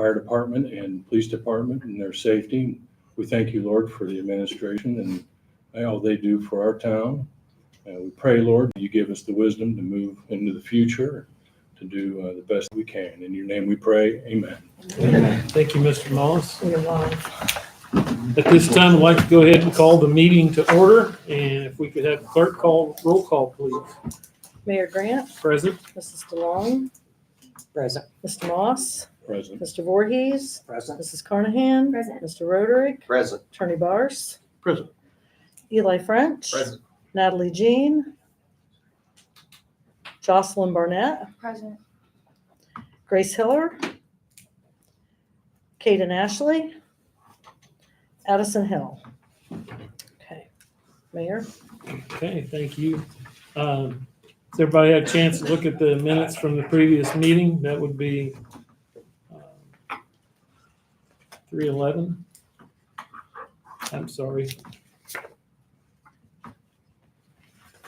fire department and police department and their safety. We thank you, Lord, for the administration and all they do for our town. We pray, Lord, that you give us the wisdom to move into the future, to do the best we can. In your name we pray, amen. Amen. Thank you, Mr. Moss. You're welcome. At this time, I'd like to go ahead and call the meeting to order, and if we could have clerk call, roll call, please. Mayor Grant, Present. Mrs. DeLong, Present. Mr. Moss, Present. Mr. Voorhees, Present. Mrs. Carnahan, Present. Mr. Roderick, Present. Attorney Bars, Present. Eli French, Present. Natalie Jean, Jocelyn Barnett, Present. Grace Hiller, Kaden Ashley, Addison Hill. Okay, Mayor? Okay, thank you. Has everybody had a chance to look at the minutes from the previous meeting? That would be 3/11. I'm sorry.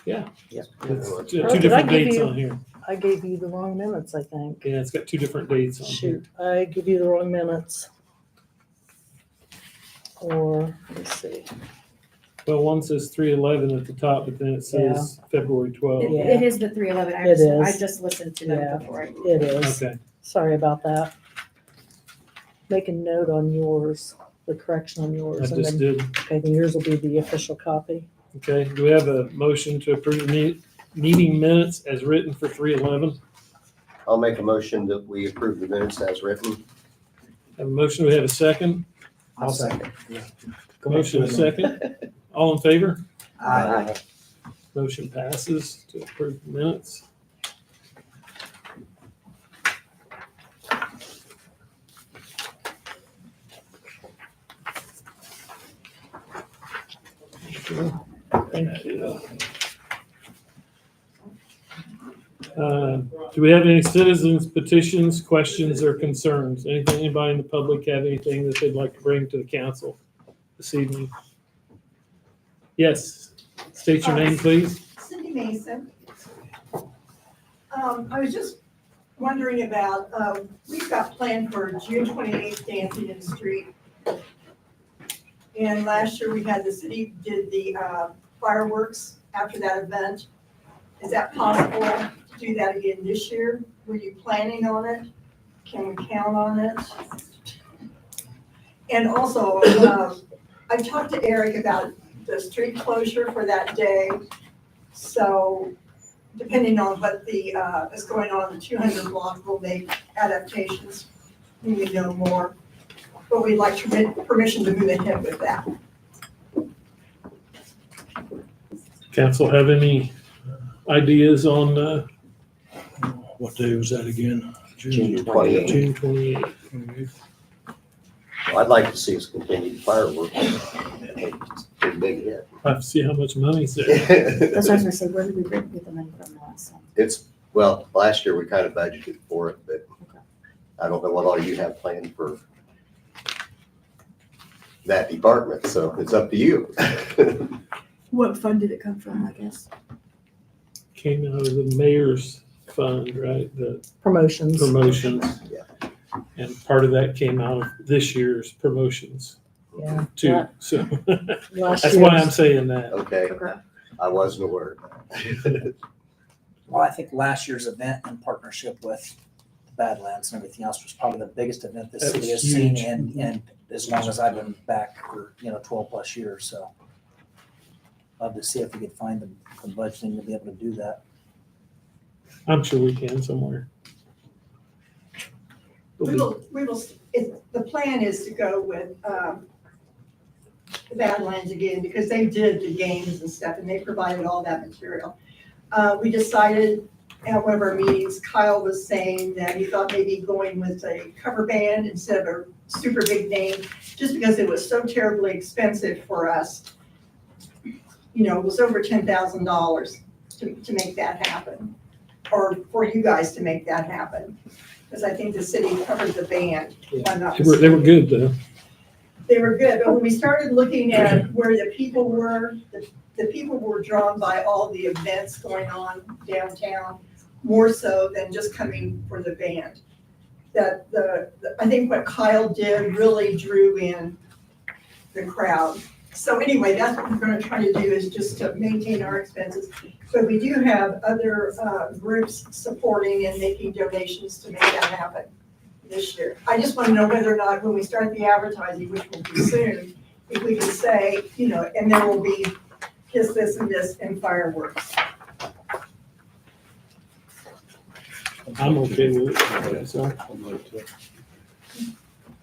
Yeah. Yep. It's Oh, two did I different give dates you- on here. I gave you the wrong minutes, I think. Yeah, it's got two different dates on here. Shoot, I give you the wrong minutes. Or, let's see. Well, one says 3/11 at the top, but then it says February 12th. Yeah. It is the 3/11. It I is. just listened to Yeah. them before. It is. Okay. Sorry about that. Make a note on yours, the correction on I yours. And just then, did. okay, then yours will be the official copy. Okay. Do we have a motion to approve the meeting minutes as written for 3/11? I'll make a motion that we approve the minutes as written. Have a motion. We have a second. I'll second. Motion second. All in favor? Aye. Motion passes to approve the minutes. Thank you. Do we have any citizens petitions, questions, or concerns? Anything, anybody in the public have anything that they'd like to bring to the council this evening? Yes, state your name, please. Cindy Mason. I was just wondering about, we've got planned for June 28th dancing in the street. And last year we had the city did the fireworks after that event. Is that possible to do that again this year? Were you planning on it? Can we count on it? And also, I talked to Eric about the street closure for that day. So depending on what is going on, the 200 block will make adaptations when we know more. But we'd like permission to move ahead with that. Council have any ideas on What day was that again? June 28th. June 28th? Well, I'd like to see us continue fireworks. It's a big hit. I have to see how much money's there. That's what I was gonna say. Where did we get the money from last time? It's, well, last year we kind of budgeted for it, but I don't know what all you have planned for that department, so it's up to you. What fund did it come from, I guess? Came out of the mayor's fund, right? The Promotions. promotions. Yeah. And part of that came out of this year's promotions Yeah. too. So Last that's why year's- I'm saying that. Okay, Okay. I wasn't aware of that. Well, I think last year's event in partnership with the Badlands and everything else was probably the biggest event the That city was has seen huge. and as long as I've been back for, 12 plus years, so. Love to see if we could find the budgeting to be able to do that. I'm sure we can somewhere. We will, the plan is to go with the Badlands again, because they did the games and stuff, and they provided all that material. We decided at one of our meetings, Kyle was saying that he thought maybe going with a cover band instead of a super big name, just because it was so terribly expensive for us. It was over $10,000 to make that happen, or for you guys to make that happen. Because I think the city covered the band. if I'm not They were mistaken. good though. They were good, but when we started looking at where the people were, the people were drawn by all the events going on downtown, more so than just coming for the band. that I think what Kyle did really drew in the crowd. So anyway, that's what we're gonna try to do, is just to maintain our expenses. But we do have other groups supporting and making donations to make that happen this year. I just want to know whether or not, when we start the advertising, which will be soon, if we can say, you know, and there will be this, and this, and fireworks. I'm okay with it, so I'd like to.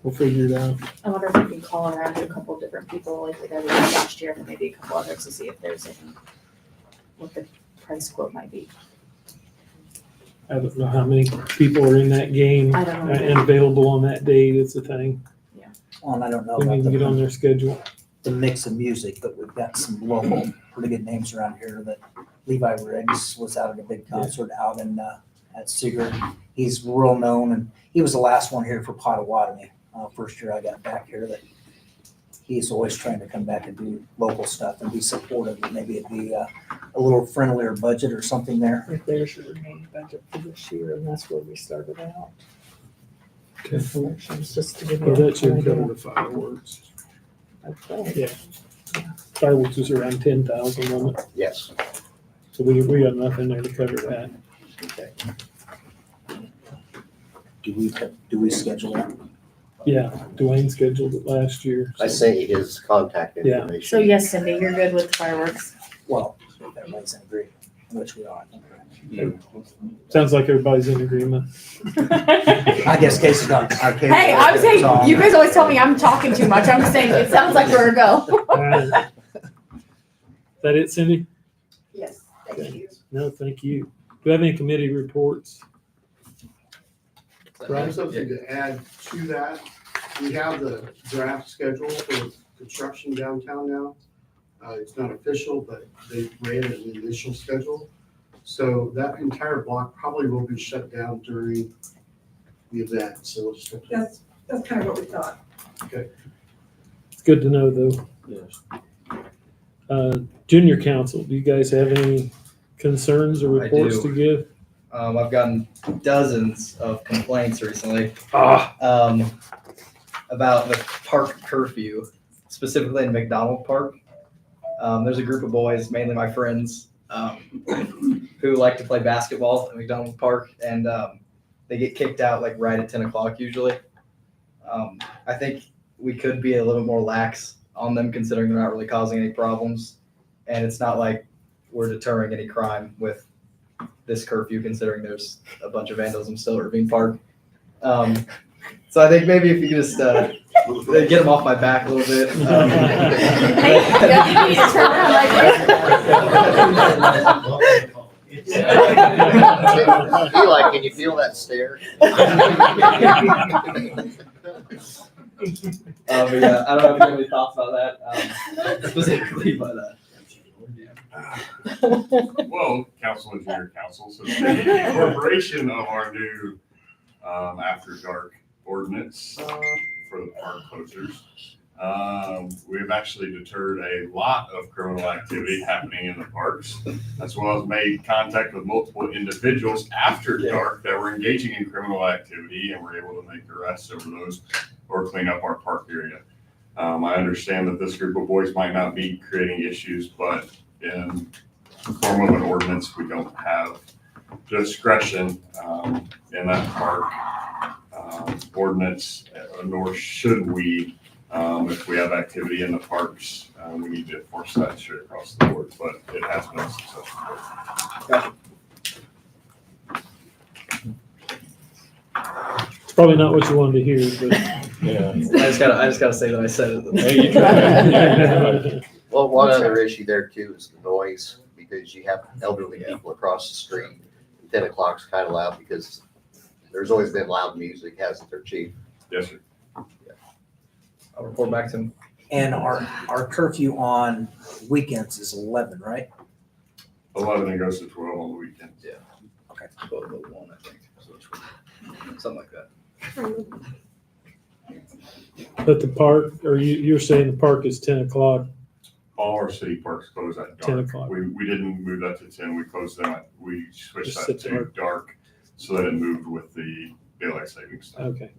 we'll figure it out. I wonder if we can call around to a couple of different people like we did last year, and maybe a couple others to see if there's any, what the price quote might be. I don't know how many people are in that game I don't know. and available on that date. It's a thing. Well, and I don't know We need about to get on the, their schedule. the mix of music, but we've got some local, pretty good names around here that Levi Riggs was out at a big concert out in, at Sigurd. He's real known, and he was the last one here for Potawatomi. First year I got back here, that he's always trying to come back and do local stuff and be supportive. And maybe it'd be a little friendlier budget or something there. If there's your remaining budget for this year, and that's where we started out. Okay. Elections, just to give you. Well, that an should idea. cover the fireworks. Okay. Yeah. Fireworks is around 10,000 on it, Yes. so we got nothing there to cover that. Okay. Do we schedule that? Yeah, Dwayne scheduled it last year. I sent you his contact Yeah. information. So yes, Cindy, you're good with fireworks? Well, if everybody's in agreement, which we are. Sounds like everybody's in agreement. I guess Casey's not. Hey, I'm saying, you guys always tell me I'm talking too much. I'm saying it sounds like we're a go. Is that it, Cindy? Yes, thank you. No, thank you. Do we have any committee reports? I have something to add to that. We have the draft schedule for construction downtown now. It's not official, but they ran an initial schedule. So that entire block probably will be shut down during the event, so we'll just have to. That's kind of what we thought. It's good to know, though. Yes. Junior council, do you guys have any concerns or I reports do. to give? I've gotten dozens of complaints recently Ah, about the park curfew, specifically in McDonald Park. There's a group of boys, mainly my friends, who like to play basketball at McDonald Park, and they get kicked out like right at 10 o'clock usually. I think we could be a little more lax on them, considering they're not really causing any problems, and it's not like we're deterring any crime with this curfew, considering there's a bunch of vandalism still at Ravine Park. So I think maybe if you could just get them off my back a little bit. Hey, you need to turn around like Eli, can you feel that stare? But yeah, I don't know if you have any thoughts about that specifically, but Well, council and junior council, so the incorporation of our new after dark ordinance for the park closures. We've actually deterred a lot of criminal activity happening in the parks, as well as made contact with multiple individuals after dark that were engaging in criminal activity, and were able to make arrests over those or clean up our park area. I understand that this group of boys might not be creating issues, but in the form of an ordinance, we don't have discretion in that park ordinance, nor should we. If we have activity in the parks, we need to enforce that straight across the board, but it has been successful. it's probably not what you wanted to hear, but. Yeah. I just gotta say that I said it. Hey, you tried. Well, one other issue there too is the noise, because you have elderly people across the street. 10 o'clock's kind of loud because there's always been loud music, hasn't there, chief? Yes, sir. I'll report back to him. And our curfew on weekends is 11, right? 11 and goes to 12 on the weekends. Yeah. Okay. 12 to 1, I think. Something like that. But the park, or you're saying the park is 10 o'clock? All our city parks close at dark. 10 o'clock. We didn't move that to 10. We closed them we switched Just that at to dark so that it moved with the daylight savings time. Okay.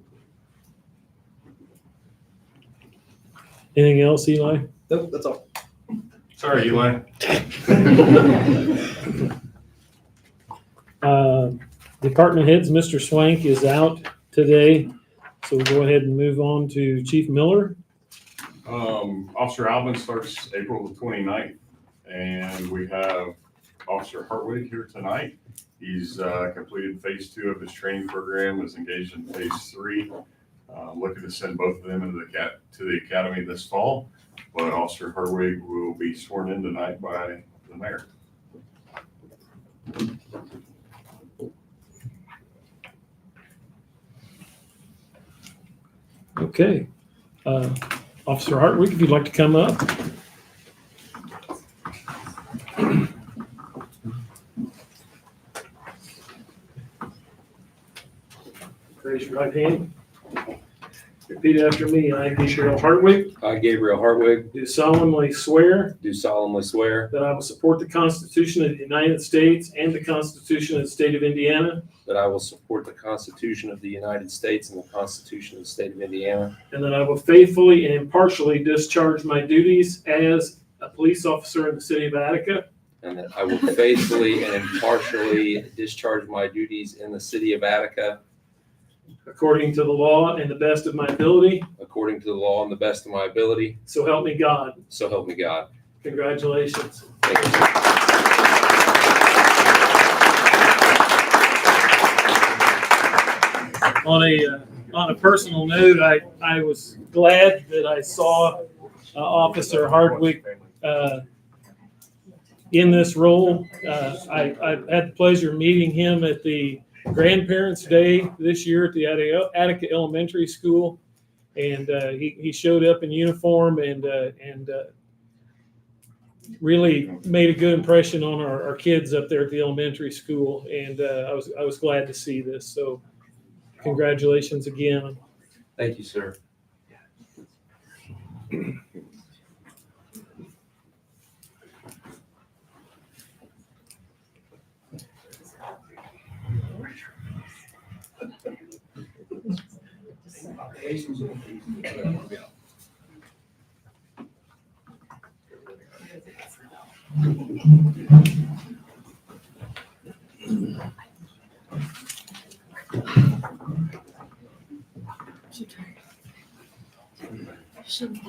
Anything else, Eli? Nope, that's all. Sorry, Eli. Department heads, Mr. Swank is out today, so we'll go ahead and move on to Chief Miller. Officer Alvin starts April the 29th, and we have Officer Hartwig here tonight. He's completed phase 2 of his training program, is engaged in phase 3. Looking to send both of them into the academy this fall, but Officer Hartwig will be sworn in tonight by the mayor. Okay. Officer Hartwig, if you'd like to come up. Raise your right hand. Repeat after me. I, Gabriel Hartwig, I, Gabriel Hartwig, do solemnly swear do solemnly swear that I will support the Constitution of the United States and the Constitution of the State of Indiana, that I will support the Constitution of the United States and the Constitution of the State of Indiana, and that I will faithfully and impartially discharge my duties as a police officer in the city of Attica, and that I will faithfully and impartially discharge my duties in the city of Attica according to the law and the best of my ability. according to the law and the best of my ability. So help me God. So help me God. Congratulations. Thank you, sir. On a personal note, I was glad that I saw Officer Hardwick in this role. I had the pleasure of meeting him at the Grandparents' Day this year at the Attica Elementary School, and he showed up in uniform and really made a good impression on our kids up there at the elementary school. And I was glad to see this. So congratulations again. Thank you, sir.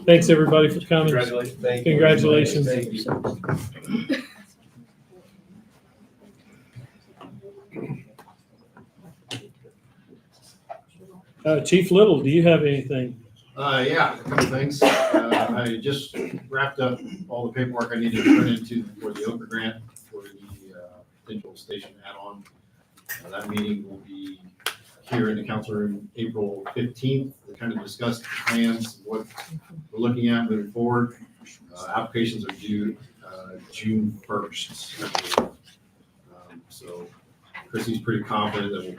Thanks everybody for coming. Congratulations. Thank you. Congratulations. Thank you. Chief Little, do you have anything? Yeah, a couple things. I just wrapped up all the paperwork I needed to turn into for the Oprah grant for the potential station add-on. That meeting will be here in the council room April 15th. We kind of discussed the plans, what we're looking at moving forward. Applications are due June 1st. So Chrissy's pretty confident that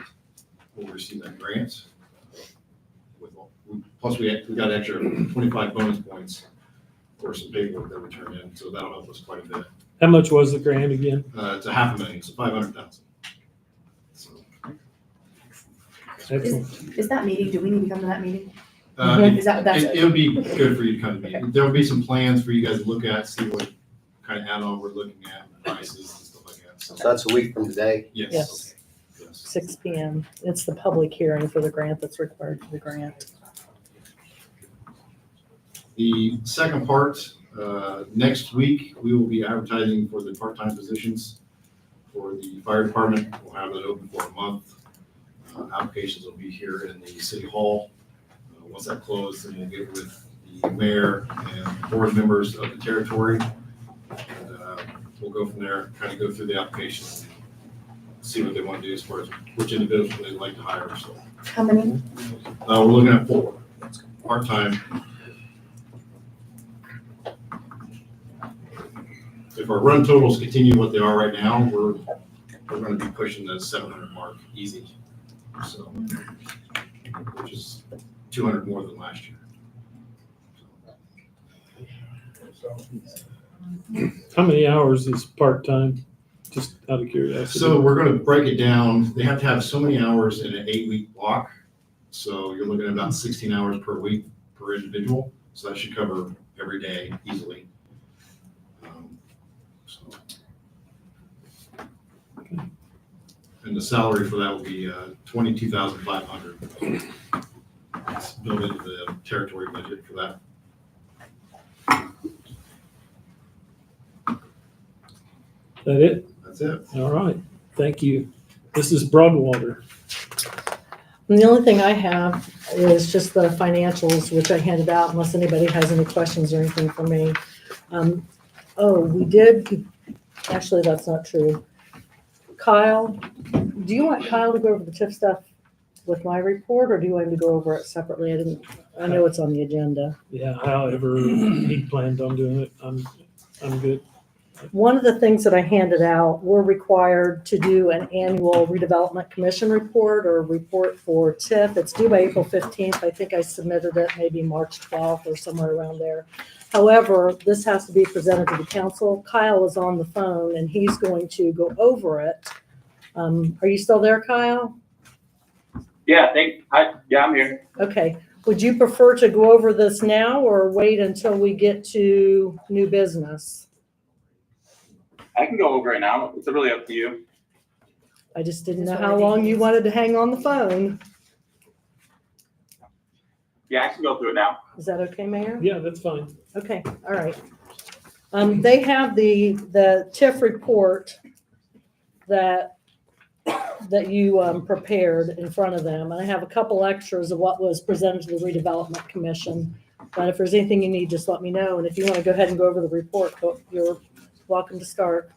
we'll receive that grant. Plus, we got an extra 25 bonus points for some paperwork that we turned in, so that'll help us quite a bit. How much was the grant again? It's $500,000, so 500,000. So, Excellent. Is that meeting, do we need to come to that meeting? it, Is that's it'll be good for you to come to me. There'll be some plans for you guys to look at, see what kind of add-on we're looking at, prices and stuff like that. So that's a week from today. Yes. Yes. Yes. 6 p.m. It's the public hearing for the grant that's required for the grant. The second part, next week, we will be advertising for the part-time positions for the fire department. We'll have it open for a month. Applications will be here in the city hall. Once that closes, then we'll get with the mayor and board members of the territory. And we'll go from there, kind of go through the applications, see what they want to do as far as which individuals they'd like to hire. So How many? we're looking at 4 part-time. If our run totals continue what they are right now, we're going to be pushing the 700 mark easy. So, which is 200 more than last year. How many hours is part-time? Just out of curiosity. So we're gonna break it down. They have to have so many hours in an 8-week block. So you're looking at about 16 hours per week per individual. So that should cover every day easily. So. And the salary for that will be $22,500. It's built into the territory budget for that. That it? That's it. All right. Thank you. This is Broadwater. And the only thing I have is just the financials, which I handed out unless anybody has any questions or anything for me. We did, actually, that's not true. Kyle, do you want Kyle to go over the TIF stuff with my report, or do you want him to go over it separately? I know it's on the agenda. Yeah, however he planned on doing it, I'm good. One of the things that I handed out, we're required to do an annual redevelopment commission report or report for TIF. It's due by April 15th. I think I submitted it maybe March 12th or somewhere around there. However, this has to be presented to the council. Kyle is on the phone and he's going to go over it. Are you still there, Kyle? Yeah, I'm here. Okay. Would you prefer to go over this now or wait until we get to new business? I can go over it now. It's really up to you. I just didn't know how long you wanted to hang on the phone. Yeah, I can go through it now. Is that okay, Mayor? Yeah, that's fine. Okay, all right. They have the TIF report that you prepared in front of them. And I have a couple extras of what was presented to the redevelopment commission. But if there's anything you need, just let me know. And if you want to go ahead and go over the report, you're welcome to start.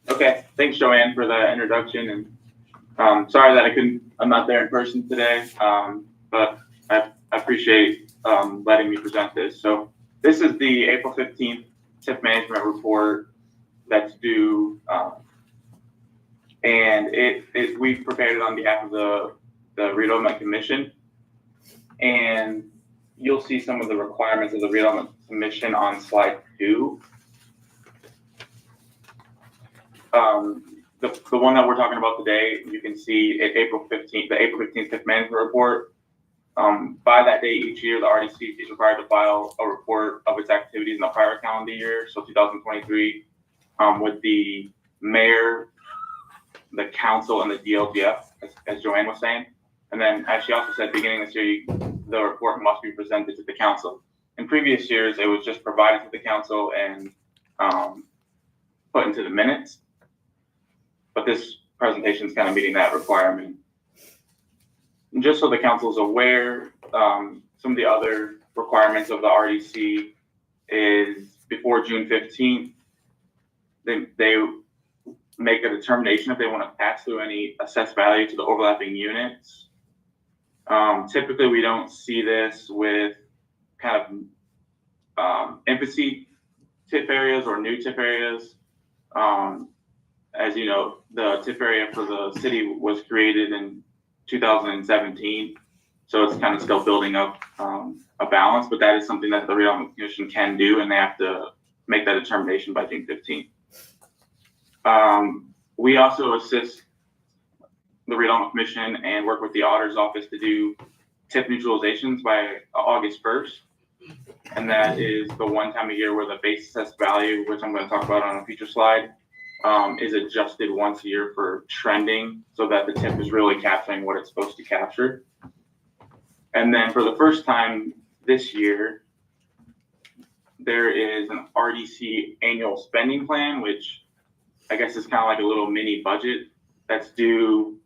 Okay, thanks Joanne for the introduction, and sorry that I'm not there in person today, but I appreciate letting me present this. So this is the April 15th TIF management report that's due, and we prepared it on behalf of the redevelopment commission, and you'll see some of the requirements of the redevelopment commission on slide 2. The one that we're talking about today, you can see at April 15th, the April 15th TIF management report. By that date each year, the RDC is required to file a report of its activities in the prior calendar year, so 2023, with the mayor, the council, and the DLGF, as Joanne was saying. And then, as she also said, beginning this year, the report must be presented to the council. In previous years, it was just provided to the council and put into the minutes. But this presentation is kind of meeting that requirement. And just so the council is aware, some of the other requirements of the RDC is before June 15th, they make a determination if they want to pass through any assessed value to the overlapping units. Typically, we don't see this with kind of infancy TIF areas or new TIF areas. As you know, the TIF area for the city was created in 2017, so it's kind of still building up a balance, but that is something that the redevelopment commission can do, and they have to make that determination by June 15th. We also assist the redevelopment commission and work with the auditor's office to do TIF neutralizations by August 1st. And that is the one time a year where the base assessed value, which I'm going to talk about on a future slide, is adjusted once a year for trending so that the TIF is really capturing what it's supposed to capture. And then for the first time this year, there is an RDC annual spending plan, which I guess is kind of like a little mini budget that's due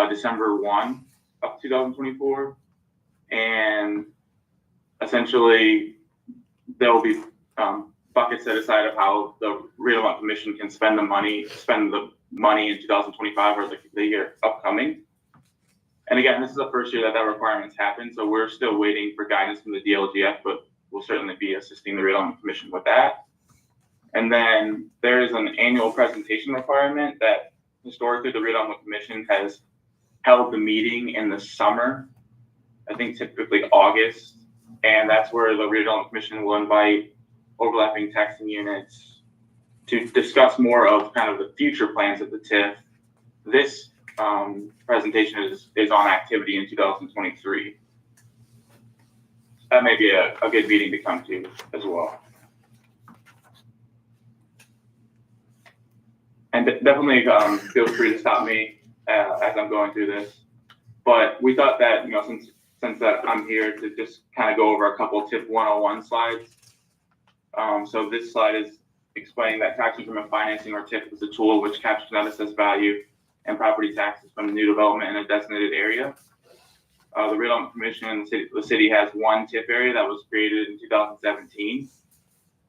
December 1 of 2024. And essentially there will be buckets set aside of how the redevelopment commission can spend the money in 2025 or the year upcoming. And again, this is the first year that requirement's happened, so we're still waiting for guidance from the DLGF, but we'll certainly be assisting the redevelopment commission with that. And then there is an annual presentation requirement that historically the redevelopment commission has held the meeting in the summer, I think typically August, and that's where the redevelopment commission will invite overlapping taxing units to discuss more of kind of the future plans of the TIF, this presentation is on activity in 2023. That may be a good meeting to come to as well. And definitely feel free to stop me as I'm going through this. But we thought that, since that I'm here to just kind of go over a couple of TIF 101 slides. So this slide is explaining that tax increment financing, or TIF, is a tool which captures net assessed value and property taxes from new development in a designated area. The Redevelopment Commission, the city has one TIF area that was created in 2017.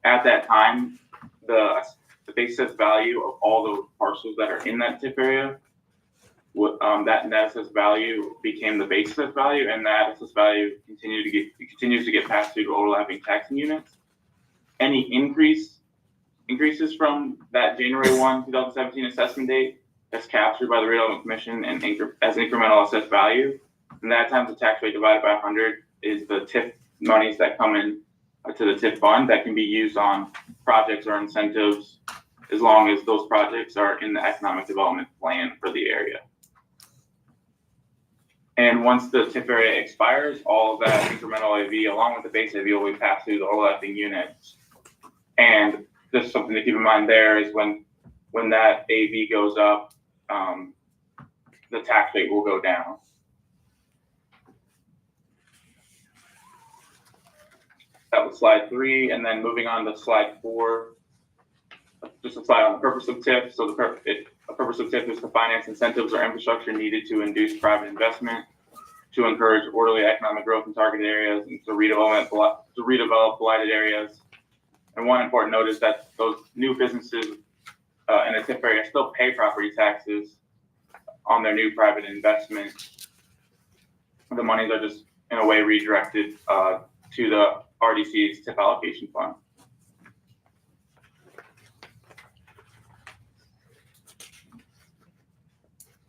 At that time, the base assessed value of all the parcels that are in that TIF area, that net assessed value became the base assessed value, and that assessed value continues to get passed through to overlapping taxing units. Any increases from that January 1, 2017 assessment date is captured by the Redevelopment Commission and as incremental assessed value. And that times the tax rate divided by 100 is the TIF monies that come in to the TIF fund that can be used on projects or incentives, as long as those projects are in the economic development plan for the area. And once the TIF area expires, all of that incremental AV along with the base AV will be passed through the overlapping units. And just something to keep in mind there is when that AV goes up, the tax rate will go down. That was slide 3, and then moving on to slide 4, just a slide on the purpose of TIF. So the purpose of TIF is to finance incentives or infrastructure needed to induce private investment, to encourage orderly economic growth in targeted areas, and to redevelop blighted areas. And one important note is that those new businesses in a TIF area still pay property taxes on their new private investment. The monies are just in a way redirected to the RDC's TIF allocation fund.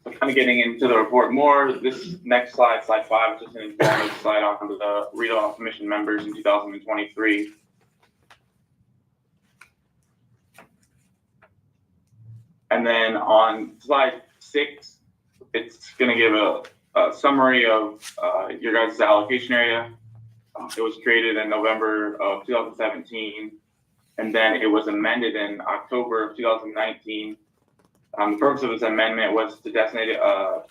So kind of getting into the report more, this next slide, slide 5, is just an informative slide on the Redevelopment Commission members in 2023. And then on slide 6, it's going to give a summary of your guys' allocation area. It was created in November of 2017, and then it was amended in October of 2019. The purpose of this amendment was to designate a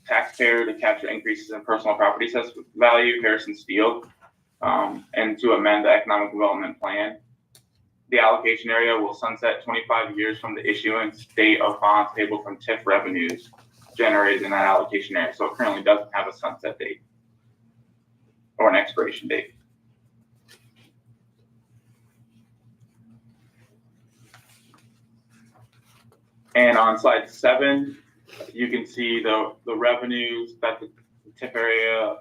taxpayer to capture increases in personal property assessed value, Harrison Steel, and to amend the economic development plan. The allocation area will sunset 25 years from the issuance date of bonds payable from TIF revenues generated in that allocation area. So it currently doesn't have a sunset date or an expiration date. And on slide 7, you can see the revenues that the TIF area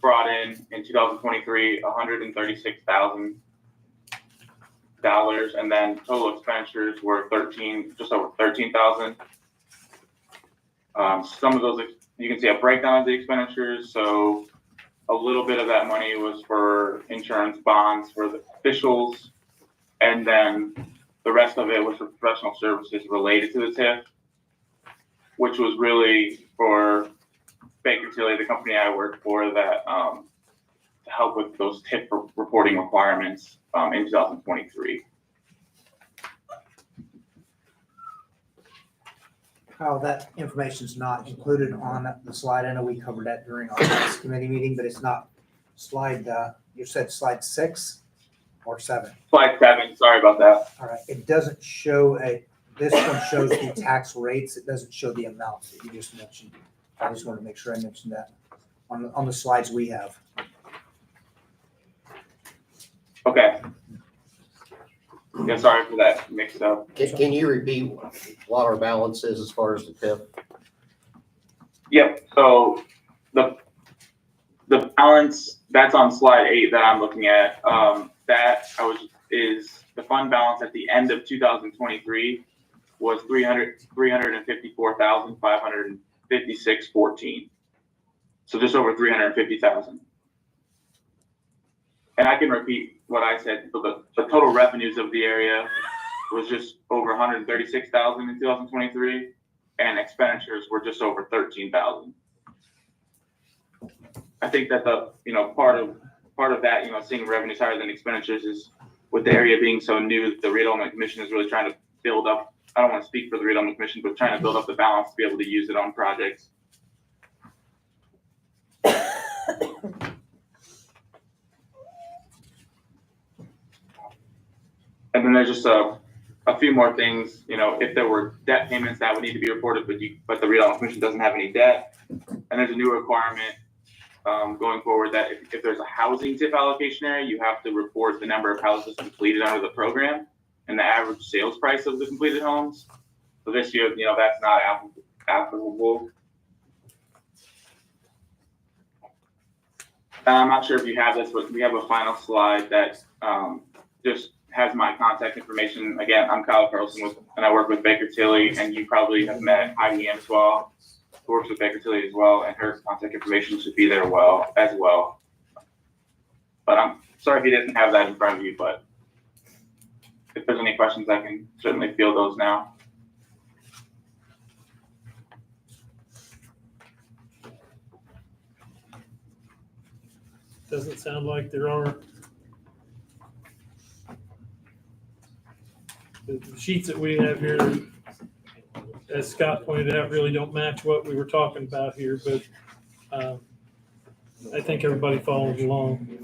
brought in 2023, $136,000, and then total expenditures were just over 13,000. Some of those, you can see a breakdown of the expenditures. So a little bit of that money was for insurance bonds for the officials, and then the rest of it was for professional services related to the TIF, which was really for Baker Tilly, the company I work for, that to help with those TIF reporting requirements in 2023. How that information is not included on the slide. I know we covered that during our last committee meeting, but it's not slide, you said slide 6 or 7? Slide 7, sorry about that. All right, it doesn't show this one shows the tax rates. It doesn't show the amounts that you just mentioned. I just wanted to make sure I mentioned that on the slides we have. Okay. Yeah, sorry for that mix up. Can you repeat what our balance is as far as the TIF? Yep. So the balance that's on slide 8 that I'm looking at, is the fund balance at the end of 2023 was $354,556.14. So just over 350,000. And I can repeat what I said. So the total revenues of the area was just over 136,000 in 2023, and expenditures were just over 13,000. I think that part of that, seeing revenues higher than expenditures is with the area being so new, the redevelopment commission is really trying to build up. I don't want to speak for the redevelopment commission, but trying to build up the balance to be able to use it on projects. And then there's just a few more things, if there were debt payments that would need to be reported, but the redevelopment commission doesn't have any debt. And there's a new requirement going forward that if there's a housing tip allocation area, you have to report the number of houses completed under the program and the average sales price of the completed homes. So this year, that's not applicable. I'm not sure if you have this, but we have a final slide that just has my contact information. Again, I'm Kyle Carlson and I work with Baker Tilly, and you probably have met Heidi as well, who works with Baker Tilly as well, and her contact information should be there as well. But I'm sorry if you didn't have that in front of you, but if there's any questions, I can certainly field those now. Doesn't sound like there are. The sheets that we have here, as Scott pointed out, really don't match what we were talking about here, but I think everybody follows along.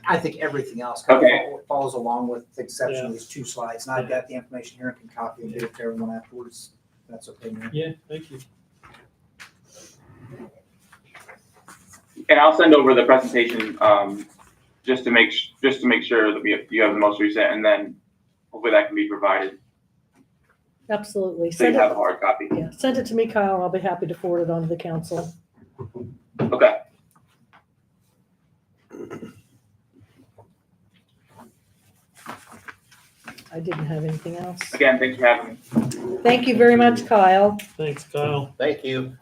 I think everything else follows along with the exception of these two slides. And I've got the information here and can copy and give it to everyone afterwards. That's okay, man. Yeah, thank you. And I'll send over the presentation just to make sure that you have the most recent, and then hopefully that can be provided. Absolutely. So you have a hard copy. Yeah, send it to me, Kyle. I'll be happy to forward it on to the council. Okay. I didn't have anything else. Again, thanks for having me. Thank you very much, Kyle. Thanks, Kyle. Thank you.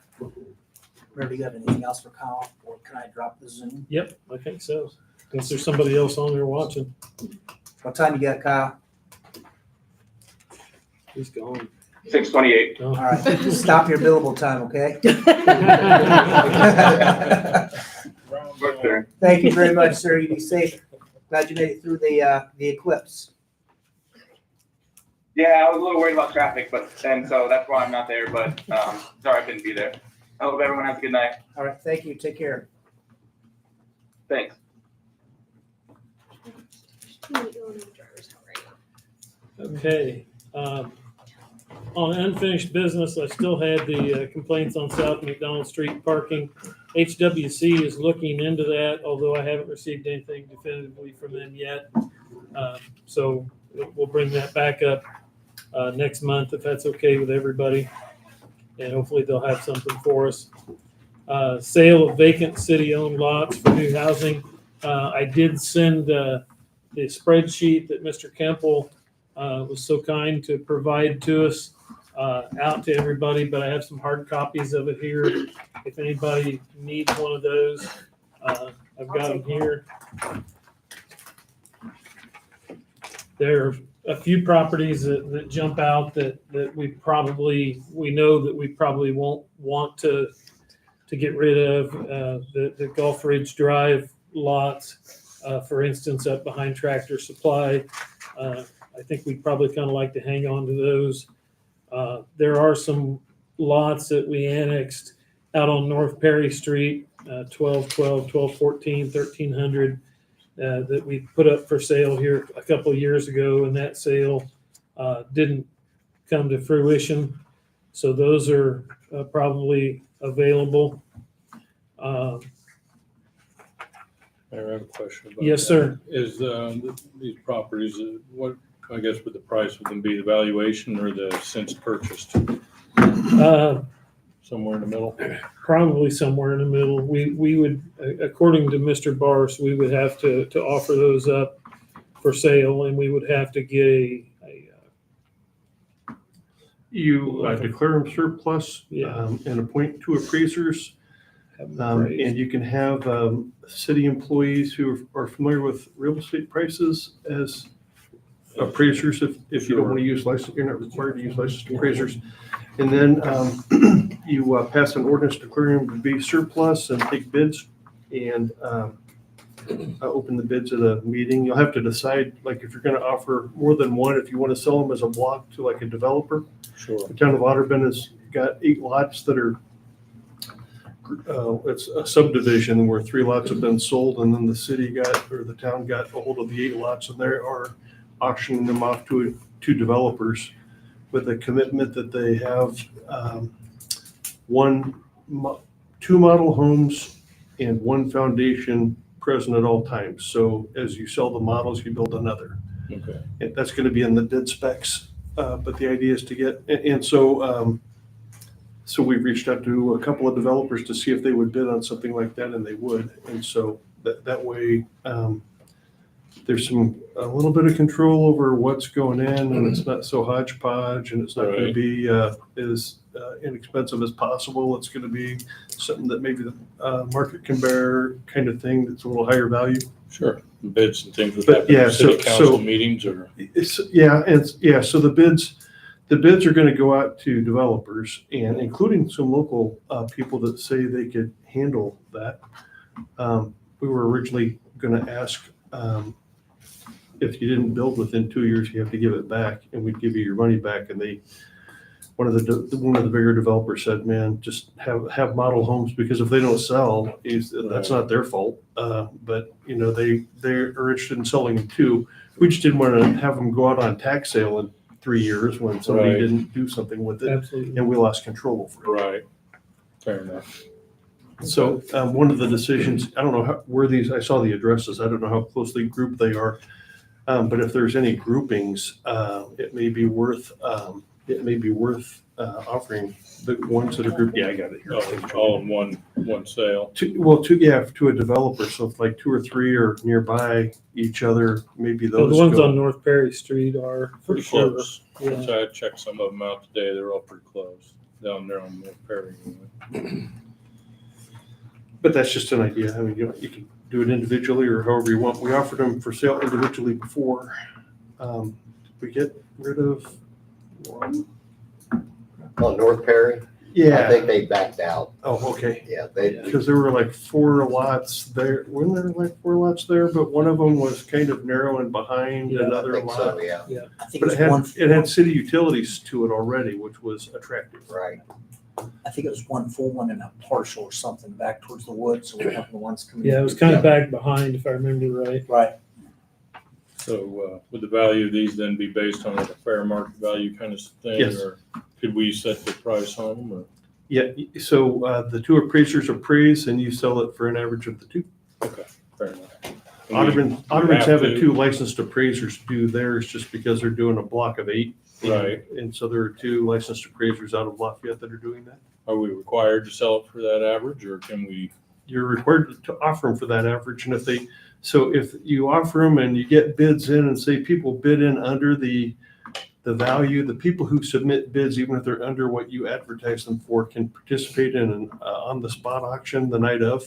Remember, you have anything else for Kyle, or can I drop the Zoom? Yep, I think so. Unless there's somebody else on there watching. What time you got, Kyle? He's gone. 6:28. Oh. All right, stop your billable time, okay? Thank you very much, sir. You be safe. Glad you made it through the eclipse. Yeah, I was a little worried about traffic, and so that's why I'm not there. But sorry I couldn't be there. I hope everyone has a good night. All right, thank you. Take care. Thanks. Okay. On unfinished business, I still had the complaints on South McDonald Street parking. HWC is looking into that, although I haven't received anything definitively from them yet. So we'll bring that back up next month if that's okay with everybody. And hopefully they'll have something for us. Sale of vacant city-owned lots for new housing. I did send the spreadsheet that Mr. Kemple was so kind to provide to us out to everybody, but I have some hard copies of it here. If anybody needs one of those, I've got them here. There are a few properties that jump out that we know that we probably won't want to get rid of. The Gulf Ridge Drive lots, for instance, up behind Tractor Supply. I think we'd probably kind of like to hang on to those. There are some lots that we annexed out on North Perry Street, 1212, 1214, 1300, that we put up for sale here a couple of years ago, and that sale didn't come to fruition. So those are probably available. Mayor, I have a question about Yes, that. sir. Is these properties, what, I guess would the price would them be, the valuation or the since purchased? Somewhere in the middle? Probably somewhere in the middle. We would, according to Mr. Barrs, we would have to offer those up for sale, and we would have to get You declare them surplus and appoint two appraisers. And you can have city employees who are familiar with real estate prices as appraisers if you don't want to use licensed, you're not required to use licensed appraisers. And then you pass an ordinance declaring them to be surplus and take bids and open the bids at a meeting. You'll have to decide, like, if you're going to offer more than one, if you want to sell them as a block to like a developer. Sure. The town of Otterburn has got 8 lots that are, it's a subdivision where 3 lots have been sold, and then the city got, or the town got a hold of the 8 lots, and they are auctioning them off to developers with a commitment that they have 2 model homes and 1 foundation present at all times. So as you sell the models, you build another. Okay. And that's going to be in the bid specs. But the idea is to get, and so we've reached out to a couple of developers to see if they would bid on something like that, and they would. And so that way, there's a little bit of control over what's going in, and it's not so hodgepodge, and it's not going to be as inexpensive as possible. It's going to be something that maybe the market can bear, kind of thing, that's a little higher value. Sure. Bids and things with But that. yeah, City council so meetings or. so the bids are going to go out to developers, and including some local people that say they could handle that. We were originally going to ask if you didn't build within 2 years, you have to give it back, and we'd give you your money back. And one of the bigger developers said, "Man, just have model homes, because if they don't sell, that's not their fault." But they're interested in selling them too. We just didn't want to have them go out on tax sale in 3 years when somebody didn't do something with it. Absolutely. And we lost control over it. Right. Fair enough. So one of the decisions, I don't know where these, I saw the addresses, I don't know how closely grouped they are. But if there's any groupings, it may be worth offering the ones that are grouped. Yeah, I got it here. All in one sale. To a developer. So if like 2 or 3 are nearby each other, maybe those. The ones on North Perry Street are for Pretty sure. close. Yeah. So I checked some of them out today. They're all pretty close down there on North Perry. But that's just an idea. I mean, you can do it individually or however you want. We offered them for sale individually before. Did we get rid of one? On North Perry, Yeah. I think they backed out. Oh, okay. Yeah, Because there were like 4 lots there. Weren't there like 4 lots there? But one of them was kind of narrow and behind I another think lot. so, yeah. I think But it was one. it had city utilities to it already, which was attractive. Right. I think it was one full one and a partial or something back towards the woods. So we have the ones coming. Yeah, it was kind of back behind, if I remember right. Right. So would the value of these then be based on like a fair market value kind of thing? Yes. Or could we set the price on them? Or? Yeah. So the 2 appraisers appraise, and you sell it for an average of the 2. Okay, fair enough. Audubon's have having to- 2 licensed appraisers do theirs just because they're doing a block of 8. Right. And so there are 2 licensed appraisers out of Lafayette that are doing that. Are we required to sell it for that average, or can we? You're required to offer them for that average. And if you offer them and you get bids in, and say people bid in under the value, the people who submit bids, even if they're under what you advertise them for, can participate in an on-the-spot auction the night of,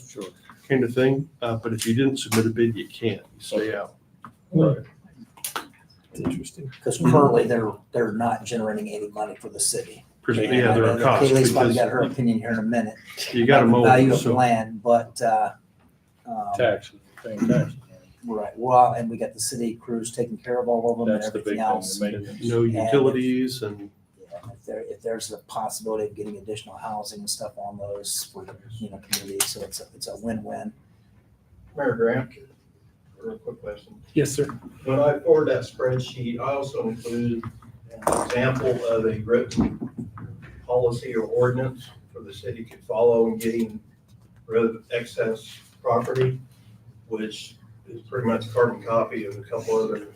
kind of thing. But if you didn't submit a bid, you can't. You stay out. Right. Interesting. Because currently they're not generating any money for the city. Yeah, they're a cost. Kaylee's probably because got her opinion here in a minute. You got to mow Value them, of the so land, but, Taxes, paying taxes. right, well, and we got the city crews taking care of all of them and That's the big everything thing, else. the maintenance. no utilities and. Yeah, if there's a possibility of getting additional housing and stuff on those for the, community, so it's a win-win. Mayor Grant, real quick question. Yes, sir. When I forwarded that spreadsheet, I also included an example of a written policy or ordinance for the city to follow in getting rid of excess property, which is pretty much a carbon copy of a couple other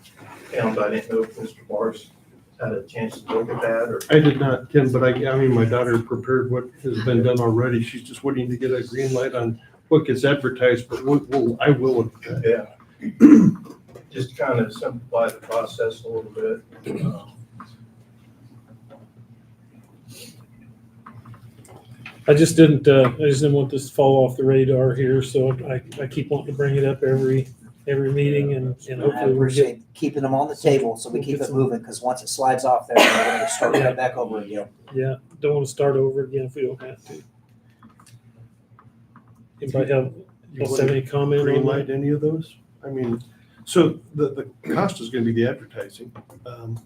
towns. I didn't know if Mr. Barnes had a chance to look at that or. I did not, Tim, but I mean, my daughter prepared what has been done already. She's just waiting to get a green light on what gets advertised, but I will look at that. Yeah. Just kind of simplify the process a little bit. I just didn't want this to fall off the radar here, so I keep wanting to bring it up every every meeting and I hopefully we'll get, appreciate keeping them on the table so we we'll keep get it some- moving, because once it slides off there, we're gonna start right back over again. yeah, don't want to start over again if we don't have to. Anybody else have any comment Green on light that? any of those? I mean, so the cost is gonna be the advertising,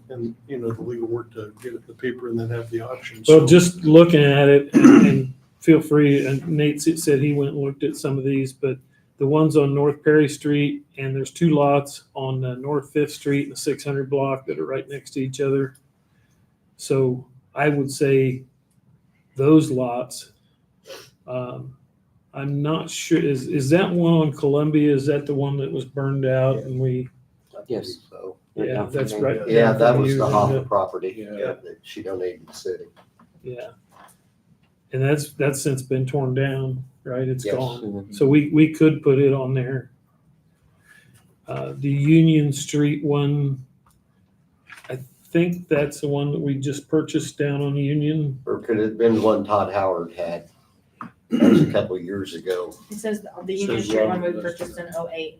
and, the legal work to get it in the paper and then have the auction. Well, So- just looking at it, and feel free, and Nate said he went and looked at some of these, but the ones on North Perry Street, and there's two lots on North Fifth Street and the 600 block that are right next to each other. So I would say those lots, I'm not sure, is that one on Columbia, is that the one that was burned out and we, Yes. So, yeah, that's right. yeah, down that from was you, the isn't Hoffa it? property Yeah. that she donated to the city. Yeah. And that's since been torn down, right? It's Yes. gone. So we could put it on there. The Union Street one, I think that's the one that we just purchased down on Union. Or could it have been one Todd Howard had? That was a couple of years ago. It says the Union Says Street one we Robert purchased in '08.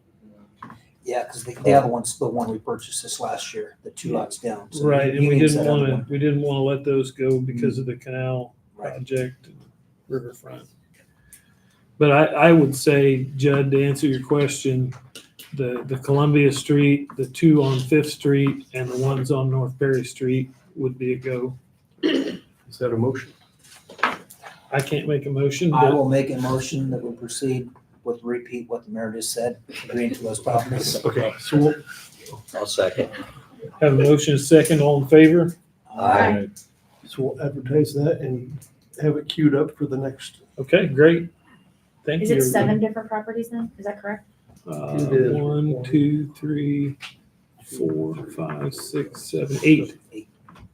Yeah, because the other one's the one we purchased this last year, the two lots down. So Right, and you we use didn't that other want one. to, let those go because of the canal Right. project and riverfront. But I would say, Judd, to answer your question, the Columbia Street, the two on Fifth Street, and the ones on North Perry Street would be a go. Is that a motion? I can't make a motion, I but will make a motion that we proceed with repeat what the mayor just said, agreeing to those properties. Okay, so we'll, I'll second. have a motion, a second, all in favor? Aye. so we'll advertise that and have it queued up for the next. Okay, great. Thank Is you. it everybody. 7 different properties then? Is that correct? It is. 1, 2, 3, 4, 5, 6, 7, 8.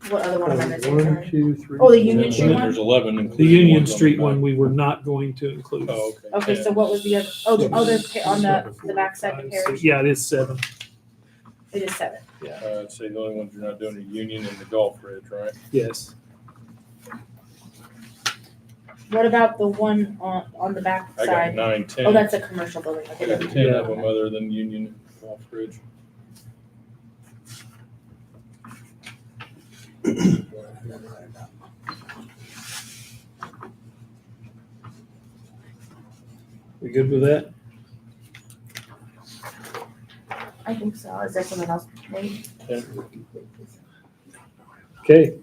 What other one am I missing? 1, Sorry. 2, 3. Oh, the Union And Street then one? there's 11, The including Union ones on the Street back. one, we were not going to include. Oh, okay. Okay, so what was the other? There's on the backside of Parish. Yeah, it is 7. It is 7. I'd say the only ones you're not doing are Union and the Gulf Ridge, right? Yes. What about the one on the back I got side? 9, 10. Oh, that's a commercial building. I Okay. got 10 of them other than Union and Gulf Ridge. We good with that? I think so. Is there something else? Maybe? 10. Okay.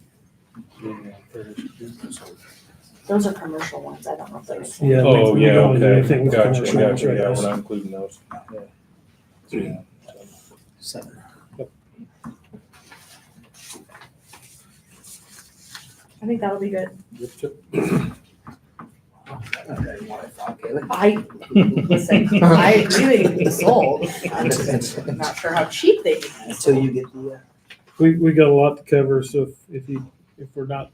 Those are commercial ones. I don't know if those. Yeah. Oh, we yeah, don't do okay. anything with Gotcha, commercial ones gotcha. right Yeah, now. we're not including those. Yeah. 7. I think that'll be good. Okay, what I thought, Kaylee. Listen, I agree they need to be sold. I'm just not sure how cheap they need to be Until sold. you get the, We got a lot to cover, so if we're not,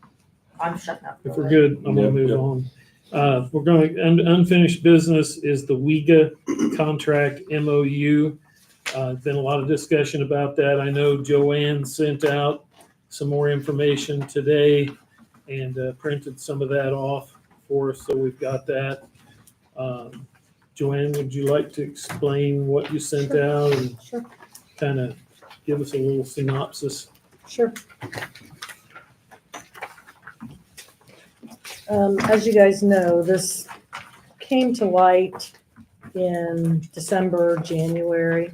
I'm shutting up. if we're good, I'm gonna Yep, move yep. on. We're going, unfinished business is the WIGA contract MOU. Been a lot of discussion about that. I know Joanne sent out some more information today and printed some of that off for us, so we've got that. Joanne, would you like to explain what you sent out and Sure. kind of give us a little synopsis? Sure. As you guys know, this came to light in December, January.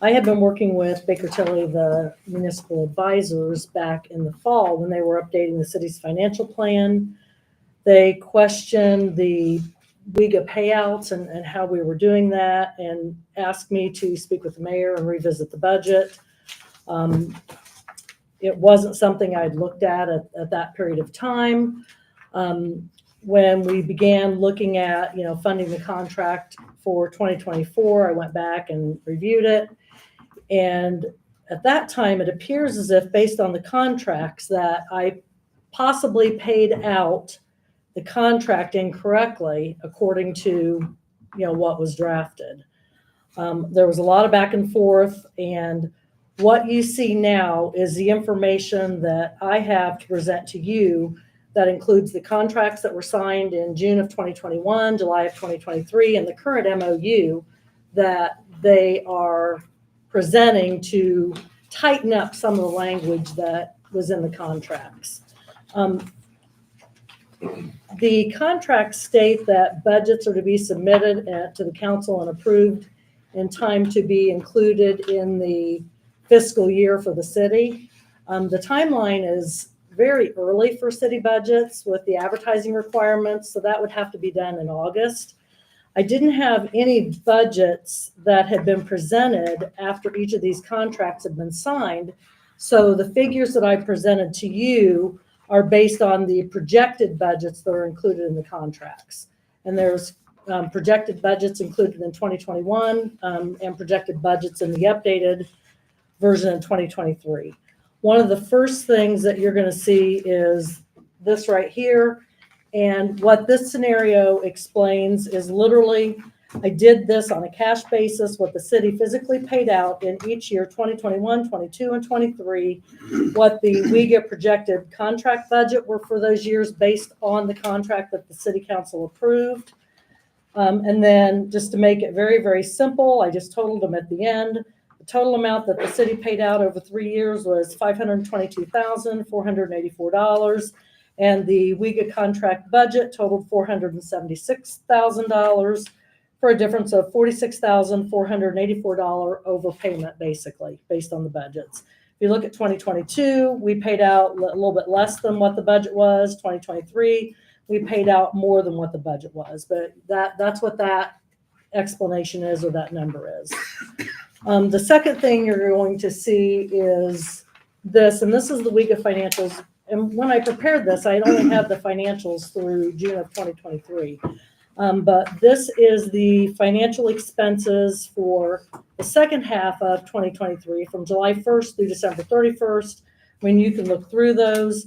I had been working with Baker Tilly, the municipal advisors, back in the fall when they were updating the city's financial plan. They questioned the WIGA payouts and how we were doing that and asked me to speak with the mayor and revisit the budget. It wasn't something I'd looked at that period of time. When we began looking at, funding the contract for 2024, I went back and reviewed it. And at that time, it appears as if based on the contracts that I possibly paid out the contract incorrectly according to, what was drafted. There was a lot of back and forth, and what you see now is the information that I have to present to you that includes the contracts that were signed in June of 2021, July of 2023, and the current MOU that they are presenting to tighten up some of the language that was in the contracts. The contracts state that budgets are to be submitted to the council and approved in time to be included in the fiscal year for the city. The timeline is very early for city budgets with the advertising requirements, so that would have to be done in August. I didn't have any budgets that had been presented after each of these contracts had been signed. So the figures that I presented to you are based on the projected budgets that are included in the contracts. And there's projected budgets included in 2021 and projected budgets in the updated version in 2023. One of the first things that you're going to see is this right here. And what this scenario explains is literally, I did this on a cash basis, what the city physically paid out in each year, 2021, 22, and 23, what we get projected contract budget were for those years based on the contract that the city council approved. And then just to make it very, very simple, I just totaled them at the end. The total amount that the city paid out over 3 years was $522,484. And the WIGA contract budget totaled $476,000 for a difference of $46,484 overpayment, basically, based on the budgets. If you look at 2022, we paid out a little bit less than what the budget was. 2023, we paid out more than what the budget was. But that's what that explanation is, or that number is. The second thing you're going to see is this, and this is the WIGA financials. And when I prepared this, I only had the financials through June of 2023. But this is the financial expenses for the second half of 2023 from July 1st through December 31st. I mean, you can look through those.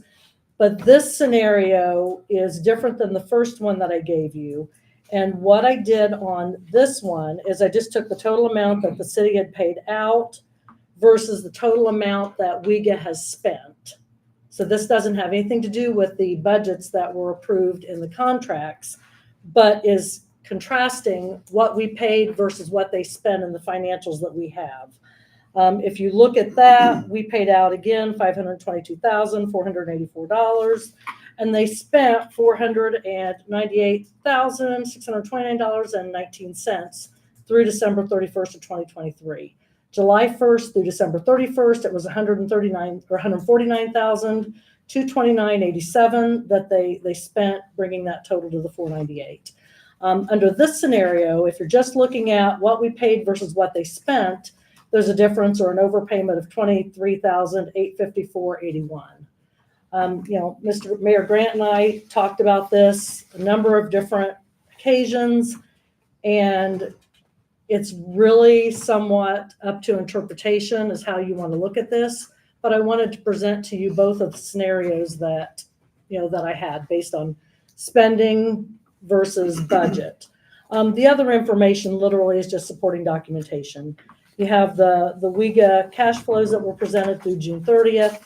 But this scenario is different than the first one that I gave you. And what I did on this one is I just took the total amount that the city had paid out versus the total amount that WIGA has spent. So this doesn't have anything to do with the budgets that were approved in the contracts, but is contrasting what we paid versus what they spent in the financials that we have. If you look at that, we paid out again $522,484, and they spent $498,629.19 through December 31st of 2023. July 1st through December 31st, it was $149,229.87 that they spent, bringing that total to the $498. Under this scenario, if you're just looking at what we paid versus what they spent, there's a difference or an overpayment of $23,854.81. Mr. Mayor Grant and I talked about this a number of different occasions, and it's really somewhat up to interpretation as how you want to look at this. But I wanted to present to you both of the scenarios that I had based on spending versus budget. The other information literally is just supporting documentation. You have the WIGA cash flows that were presented through June 30th.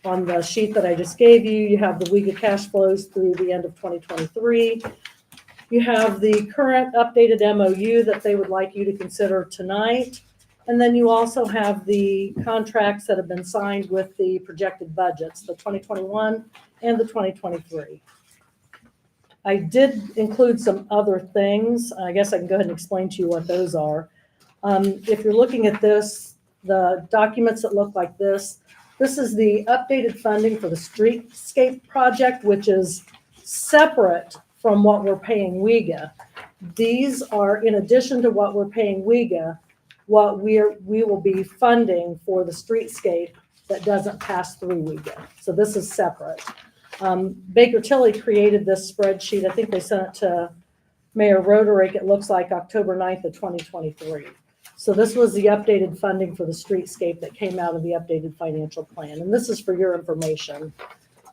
On the sheet that I just gave you, you have the WIGA cash flows through the end of 2023. You have the current updated MOU that they would like you to consider tonight. And then you also have the contracts that have been signed with the projected budgets, the 2021 and the 2023. I did include some other things. I guess I can go ahead and explain to you what those are. If you're looking at this, the documents that look like this is the updated funding for the streetscape project, which is separate from what we're paying WIGA. These are in addition to what we're paying WIGA, what we will be funding for the streetscape that doesn't pass through WIGA. So this is separate. Baker Tilly created this spreadsheet. I think they sent it to Mayor Roderick. It looks like October 9th of 2023. So this was the updated funding for the streetscape that came out of the updated financial plan. And this is for your information.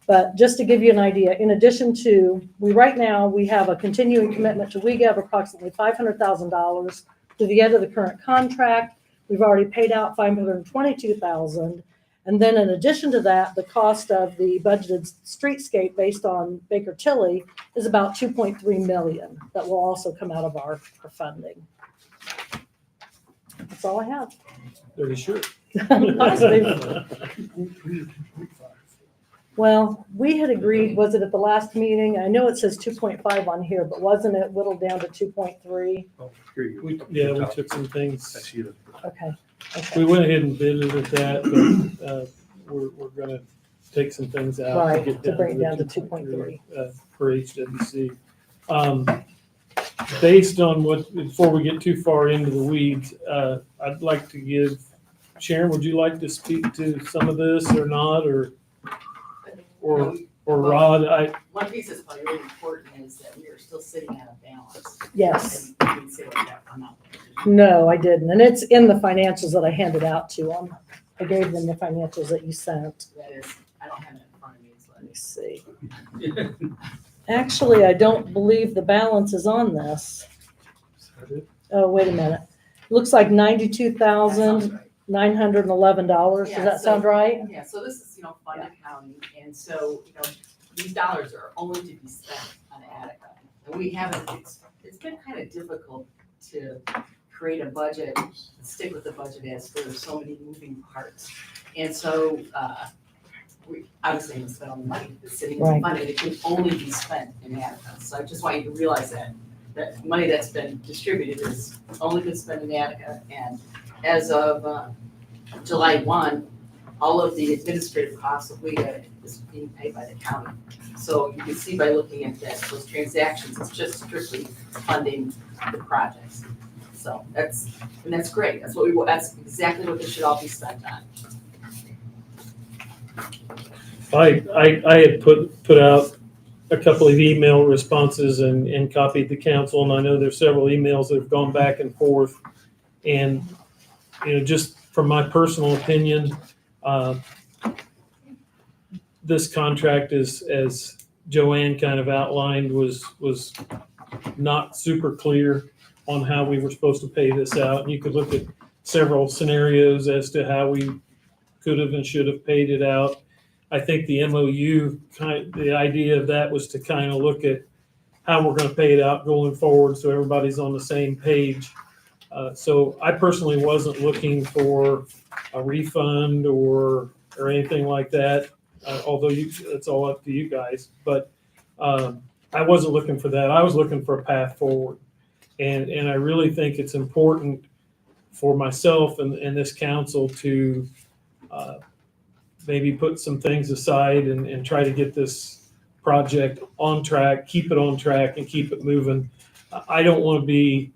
But just to give you an idea, in addition to, right now we have a continuing commitment to WIGA of approximately $500,000 to the end of the current contract. We've already paid out $522,000. And then in addition to that, the cost of the budgeted streetscape based on Baker Tilly is about $2.3 million that will also come out of our funding. all I have. Are you sure? Positive. Well, we had agreed, was it at the last meeting? I know it says 2.5 on here, but wasn't it whittled down to 2.3? Oh, here you go. Yeah, we took some I things. see it. Okay. We went ahead and bid it at that, but we're gonna take some things out. Right, get to bring it the down to 2.3. For HWC. Based on what, before we get too far into the weeds, I'd like to give, Sharon, would you like to speak to some of this or not, or Rod? One piece that's probably really important is that we are still sitting at a balance. Yes. And you can see what that come out. No, I didn't. And it's in the financials that I handed out to them. I gave them the financials that you sent. That is, I don't have it in front of me, so Let me see. Actually, I don't believe the balance is on this. Oh, wait a minute. Looks like $92,911. Does Yeah, that so- sound right? Yeah, so this is, fund accounting, and so, these dollars are only to be spent on Attica. And we haven't, it's been kind of difficult to create a budget, stick with the budget as there's so many moving parts. And so, we obviously haven't spent all the money that's sitting in the Right. fund, and it can only be spent in Attica. So I just want you to realize that money that's been distributed is only been spent in Attica, and as of July 1, all of the administrative costs of WIA is being paid by the county. So you can see by looking at that, those transactions, it's just strictly funding the projects. So that's great. That's exactly what this should all be spent on. I had put out a couple of email responses and copied the council, and I know there's several emails that have gone back and forth. And, just from my personal opinion, this contract is, as Joanne kind of outlined, was not super clear on how we were supposed to pay this out. And you could look at several scenarios as to how we could have and should have paid it out. I think the MOU, the idea of that was to kind of look at how we're going to pay it out going forward so everybody's on the same page. So I personally wasn't looking for a refund or anything like that, although it's all up to you guys. But I wasn't looking for that. I was looking for a path forward. And I really think it's important for myself and this council to maybe put some things aside and try to get this project on track, keep it on track, and keep it moving. I don't want to be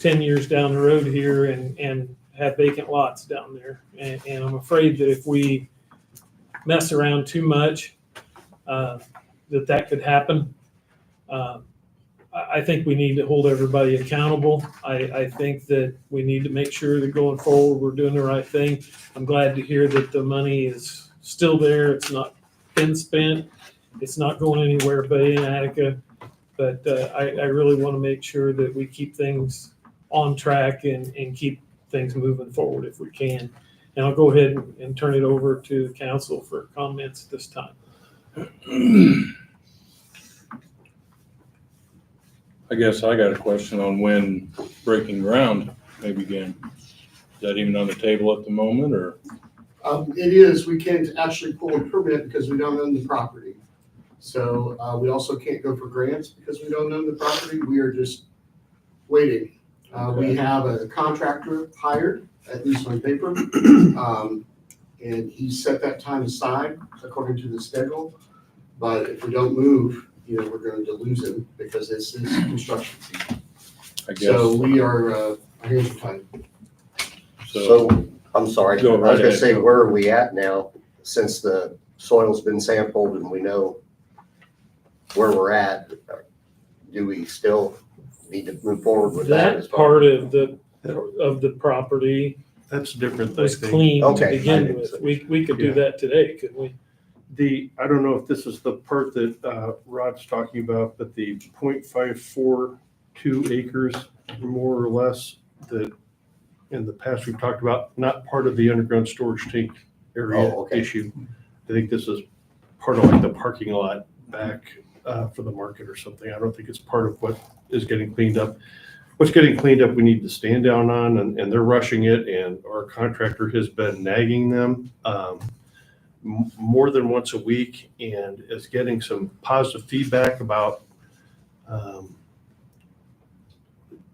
10 years down the road here and have vacant lots down there. And I'm afraid that if we mess around too much, that could happen. I think we need to hold everybody accountable. I think that we need to make sure that going forward, we're doing the right thing. I'm glad to hear that the money is still there. It's not been spent. It's not going anywhere but in Attica. But I really want to make sure that we keep things on track and keep things moving forward if we can. And I'll go ahead and turn it over to council for comments this time. I guess I got a question on when breaking ground may begin. Is that even on the table at the moment, or? It is, we can't actually pull a permit because we don't own the property. So we also can't go for grants because we don't own the property. We are just waiting. We have a contractor hired, at least on paper. And he set that time aside according to the schedule. But if we don't move, we're going to lose him because this is construction season. I guess. So we are, our hands are tied. So, I'm sorry, I Go was right gonna ahead. say, where are we at now, since the soil's been sampled and we know where we're at? Do we still need to move forward with that? That part of the property That's different. I was think. clean to Okay. begin with. We could do Yeah. that today, couldn't we? I don't know if this is the part that Rod's talking about, but the 0.542 acres, more or less, that in the past we've talked about, not part of the underground storage tank area Oh, okay. issue. I think this is part of like the parking lot back for the market or something. I don't think it's part of what is getting cleaned up. what's getting cleaned up, we need to stand down on, and they're rushing it, and our contractor has been nagging them more than once a week, and is getting some positive feedback about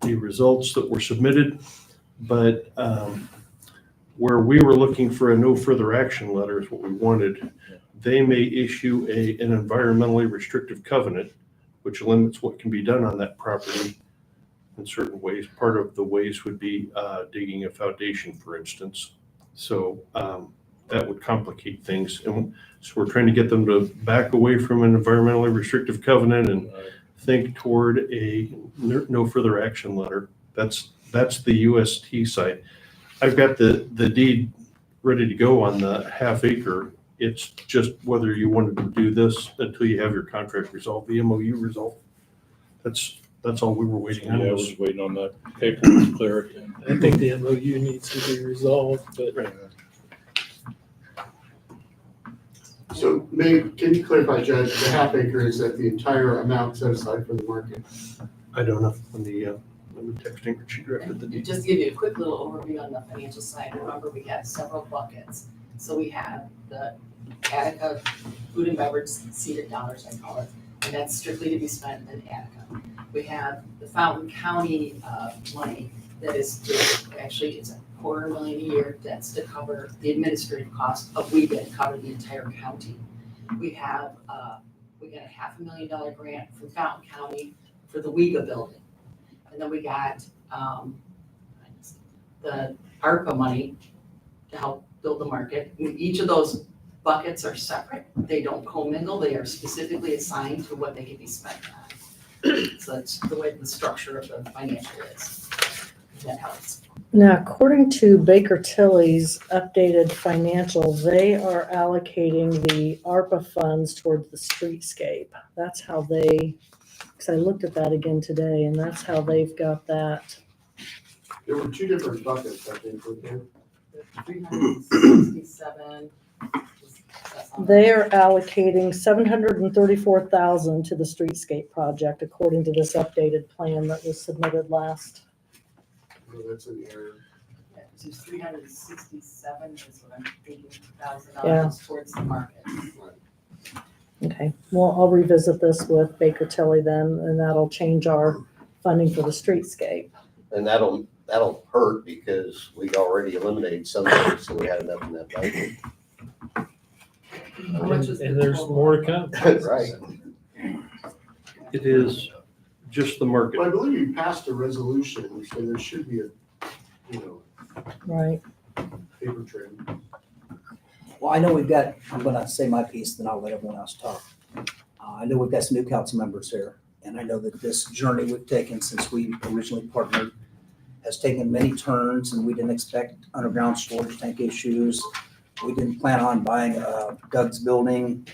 the results that were submitted. But where we were looking for a no further action letter is what we wanted. They may issue an environmentally restrictive covenant, which limits what can be done on that property in certain ways. Part of the ways would be digging a foundation, for instance. So that would complicate things. And so we're trying to get them to back away from an environmentally restrictive covenant and think toward a no further action letter. That's the UST side. I've got the deed ready to go on the half acre. It's just whether you wanted to do this until you have your contract resolved, the MOU resolved. That's all we were waiting on. Yeah, I was waiting on that paper to clear it. I think the MOU needs to be resolved, but So can you clarify, Judge, the half acre, is that the entire amount set aside for the market? I don't know. Let me text Ingrid. She drafted the deed. Just to give you a quick little overview on the financial side, remember we have several buckets. So we have the Attica food and beverage seated dollars, I call it, and that's strictly to be spent in Attica. We have the Fountain County money that is actually, it's $250,000 a year. That's to cover the administrative cost of WEGA, to cover the entire county. We have, we got a $500,000 grant from Fountain County for the WEGA building. And then we got the ARPA money to help build the market. Each of those buckets are separate. They don't commingle. They are specifically assigned to what they can be spent on. So that's the way the structure of the financial is. If that helps. Now, according to Baker Tilly's updated financial, they are allocating the ARPA funds towards the streetscape. That's how they, because I looked at that again today, and that's how they've got that. There were two different buckets, I think, were there? 367. They are allocating $734,000 to the streetscape project, according to this updated plan that was submitted last. Oh, that's an error. Yeah, so it's 367 is what I'm thinking, Yeah. $1,000 towards the market. Okay, well, I'll revisit this with Baker Tilly then, and that'll change our funding for the streetscape. And that'll hurt because we already eliminated some of it, so we had enough in that budget. How much is and the there's total? more to come. Right. It is just the market. Well, I believe you passed a resolution, so there should be Right. paper trail. Well, I know I'm gonna say my piece, then I'll let everyone else talk. I know we've got some new council members here, and I know that this journey we've taken since we originally partnered has taken many turns, and we didn't expect underground storage tank issues. We didn't plan on buying Doug's building.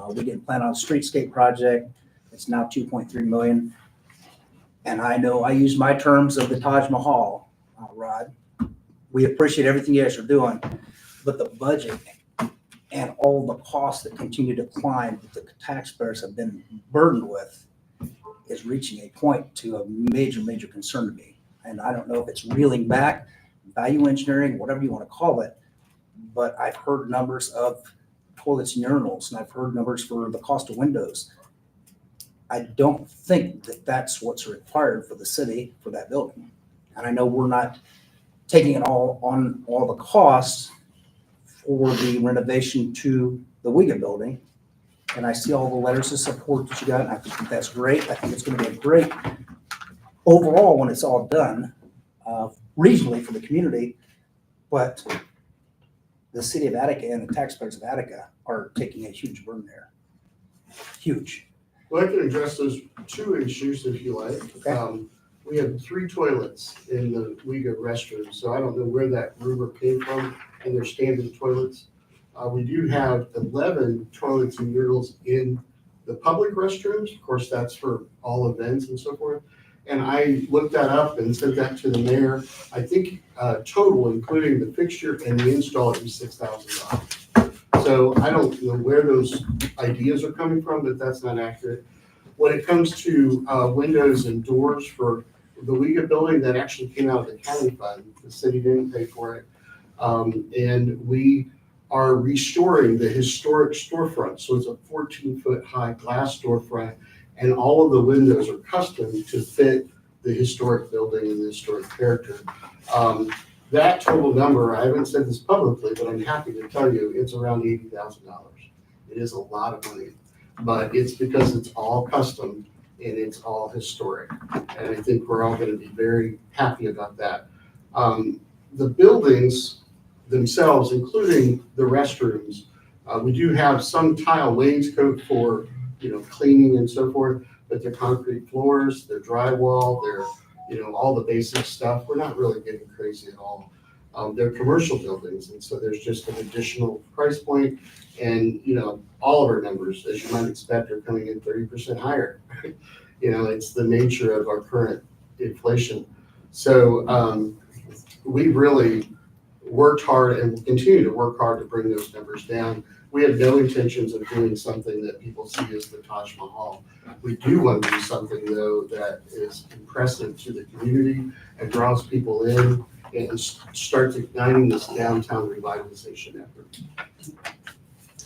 We didn't plan on a streetscape project. It's now 2.3 million. And I know I used my terms of the Taj Mahal, Rod. We appreciate everything you guys are doing, but the budget and all the costs that continue to climb that the taxpayers have been burdened with is reaching a point to a major, major concern to me. And I don't know if it's reeling back, value engineering, whatever you want to call it, but I've heard numbers of toilets and urinals, and I've heard numbers for the cost of windows. I don't think that that's what's required for the city for that building. And I know we're not taking it all on all the costs for the renovation to the WEGA building. And I see all the letters of support that you got, and I think that's great. I think it's going to be a great overall when it's all done, regionally for the community. But the city of Attica and the taxpayers of Attica are taking a huge burden there. Huge. Well, I can address those two issues if you like. Okay. We have 3 toilets in the WEGA restroom, so I don't know where that rumor came from in their standard toilets. We do have 11 toilets and urinals in the public restrooms. Of course, that's for all events and so forth. And I looked that up and sent that to the mayor. I think total, including the fixture and the install, it was $6,000. So I don't know where those ideas are coming from, but that's not accurate. When it comes to windows and doors for the Liga building that actually came out of the county fund. The city didn't pay for it. And we are restoring the historic storefront. So it's a 14-foot high glass storefront, and all of the windows are custom to fit the historic building and the historic character. That total number, I haven't said this publicly, but I'm happy to tell you, it's around $80,000. It is a lot of money, but it's because it's all custom and it's all historic. And I think we're all gonna be very happy about that. The buildings themselves, including the restrooms, we do have some tile wainscot for, cleaning and so forth, but they're concrete floors, they're drywall, they're, all the basic stuff. We're not really getting crazy at all. They're commercial buildings, and so there's just an additional price point. And, all of our numbers, as you might expect, are coming in 30% higher. It's the nature of our current inflation. So we really worked hard and continue to work hard to bring those numbers down. We have no intentions of doing something that people see as the Taj Mahal. We do want to do something, though, that is impressive to the community and draws people in and starts igniting this downtown revitalization effort.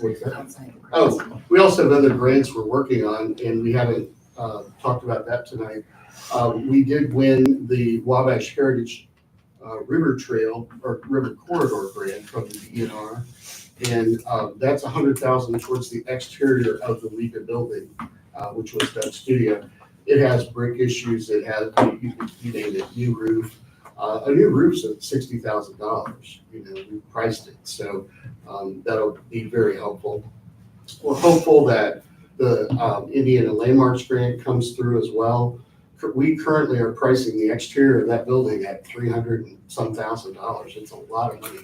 What's that? Oh, we also have other grants we're working on, and we haven't talked about that tonight. We did win the Wabash Heritage River Trail or River Corridor grant from the DNR. And that's $100,000 towards the exterior of the Liga building, which was that studio. It has brick issues. It has, you name it, new roof. A new roof's at $60,000. We priced it, so that'll be very helpful. We're hopeful that the Indiana Landmarks grant comes through as well. We currently are pricing the exterior of that building at $300,000 and some thousand. It's a lot of money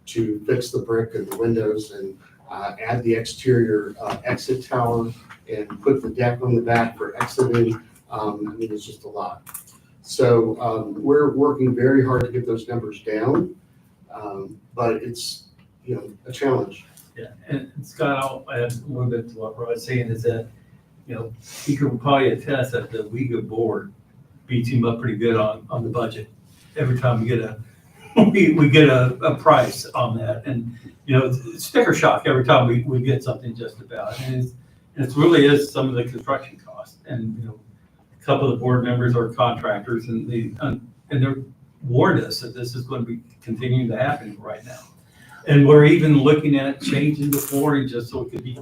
to fix the brick and the windows and add the exterior exit tower and put the deck on the back for exiting. It's just a lot. So we're working very hard to get those numbers down, but it's a challenge. Yeah, and Scott, I'll add a little bit to what Rod's saying is that, he could probably attest that the WEGA board beats him up pretty good on the budget. Every time we get a price on that, and it's sticker shock every time we get something just about. And it really is some of the construction costs. And a couple of the board members are contractors, and they're warned us that this is going to be continuing to happen right now. And we're even looking at changing the flooring just so it could be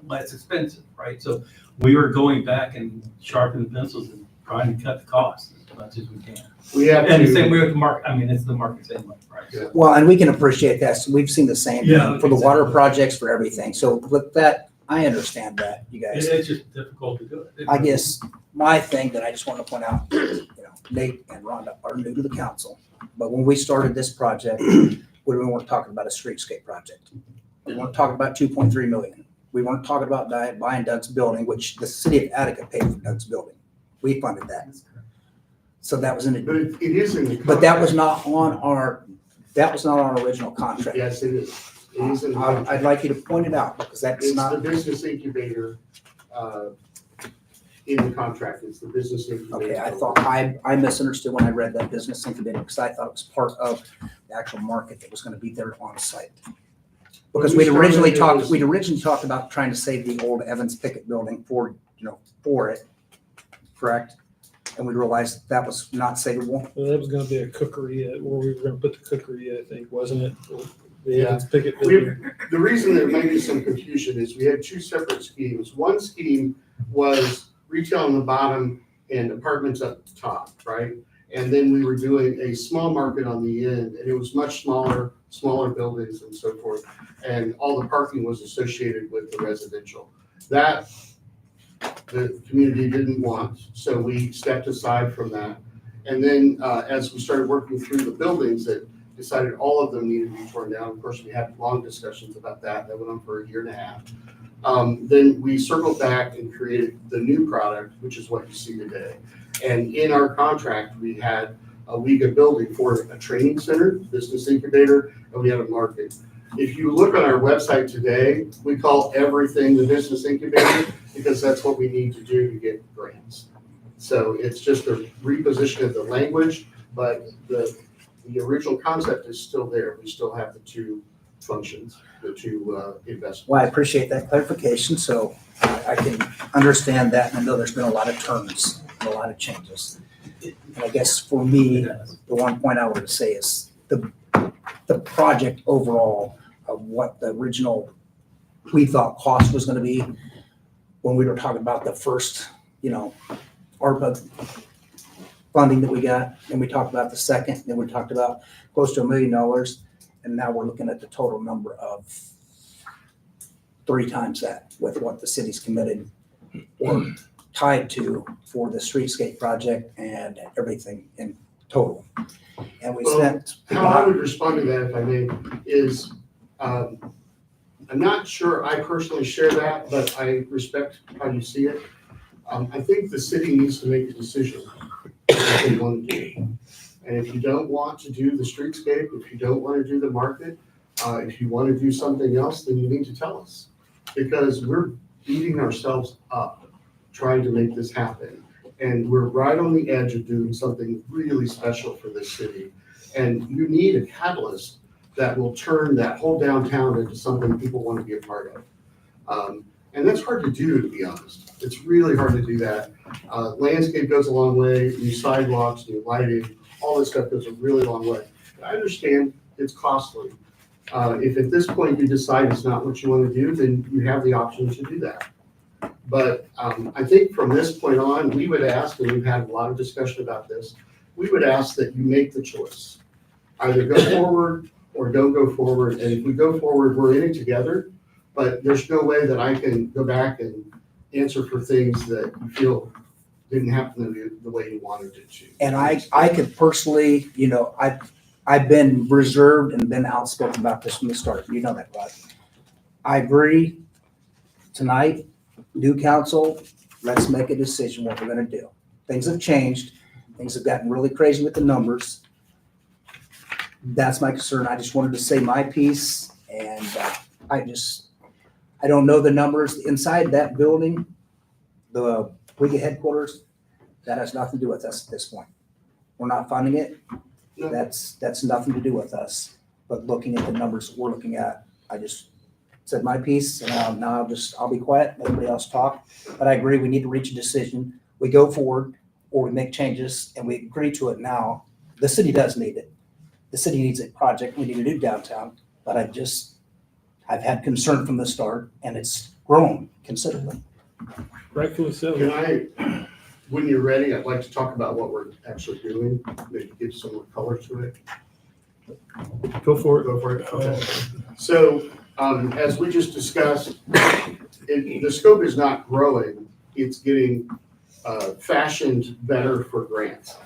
less expensive, right? So we are going back and sharpening the pencils and trying to cut the costs as much as we can. And the same way with the market. It's the market same way, right? Yeah. Well, and we can appreciate that. So we've seen the same for the water projects, for everything. So with that, I understand that, you guys. It's just difficult to do it. I guess my thing that I just want to point out, Nate and Rhonda are new to the council, but when we started this project, we weren't talking about a streetscape project. We weren't talking about 2.3 million. We weren't talking about buying Doug's building, which the city of Attica paid for Doug's building. We funded that. So that was But it is in the but that was not on our original contract. Yes, it is. It is in the I'd like you to point it out because that's It's not. the business incubator in the contract. It's the business incubator. Okay, I thought I misunderstood when I read that business incubator because I thought it was part of the actual market that was going to be there on site. Because we'd originally talked about trying to save the old Evans Pickett building for it, correct? And we realized that was not savable. Well, that was gonna be a cookery, where we were gonna put the cookery, I think, wasn't it? The Yeah. Evans Pickett building. The reason there may be some confusion is we had two separate schemes. One scheme was retail on the bottom and apartments up the top, right? And then we were doing a small market on the end, and it was much smaller buildings and so forth. And all the parking was associated with the residential. That the community didn't want, so we stepped aside from that. And then as we started working through the buildings, that decided all of them needed to be torn down. Of course, we had long discussions about that. That went on for a year and a half. Then we circled back and created the new product, which is what you see today. And in our contract, we had a WEGA building for a training center, business incubator, and we had a market. If you look on our website today, we call everything the business incubator because that's what we need to do to get grants. So it's just a reposition of the language, but the original concept is still there. We still have the two functions, the two investments. Well, I appreciate that clarification, so I can understand that, and I know there's been a lot of turns and a lot of changes. And I guess for me, the one point I would say is the project overall of what the original we thought cost was gonna be when we were talking about the first, ARPA funding that we got, and we talked about the second, then we talked about close to $1 million, and now we're looking at the total number of 3 times that with what the city's committed or tied to for the streetscape project and everything in total. And we spent. How I would respond to that, if I may, is I'm not sure I personally share that, but I respect how you see it. I think the city needs to make a decision what they want to do. And if you don't want to do the streetscape, if you don't want to do the market, if you want to do something else, then you need to tell us. Because we're beating ourselves up trying to make this happen. And we're right on the edge of doing something really special for this city. And you need a catalyst that will turn that whole downtown into something people want to be a part of. And that's hard to do, to be honest. It's really hard to do that. Landscape goes a long way, new sidewalks, new lighting, all this stuff goes a really long way. I understand it's costly. If at this point you decide it's not what you want to do, then you have the option to do that. But I think from this point on, we would ask, and we've had a lot of discussion about this, we would ask that you make the choice. Either go forward or don't go forward. And if we go forward, we're in it together. But there's no way that I can go back and answer for things that you feel didn't happen the way you wanted it to. And I could personally, I've been reserved and been outspoken about this from the start. You know that, Rod. I agree. Tonight, new council, let's make a decision what we're gonna do. Things have changed. Things have gotten really crazy with the numbers. That's my concern. I just wanted to say my piece, and I don't know the numbers inside that building, the Wicked headquarters. That has nothing to do with us at this point. We're not funding it. That's nothing to do with us. But looking at the numbers we're looking at, I just said my piece, and now I'll be quiet, let everybody else talk. But I agree, we need to reach a decision. We go forward, or we make changes, and we agree to it now. The city does need it. The city needs a project. We need a new downtown. But I've had concern from the start, and it's grown considerably. Rightfully so. When you're ready, I'd like to talk about what we're actually doing, maybe give some more color to it. Go for it. Go for it. Okay. So, as we just discussed, the scope is not growing. It's getting fashioned better for grants.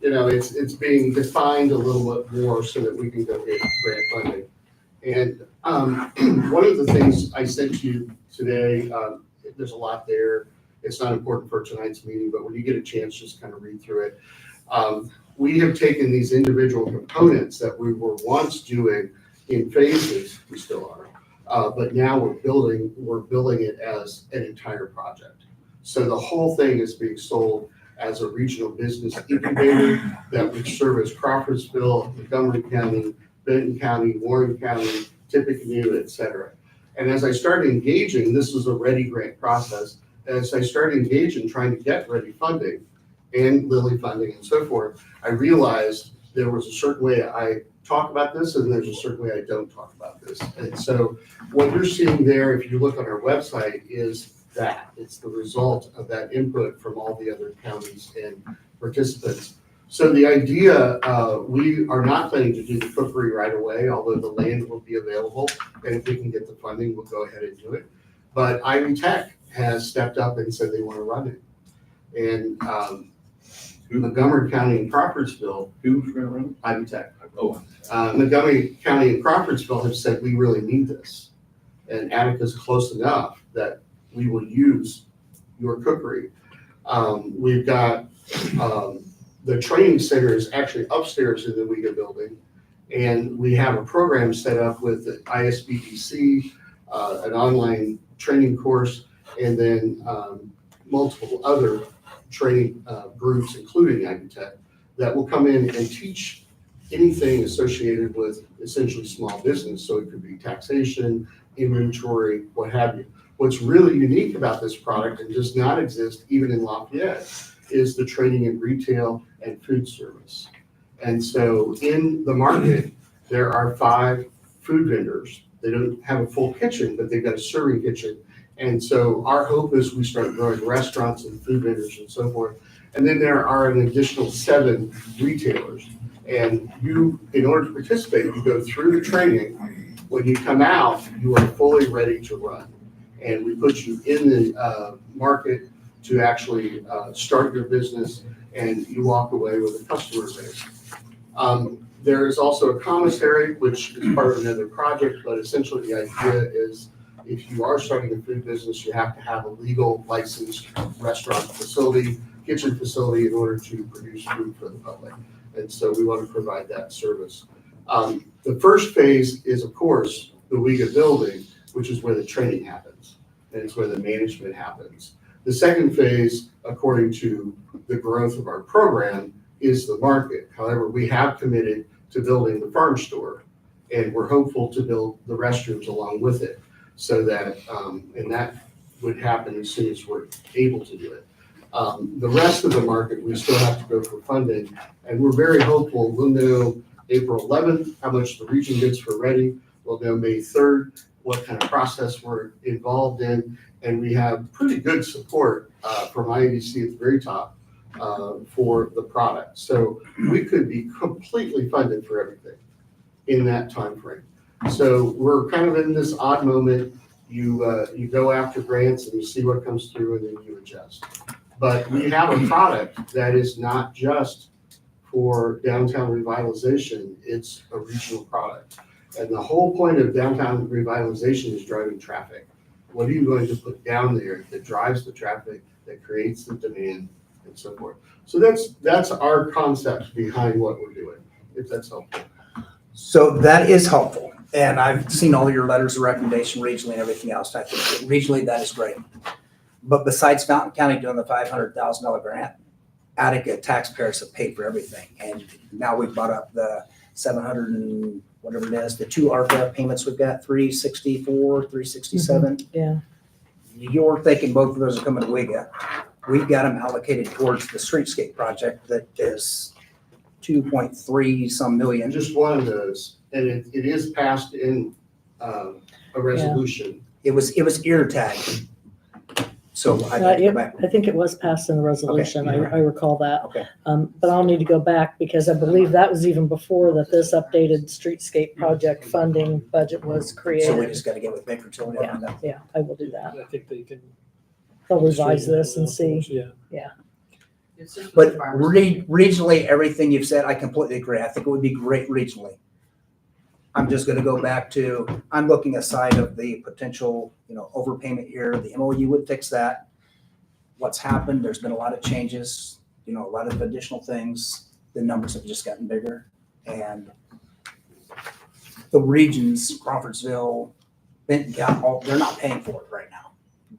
It's being defined a little bit more so that we can go get grant funding. And one of the things I sent you today, there's a lot there. It's not important for tonight's meeting, but when you get a chance, just kind of read through it. We have taken these individual components that we were once doing in phases, we still are, but now we're building it as an entire project. So the whole thing is being sold as a regional business incubator that would service Crawfordsville, Montgomery County, Benton County, Warren County, Tippecanoe, et cetera. And as I started engaging, this was a ready grant process. As I started engaging, trying to get ready funding and Lilly funding and so forth, I realized there was a certain way I talk about this and there's a certain way I don't talk about this. And so what you're seeing there, if you look on our website, is that it's the result of that input from all the other counties and participants. So the idea, we are not planning to do the cookery right away, although the land will be available. And if we can get the funding, we'll go ahead and do it. But Ivy Tech has stepped up and said they want to run it. And Montgomery County and Crawfordsville. Who's going to run it? Ivy Tech. Oh. Montgomery County and Crawfordsville have said we really need this. And Attica is close enough that we will use your cookery. We've got the training center is actually upstairs in the WIGA building. And we have a program set up with the ISBDC, an online training course, and then multiple other training groups, including Attica, that will come in and teach anything associated with essentially small business. So it could be taxation, inventory, what have you. What's really unique about this product and does not exist even in Lafayette is the training in retail and food service. And so in the market, there are 5 food vendors. They don't have a full kitchen, but they've got a serving kitchen. And so our hope is we start growing restaurants and food vendors and so forth. And then there are an additional 7 retailers. And you, in order to participate, you go through the training. When you come out, you are fully ready to run. And we put you in the market to actually start your business, and you walk away with a customer base. There is also a commissary, which is part of another project, but essentially the idea is if you are starting a food business, you have to have a legal licensed restaurant facility, kitchen facility in order to produce food for the public. And so we want to provide that service. The first phase is, of course, the WIGA building, which is where the training happens, and it's where the management happens. The second phase, according to the growth of our program, is the market. However, we have committed to building the farm store, and we're hopeful to build the restrooms along with it, so that, and that would happen as soon as we're able to do it. The rest of the market, we still have to go for funding, and we're very hopeful. We'll know April 11th how much the region gets for ready. We'll know May 3rd what kind of process we're involved in, and we have pretty good support from IEDC at the very top for the product. So we could be completely funded for everything in that time frame. So we're kind of in this odd moment. You go after grants and you see what comes through, and then you adjust. But we have a product that is not just for downtown revitalization, it's a regional product. And the whole point of downtown revitalization is driving traffic. What are you going to put down there that drives the traffic, that creates the demand, and so forth? So that's our concept behind what we're doing, if that's helpful. So that is helpful. And I've seen all your letters of recommendation regionally and everything else. I think regionally that is great. But besides Fountain County doing the $500,000 grant, Attica taxpayers have paid for everything. And now we've brought up the 700 and whatever it is, the 2 ARPA payments we've got, 364, 367. Yeah. You're thinking both of those are coming to WIGA. We've got them allocated towards the streetscape project that is 2.3 some million. Just one of those, and it is passed in a resolution. It was ear tagged. So I have to go back. I think it was passed in the resolution. Okay. I recall that. Okay. But I'll need to go back because I believe that was even before that this updated streetscape project funding budget was created. So we just got to get with Baker Tilly on that. Yeah, I will do that. I think they can. They'll revise this and see. Yeah. But regionally, everything you've said, I completely agree. I think it would be great regionally. I'm just going to go back to, I'm looking aside of the potential, overpayment here. The MOU would fix that. What's happened, there's been a lot of changes, a lot of additional things. The numbers have just gotten bigger. And the regions, Crawfordsville, Benton County, they're not paying for it right now.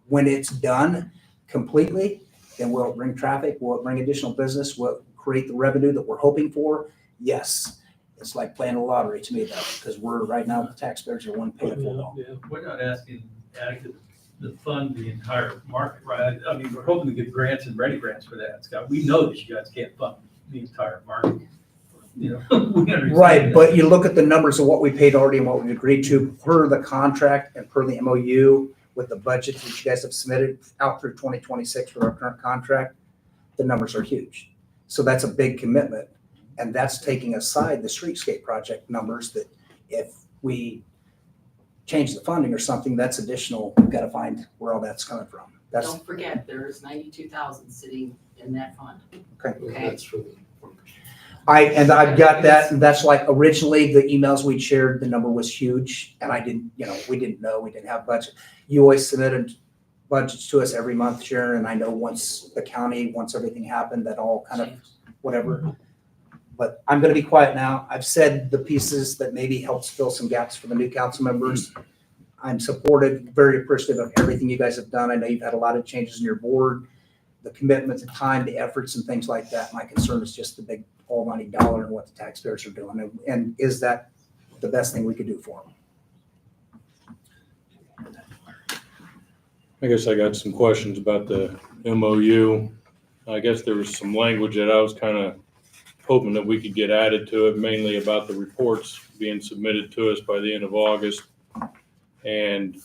When it's done completely, then will it bring traffic? Will it bring additional business? Will it create the revenue that we're hoping for? Yes. It's like playing a lottery to me, though, because we're right now the taxpayers are one paying for it all. Yeah, we're not asking Attica to fund the entire market, right? I mean, we're hoping to get grants and ready grants for that, Scott. We know that you guys can't fund the entire market. We understand Right, that. but you look at the numbers of what we paid already and what we've agreed to per the contract and per the MOU with the budget that you guys have submitted out through 2026 with our current contract, the numbers are huge. So that's a big commitment. And that's taking aside the streetscape project numbers that if we change the funding or something, that's additional. We've got to find where all that's coming from. Don't forget, there's 92,000 sitting in that fund. Okay. That's for the. I've got that, and that's like originally the emails we shared, the number was huge, and we didn't know, we didn't have budget. You always submitted budgets to us every month, Sharon, and I know once everything happened, that all kind of whatever. But I'm going to be quiet now. I've said the pieces that maybe helps fill some gaps for the new council members. I'm supported, very appreciative of everything you guys have done. I know you've had a lot of changes in your board. the commitment, the time, the efforts and things like that. My concern is just the big almighty dollar and what the taxpayers are doing. And is that the best thing we could do for them? I guess I got some questions about the MOU. I guess there was some language that I was kind of hoping that we could get added to it, mainly about the reports being submitted to us by the end of August. And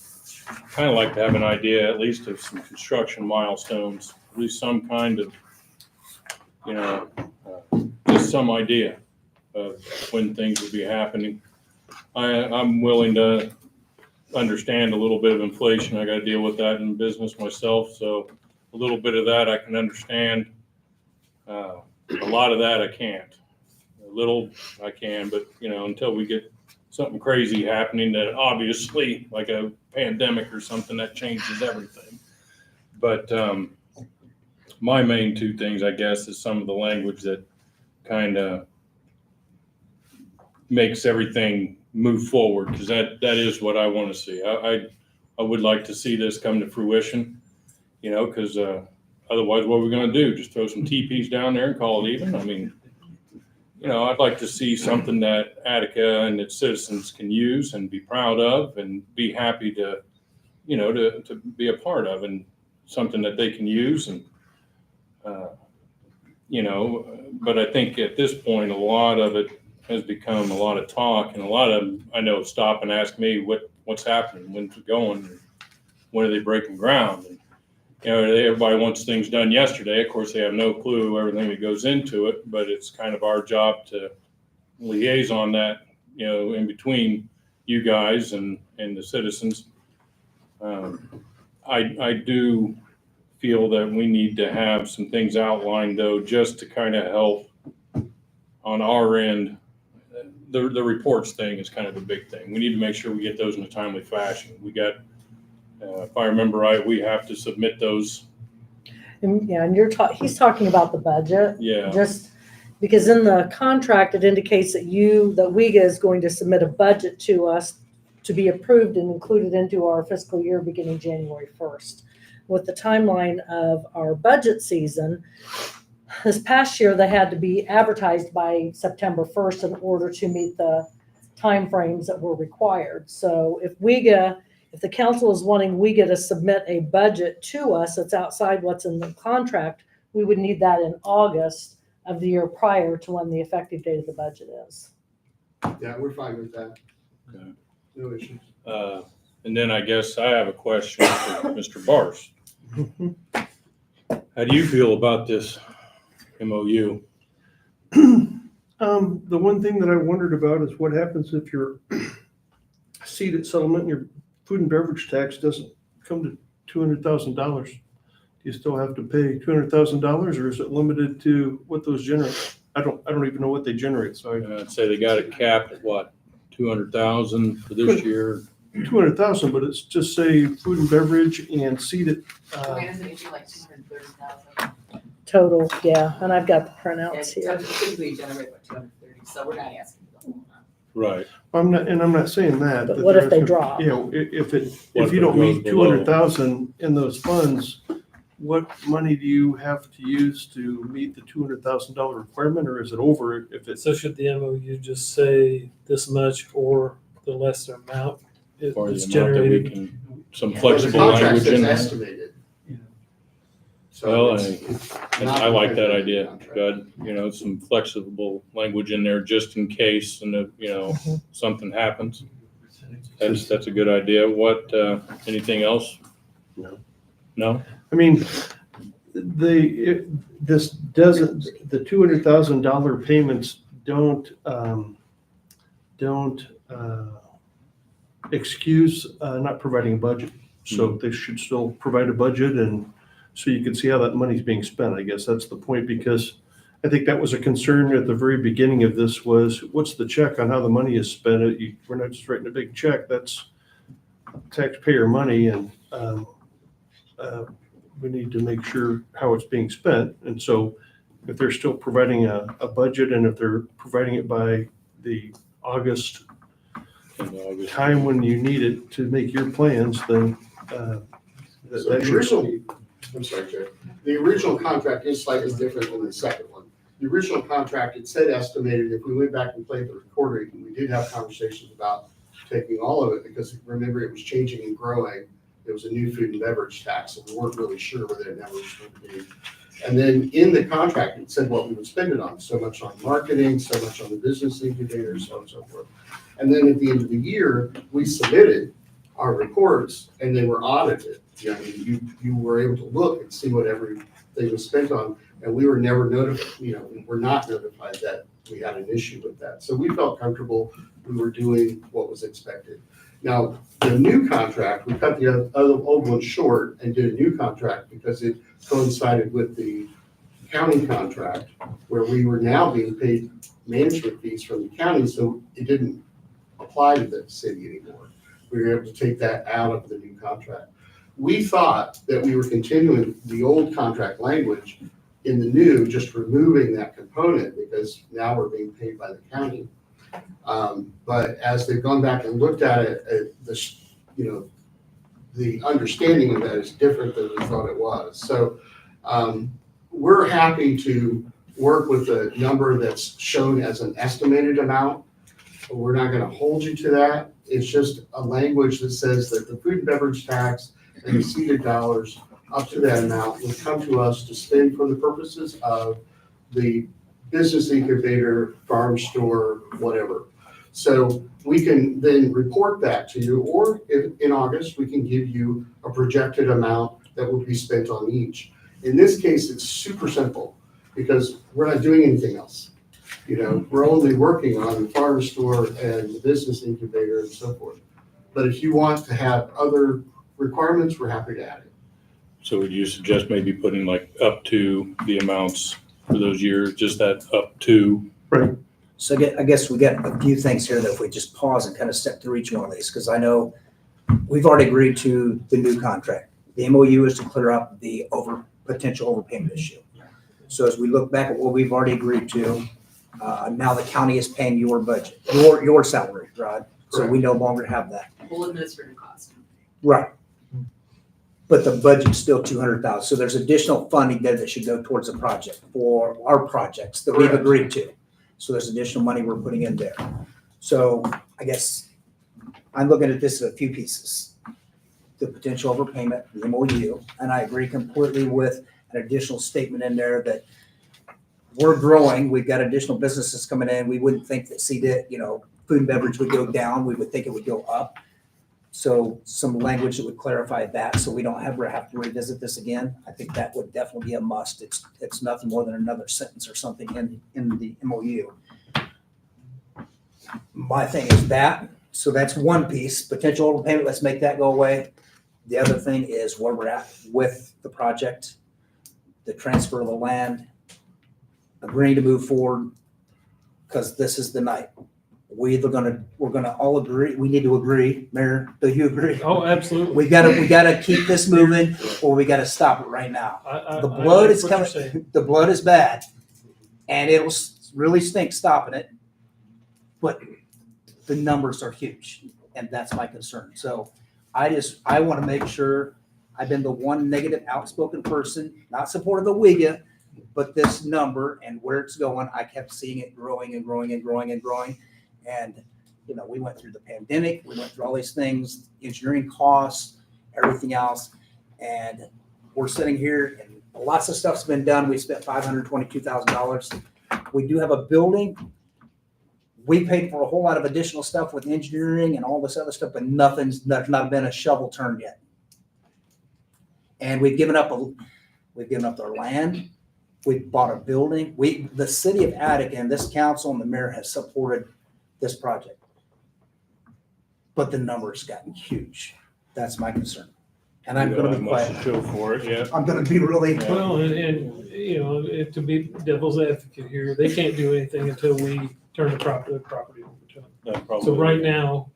kind of like to have an idea, at least of some construction milestones, at least some kind of, just some idea of when things will be happening. I'm willing to understand a little bit of inflation. I got to deal with that in business myself, so a little bit of that I can understand. A lot of that I can't. A little I can, but until we get something crazy happening that obviously, like a pandemic or something, that changes everything. But my main two things, I guess, is some of the language that kind of makes everything move forward, because that is what I want to see. I would like to see this come to fruition, because otherwise what are we going to do? Just throw some TPs down there and call it even? I mean, I'd like to see something that Attica and its citizens can use and be proud of and be happy to be a part of, and something that they can use. And, but I think at this point, a lot of it has become a lot of talk, and a lot of them, I know, stop and ask me what's happening, when's it going, when are they breaking ground? And, everybody wants things done yesterday. Of course, they have no clue everything that goes into it, but it's kind of our job to liaison that, in between you guys and the citizens. I do feel that we need to have some things outlined, though, just to kind of help on our end. The reports thing is kind of a big thing. We need to make sure we get those in a timely fashion. We got, if I remember right, we have to submit those. And he's talking about the budget. Yeah. Just because in the contract, it indicates that WEGA is going to submit a budget to us to be approved and included into our fiscal year beginning January 1st. With the timeline of our budget season, this past year, they had to be advertised by September 1st in order to meet the timeframes that were required. So if the council is wanting WEGA to submit a budget to us that's outside what's in the contract, we would need that in August of the year prior to when the effective date of the budget is. Yeah, we're fine with that. Okay. No issues. And then I guess I have a question for Mr. Bars. How do you feel about this MOU? The one thing that I wondered about is what happens if your seated settlement and your food and beverage tax doesn't come to $200,000. Do you still have to pay $200,000, or is it limited to what those generate? I don't even know what they generate. So I'd say they got it capped at what, 200,000 for this year? 200,000, but it's just say food and beverage and seated. Doesn't it be like 230,000? Total, yeah, and I've got the printouts here. Typically generate about 230, so we're not asking for the whole amount. Right. I'm not saying that. But what if they drop? If you don't meet 200,000 in those funds, what money do you have to use to meet the $200,000 requirement, or is it over if it's? So should the MOU just say this much or the lesser amount Or the it's amount that we generated? can, some Well, the flexible contract language says in there. estimated. Well, it's I like that not idea, contract. Good, some flexible language in there just in case, and something happens. That's a good idea. What, anything else? No. No? I mean, this doesn't, the $200,000 payments don't excuse not providing a budget. So they should still provide a budget, and so you can see how that money's being spent. I guess that's the point, because I think that was a concern at the very beginning of this was, what's the check on how the money is spent? We're not just writing a big check. That's taxpayer money, and we need to make sure how it's being spent. And so if they're still providing a budget, and if they're providing it by the August time when you need it to make your plans, then that So the original I'm sorry, Chair. The original contract is slightly different than the second one. The original contract, it said estimated, if we went back and played the recording, we did have conversations about taking all of it, because remember, it was changing and growing. There was a new food and beverage tax, and we weren't really sure where that number was going to be. And then in the contract, it said what we would spend it on, so much on marketing, so much on the business incubator, so on and so forth. And then at the end of the year, we submitted our reports and they were audited. You were able to look and see what everything was spent on, and we were never notified, we were not notified that we had an issue with that. So we felt comfortable we were doing what was expected. Now, the new contract, we cut the old one short and did a new contract because it coincided with the county contract, where we were now being paid management fees from the county, so it didn't apply to the city anymore. We were able to take that out of the new contract. We thought that we were continuing the old contract language in the new, just removing that component, because now we're being paid by the county. But as they've gone back and looked at it, the understanding of that is different than we thought it was. So we're happy to work with a number that's shown as an estimated amount. We're not going to hold you to that. It's just a language that says that the food and beverage tax and the seeded dollars up to that amount will come to us to spend for the purposes of the business incubator, farm store, whatever. So we can then report that to you, or if in August, we can give you a projected amount that will be spent on each. In this case, it's super simple because we're not doing anything else. We're only working on the farm store and the business incubator and so forth. But if you want to have other requirements, we're happy to add it. So would you suggest maybe putting like up to the amounts for those years, just that up to? Right. So I guess we got a few things here that if we just pause and kind of step through each one of these, because I know we've already agreed to the new contract. The MOU is to clear up the potential overpayment issue. So as we look back at what we've already agreed to, now the county is paying your budget, your salary, Rod. So we no longer have that. Full administrative cost. Right. But the budget's still 200,000. So there's additional funding there that should go towards the project for our projects that we've agreed to. So there's additional money we're putting in there. So I guess I'm looking at this as a few pieces. The potential overpayment, the MOU, and I agree completely with an additional statement in there that we're growing. We've got additional businesses coming in. We wouldn't think that food and beverage would go down. We would think it would go up. So some language that would clarify that, so we don't ever have to revisit this again. I think that would definitely be a must. It's nothing more than another sentence or something in the MOU. My thing is that, so that's one piece, potential overpayment. Let's make that go away. The other thing is where we're at with the project, the transfer of the land, agreeing to move forward, because this is the night. We're gonna all agree. We need to agree. Mayor, do you agree? Oh, absolutely. We gotta keep this moving, or we gotta stop it right now. The blood is coming. The blood is bad, and it'll really stink stopping it. But the numbers are huge, and that's my concern. So I want to make sure. I've been the one negative outspoken person, not supportive of WIGA, but this number and where it's going, I kept seeing it growing and growing and growing and growing. And, we went through the pandemic, we went through all these things, engineering costs, everything else. And we're sitting here and lots of stuff's been done. We spent $522,000. We do have a building. We paid for a whole lot of additional stuff with engineering and all this other stuff, but there's not been a shovel turned yet. And we've given up our land. We bought a building. The city of Attica and this council and the mayor has supported this project, but the numbers gotten huge. That's my concern, and I'm going to be quiet. Show for it, yeah. I'm going to be really Well, and to be devil's advocate here, they can't do anything until we turn the property over to them. So right now,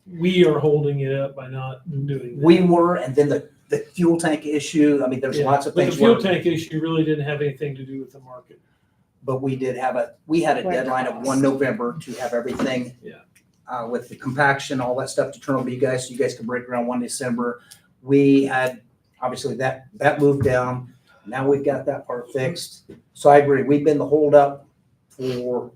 we are holding it up by not doing that. We were, and then the fuel tank issue. I mean, there's lots of But things. the fuel tank issue really didn't have anything to do with the market. But we had a deadline of 1 November to have everything with the compaction, all that stuff to turn over to you guys, so you guys can break around 1 December. We had obviously that moved down. Now we've got that part fixed. So I agree, we've been the holdup for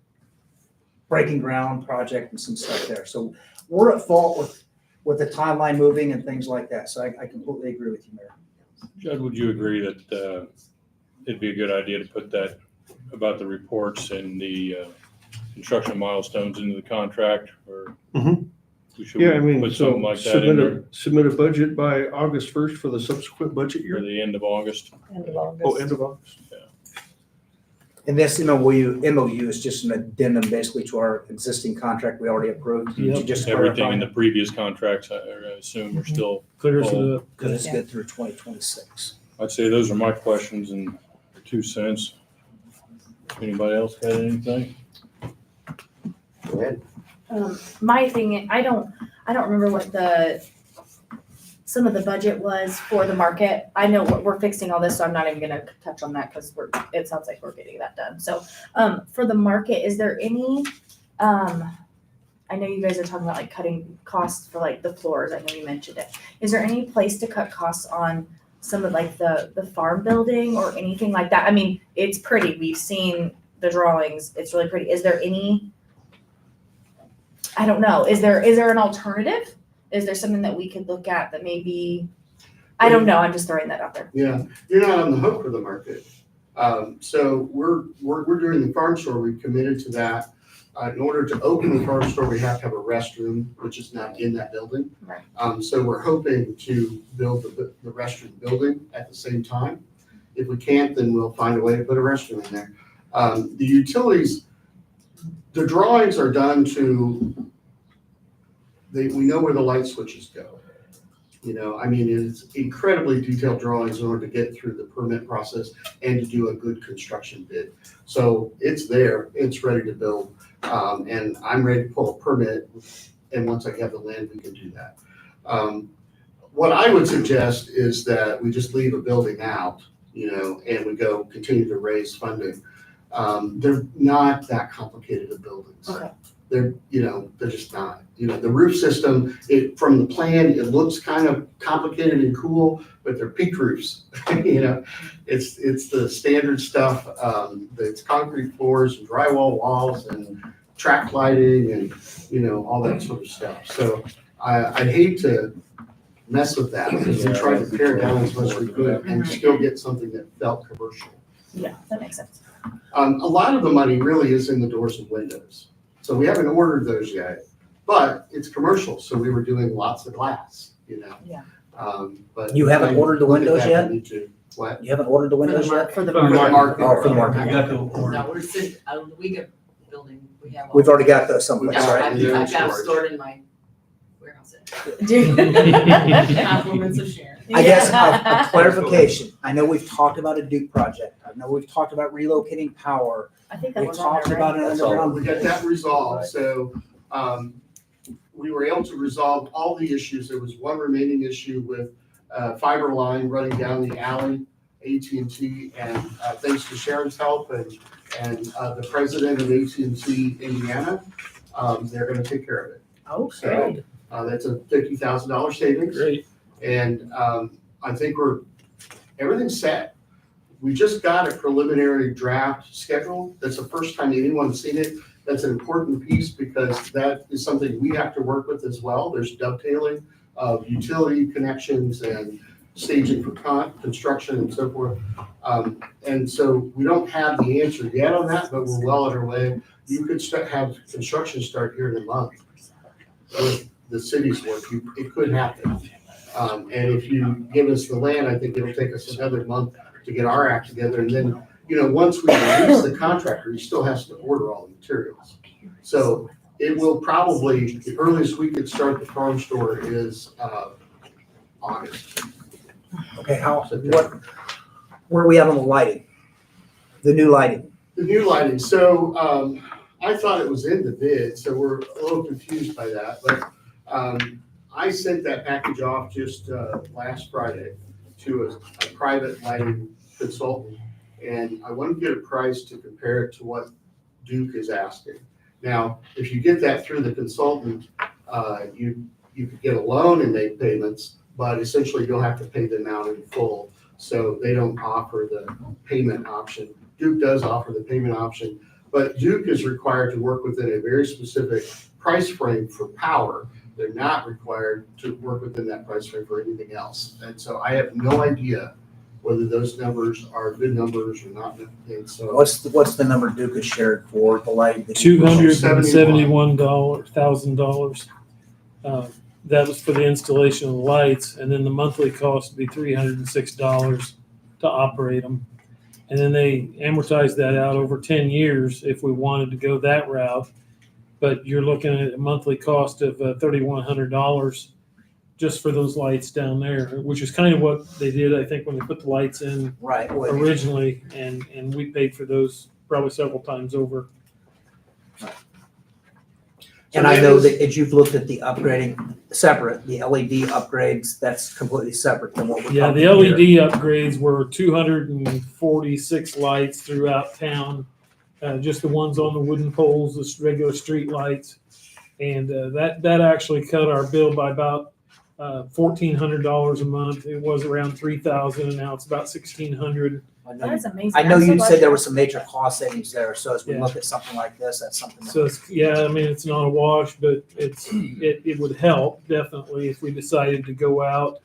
breaking ground project and some stuff there. So we're at fault with the timeline moving and things like that. So I completely agree with you, Mayor. Judd, would you agree that it'd be a good idea to put that about the reports and the construction milestones into the contract, or we should Yeah, I mean, put so something like that in there submit a budget by August 1st for the subsequent budget for year? the end of August? End of August. Oh, end of August. And this MOU is just an addendum basically to our existing contract we already approved. To Yep. just Everything clarify in the previous contracts, I assume, are still. Clears it whole. up. Because it's good through 2026. I'd say those are my questions and 2 cents. Anybody else got anything? Go ahead. My thing, I don't remember what some of the budget was for the market. I know we're fixing all this, so I'm not even gonna touch on that because it sounds like we're getting that done. So, for the market, is there any, I know you guys are talking about like cutting costs for like the floors. I know you mentioned it. Is there any place to cut costs on some of like the farm building or anything like that? I mean, it's pretty. We've seen the drawings. It's really pretty. Is there any, I don't know. Is there an alternative? Is there something that we could look at that maybe, I don't know. I'm just throwing that out there. Yeah, you're not on the hook for the market. So we're doing the farm store. We've committed to that. In order to open the farm store, we have to have a restroom, which is not in that building. Right. So we're hoping to build the restroom building at the same time. If we can't, then we'll find a way to put a restroom in there. The utilities, the drawings are done we know where the light switches go. You know, I mean, it's incredibly detailed drawings in order to get through the permit process and to do a good construction bid. So it's there, it's ready to build, and I'm ready to pull a permit, and once I have the land, we can do that. What I would suggest is that we just leave a building out, you know, and we go continue to raise funding. They're not that complicated of buildings. Okay. They're just not. You know, the roof system, from the plan, it looks kind of complicated and cool, but they're peaked roofs. You know, it's the standard stuff. It's concrete floors and drywall walls and track lighting and, you know, all that sort of stuff. So I'd hate to mess with that because we tried to pare down as much as we could and still get something that felt commercial. Yeah, that makes sense. A lot of the money really is in the doors and windows. So we haven't ordered those yet, but it's commercial, so we were doing lots of glass, you know? Yeah. But You haven't ordered the look at windows that, yet? we need to. What? You haven't ordered the windows yet? For the For the market. Oh, for the market. I got the order. No, we're sitting, out of the Uyghur building, we have. We've already got those someplace, Yeah. right? I've got them stored in my warehouse. Compliments of Sharon. I guess a clarification. I know we've talked about a Duke project. I know we've talked about relocating power. I think that We've was on talked there, about right? an That's all. underground. We got that resolved, so, we were able to resolve all the issues. There was one remaining issue with, fiber line running down the alley, AT&T, and thanks to Sharon's help and the president of AT&T Indiana, they're gonna take care of it. Oh, So, great. that's a $50,000 savings. Great. And I think everything's set. We just got a preliminary draft schedule. That's the first time anyone's seen it. That's an important piece because that is something we have to work with as well. There's dovetailing of utility connections and staging for construction and so forth. And so we don't have the answer yet on that, but we're well on our way. You could have construction start here in a month with the city's work. It could happen. And if you give us the land, I think it'll take us another month to get our act together. And then, you know, once we release the contractor, he still has to order all the materials. So it will probably, the earliest we could start the farm store is August. Okay, where are we at on the lighting? The new lighting? The new lighting, so I thought it was in the bid, so we're a little confused by that, but I sent that package off just last Friday to a private lighting consultant, and I want to get a price to compare it to what Duke is asking. Now, if you get that through the consultant, you could get a loan and make payments, but essentially you'll have to pay them out in full. So they don't offer the payment option. Duke does offer the payment option, but Duke is required to work within a very specific price frame for power. They're not required to work within that price frame for anything else. And so I have no idea whether those numbers are good numbers or not. And so What's the number Duke has shared for the light? $271,000. That was for the installation of the lights, and then the monthly cost would be $306 to operate them. And then they amortize that out over 10 years if we wanted to go that route. But you're looking at a monthly cost of $3,100 just for those lights down there, which is kind of what they did, I think, when they put the lights in Right. originally, and we paid for those probably several times over. And I know that as you've looked at the upgrading separate, the LED upgrades, that's completely separate than what we're Yeah, talking the here. LED upgrades were 246 lights throughout town, just the ones on the wooden poles, the regular street lights. And that actually cut our bill by about $1,400 a month. It was around $3,000, and now it's about $1,600. That is amazing. I know I'm so you glad said there were some major cost savings there, so as we Yeah. look at something like this, that's something that. So it's, yeah, I mean, it's not a wash, but it would help definitely if we decided to go out.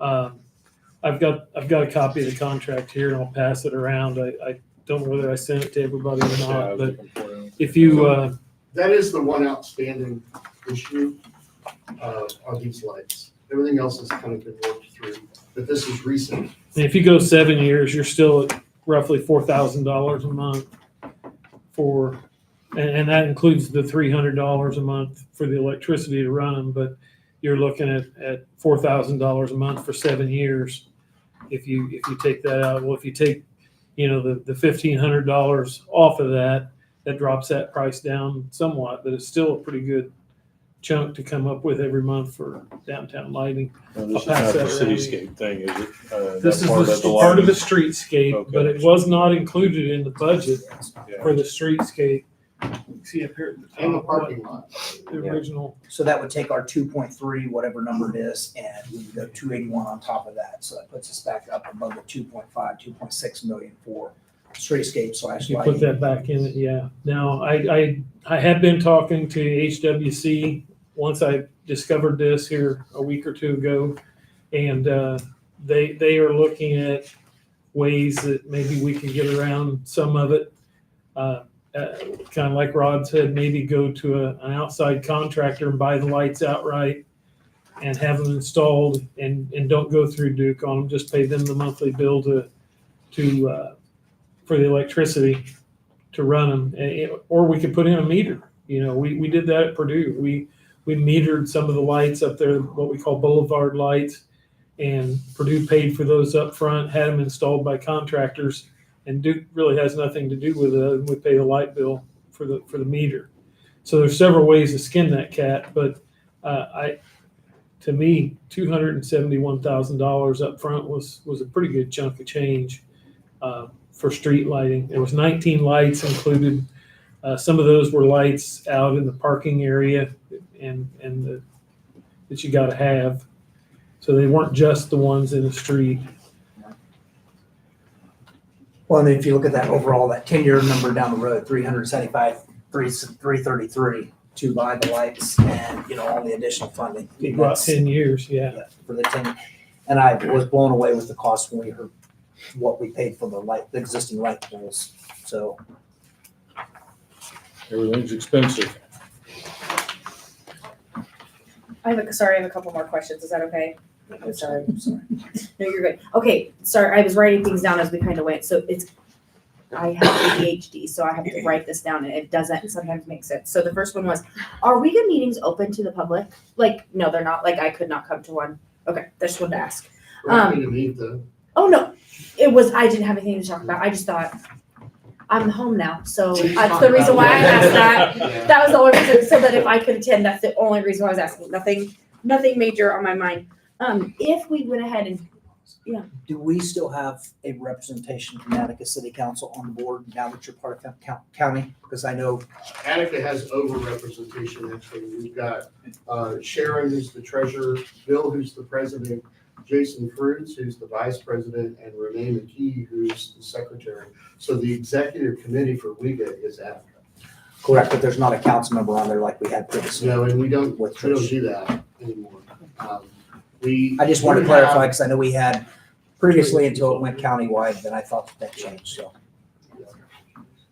I've got a copy of the contract here, and I'll pass it around. I don't know whether I sent it to everybody or not, but if you that is the one outstanding issue, are these lights. Everything else has kind of been worked through, but this is recent. if you go 7 years, you're still at roughly $4,000 a month and that includes the $300 a month for the electricity to run them. But you're looking at $4,000 a month for 7 years if you take that out. Well, if you take the $1,500 off of that drops that price down somewhat, but it's still a pretty good chunk to come up with every month for downtown lighting. Well, this is I'll pass not the that around. cityscape thing, is it? This That is part the of the part of the lighting? streetscape, Okay. but it was not included in the budget Yeah. for the streetscape. See up here at the top. And the parking lot. The original. So that would take our 2.3, whatever number it is, and we would go 281 on top of that. So that puts us back up above the 2.5, 2.6 million for streetscape slash You lighting. put that back in it, yeah. Now, I have been talking to HWC once I discovered this here a week or two ago. And they are looking at ways that maybe we can get around some of it. Kind of like Rod said, maybe go to an outside contractor and buy the lights outright and have them installed and don't go through Duke on them, just pay them the monthly bill for the electricity to run them. Or we could put in a meter. We did that at Purdue. We metered some of the lights up there, what we call boulevard lights, and Purdue paid for those up front, had them installed by contractors, and Duke really has nothing to do with it. We pay the light bill for the meter. So there's several ways to skin that cat, but to me, $271,000 up front was a pretty good chunk of change for street lighting. There was 19 lights included. Some of those were lights out in the parking area that you got to have. So they weren't just the ones in the street. Well, and if you look at that overall, that 10-year number down the road, 375, 333 to buy the lights and, all the additional funding. About 10 years, yeah. For the 10. And I was blown away with the cost when we heard what we paid for the existing light poles. So. Everything's expensive. I have a couple more questions. Is that okay? I'm sorry. No, you're good. Okay, sorry, I was writing things down as we kind of went. So I have ADHD, so I have to write this down, and it doesn't sometimes make sense. So the first one was, are Wega meetings open to the public? No, they're not. I could not come to one. Okay, just wanted to ask. We're happy to meet the. Oh, no, I didn't have anything to talk about. I just thought, I'm home now, so that's the reason why I asked that. Yeah. That was the only reason, so that if I could attend, that's the only reason why I was asking. Nothing major on my mind. If we went ahead and Yeah. Do we still have a representation from Attica City Council on the board now that you're part of county? Because I know Attica has overrepresentation, actually. We've got Sharon, who's the treasurer, Bill, who's the president, Jason Fruits, who's the vice president, and Renee McKee, who's the secretary. So the executive committee for WIGA is Attica. correct, but there's not a council member on there like we had previously. No, and we don't With do that anymore. I just wanted to clarify, because I know we had previously until it went countywide, then I thought that changed, so.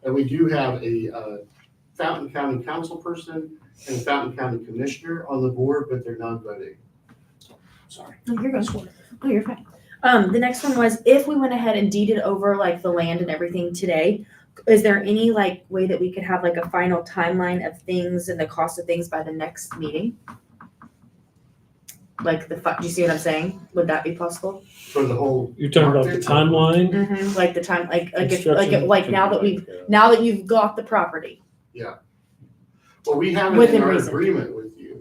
And we do have a Fountain County council person and a Fountain County commissioner on the board, but they're non-voting. Sorry. No, you're good. Oh, you're fine. The next one was if we went ahead and deeded over like the land and everything today, is there any like way that we could have like a final timeline of things and the cost of things by the next meeting? Like do you see what I'm saying? Would that be possible? For the whole. You're talking about the timeline? Mm-hmm. Like the time, Construction. now that you've got the property. Yeah. Well, we have it Within in our reason. agreement with you.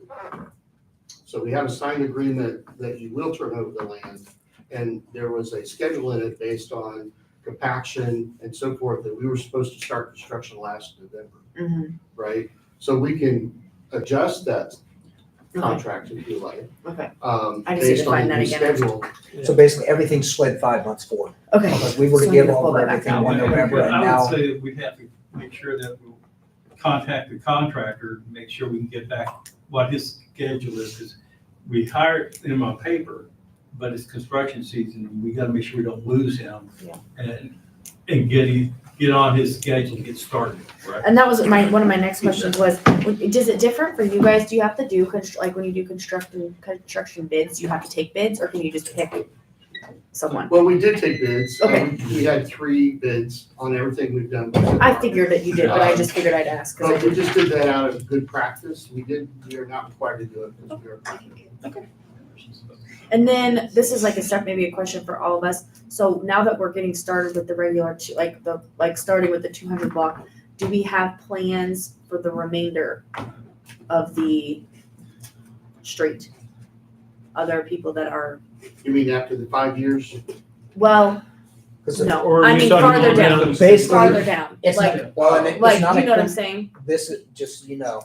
So we have a signed agreement that you will turn over the land. And there was a schedule in it based on compaction and so forth, that we were supposed to start construction last November, Mm-hmm. right? So we can adjust that contract if you like. Okay. I just need to Based on find the that new again. schedule. So basically, everything slid 5 months forward. Okay. Because we were to So I give need to all pull of that back everything out. 1 November, and I now, would say that we'd have to make sure that we'll contact the contractor, make sure we can get back what his schedule is, because we hired him on paper, but it's construction season, and we gotta make sure we don't lose him. Yeah. And get on his schedule, get started, right? And that was one of my next questions was, is it different for you guys? Do you have to do, like when you do construction bids, do you have to take bids or can you just pick someone? Well, we did take bids. Okay. We had 3 bids on everything we've done. I figured that you did, but I just figured I'd ask. 'Cause I But we didn't- just did that out of good practice. We are not required to do it because we are. Okay. And then this is like maybe a question for all of us. So now that we're getting started with the regular, starting with the 200 block, do we have plans for the remainder of the street? Other people that are, You mean after the 5 years? well, no, Or are I you mean talking farther about down, basically, farther down. it's Like, not, well, and it's like, not you know what I'm a, saying? this is just, so you know,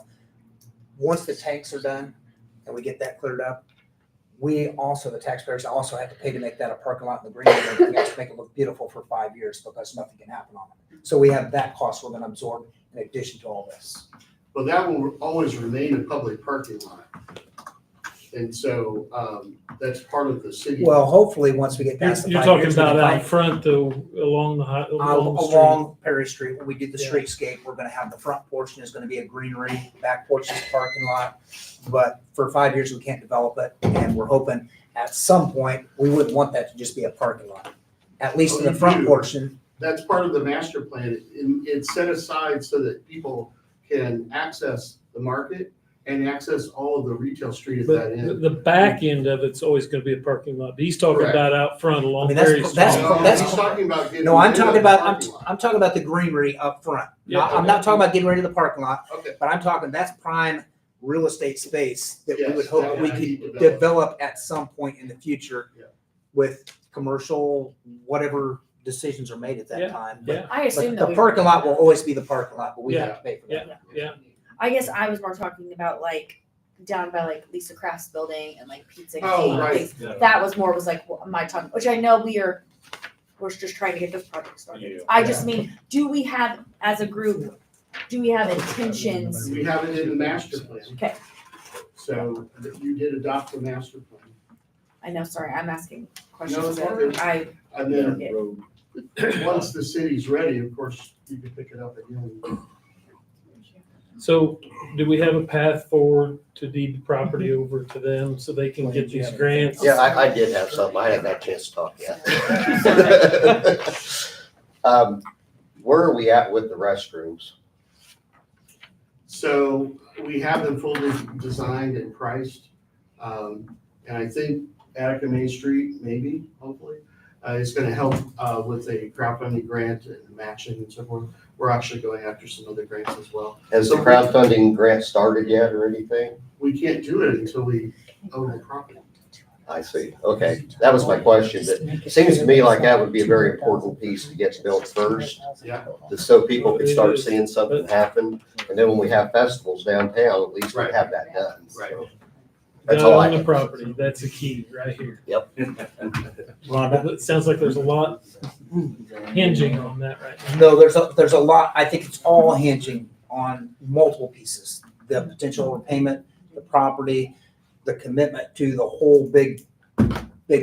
once the tanks are done and we get that cleared up, we also, the taxpayers also have to pay to make that a parking lot in the green and everything else, to make it look beautiful for 5 years, because nothing can happen on it. So we have that cost we're gonna absorb in addition to all this. Well, that will always remain a public parking lot. And so that's part of the city. Well, hopefully, once we get past the You're 5 talking years, we about can out find- front though, along the street. along Perry Street, when we do the Yeah. streetscape, we're gonna have the front portion is gonna be a greenery, back porch is a parking lot. But for 5 years, we can't develop it, and we're hoping at some point, we wouldn't want that to just be a parking lot. At least in the you front do. portion, That's part of the master plan. It's set aside so that people can access the market and access all of the retail street at that But end. the back end of it's always gonna be a parking lot. He's talking Correct. about out front I along mean, Perry that's- Street. No, that's- he's talking about getting. no, I'm rid of talking the about, parking lot. I'm talking about the greenery up front. Yeah, I'm not talking about getting rid of the parking lot, Okay. but I'm talking, that's prime real estate space that we Yes, would hope that we would be could developed. develop at some point in the future Yeah. with commercial, whatever decisions are made at that Yeah, time. But- yeah. I assume But that the we. parking lot will always be the parking lot, but we Yeah, have to pay for that. Yeah. I guess I was more talking about like down by like Lisa Craft's building and like pizza and Oh, cake, right. things. Yeah. That was like my time, which I know we're just trying to get this project started. Yeah. I just mean, do we have, as a group, do we have intentions? We have it in the master plan. Okay, So you did adopt the master plan. I know, sorry, I'm asking questions No, it's that all good. I, And then Yeah. once the city's ready, of course, you can pick it up again. So do we have a path forward to deed the property over to them so they can get these grants? Yeah, I did have something. I haven't had a chance to talk yet. Where are we at with the restrooms? So we have them fully designed and priced. And I think Attica Main Street, maybe, hopefully, is gonna help with a crowdfunding grant and matching and so forth. We're actually going after some other grants as well. Has the crowdfunding grant started yet or anything? We can't do it until we own the property. I see. Okay, that was my question. But it seems to me like that would be a very important piece to get built first, Yeah. just so people can start seeing something happen. And then when we have festivals downtown, at least we have that done. Right. So that's all Got I on the have. property, that's the key right here. Yep. Rhonda? It sounds like there's a lot hinging on that right now. No, there's a lot, I think it's all hinging on multiple pieces. The potential repayment, the property, the commitment to the whole big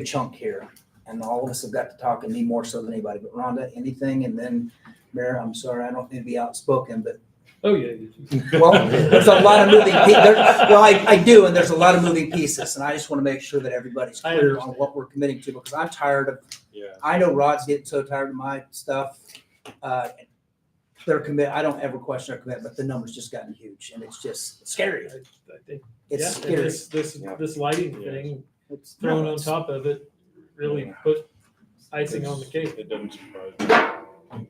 chunk here. And all of us have got to talk, and me more so than anybody. But Rhonda, anything? And then Mayor, I'm sorry, I don't need to be outspoken, but Oh, yeah. well, there's a lot of moving pieces. Well, I do, and there's a lot of moving pieces, and I just want to make sure that everybody's clear on what we're committing to, because I'm tired of, I know Rod's getting so tired of my stuff. They're I don't ever question their commitment, but the number's just gotten huge, and it's just scary. I think, It's yeah, scary. and this lighting thing thrown on top of it really put icing on the cake. It doesn't surprise me.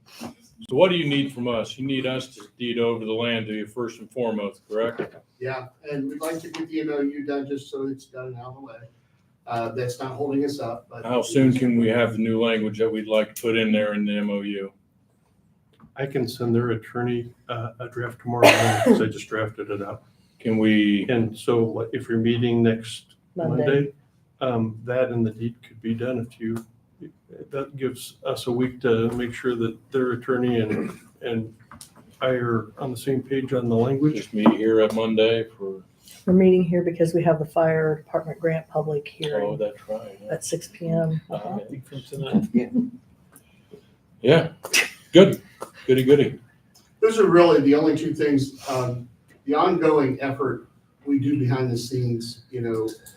So what do you need from us? You need us to deed over the land to you first and foremost, correct? Yeah, and we'd like to get the MOU done just so it's done out of the way. That's not holding us up, but. How soon can we have the new language that we'd like to put in there in the MOU? I can send their attorney a draft tomorrow morning, because I just drafted it out. Can we? And so if you're meeting next Monday, that and the deed could be done if you, that gives us a week to make sure that their attorney and I are on the same page on the language. Just meet here at Monday for. We're meeting here because we have the fire department grant public Oh, hearing that's right. Yeah. at 6 p.m. I think from tonight. Yeah, good, goody. Those are really the only two things, the ongoing effort we do behind the scenes,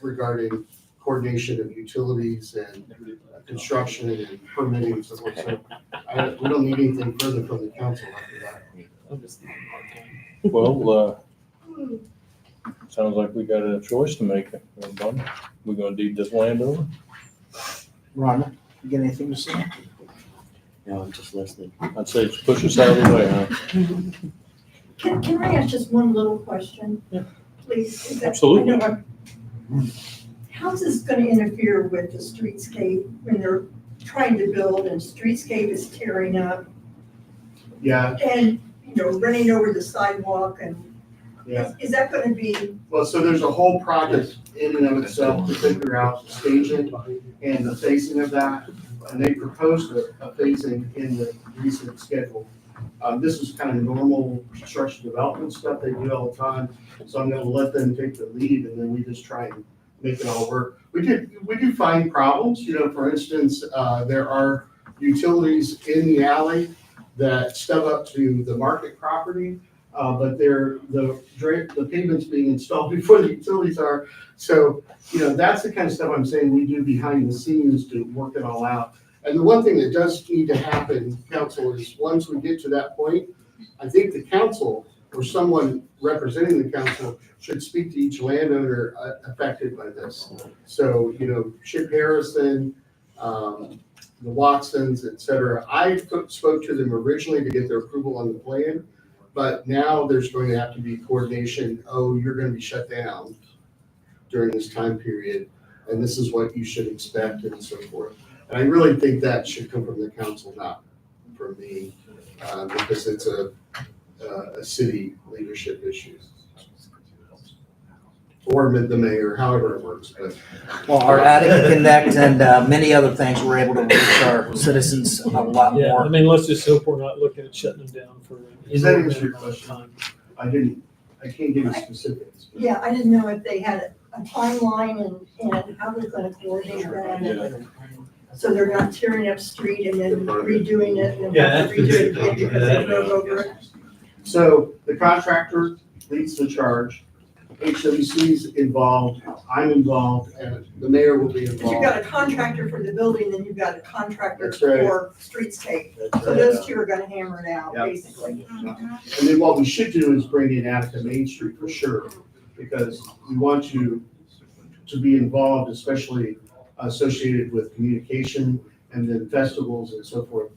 regarding coordination of utilities and construction and permitting and so forth. So we don't need anything further from the council after that. Well, sounds like we got a choice to make. We're gonna deed this land over? Rhonda, you got anything to say? No, I'm just listening. I'd say just push us out of the way, huh? Can I ask just one little question? Yeah. Please? Is that- Absolutely. I know how's this gonna interfere with the streetscape when they're trying to build and streetscape is tearing up Yeah, and, running over the sidewalk and yeah. is that gonna be, Well, so there's a whole project in and of itself to figure out the staging and the phasing of that. And they proposed a phasing in the recent schedule. This is kind of normal construction development stuff they do all the time. So I'm gonna let them take the lead and then we just try and make it all work. We do find problems, for instance, there are utilities in the alley that stub up to the market property. But the pavement's being installed before the utilities are. So, that's the kind of stuff I'm saying we do behind the scenes to work it all out. And the one thing that does need to happen, council, is once we get to that point, I think the council or someone representing the council should speak to each landowner affected by this. So, Chip Harrison, the Watsons, et cetera. I spoke to them originally to get their approval on the plan. But now there's going to have to be coordination. Oh, you're going to be shut down during this time period, and this is what you should expect and so forth. And I really think that should come from the council, not from me, because it's a city leadership issue. Or the mayor, however it works. But Well, our Attica Connect and many other things, we're able to reach our citizens a lot Yeah, more. I mean, let's just hope we're not looking at shutting them down for. Does that answer your question? I can't give you specifics. yeah, I didn't know if they had a timeline and how they're gonna coordinate that. So they're not tearing up street and then redoing it and then have to redo it again because they drove over it. So the contractor leads the charge. HWC's involved, I'm involved, and the mayor will be Because involved. you've got a contractor for the building, then you've got a contractor That's right. for streetscape. That's So right. those two are gonna hammer it out, Yep. basically. And then what we should do is bring in Attica Main Street for sure, because we want you to be involved, especially associated with communication and then festivals and so forth.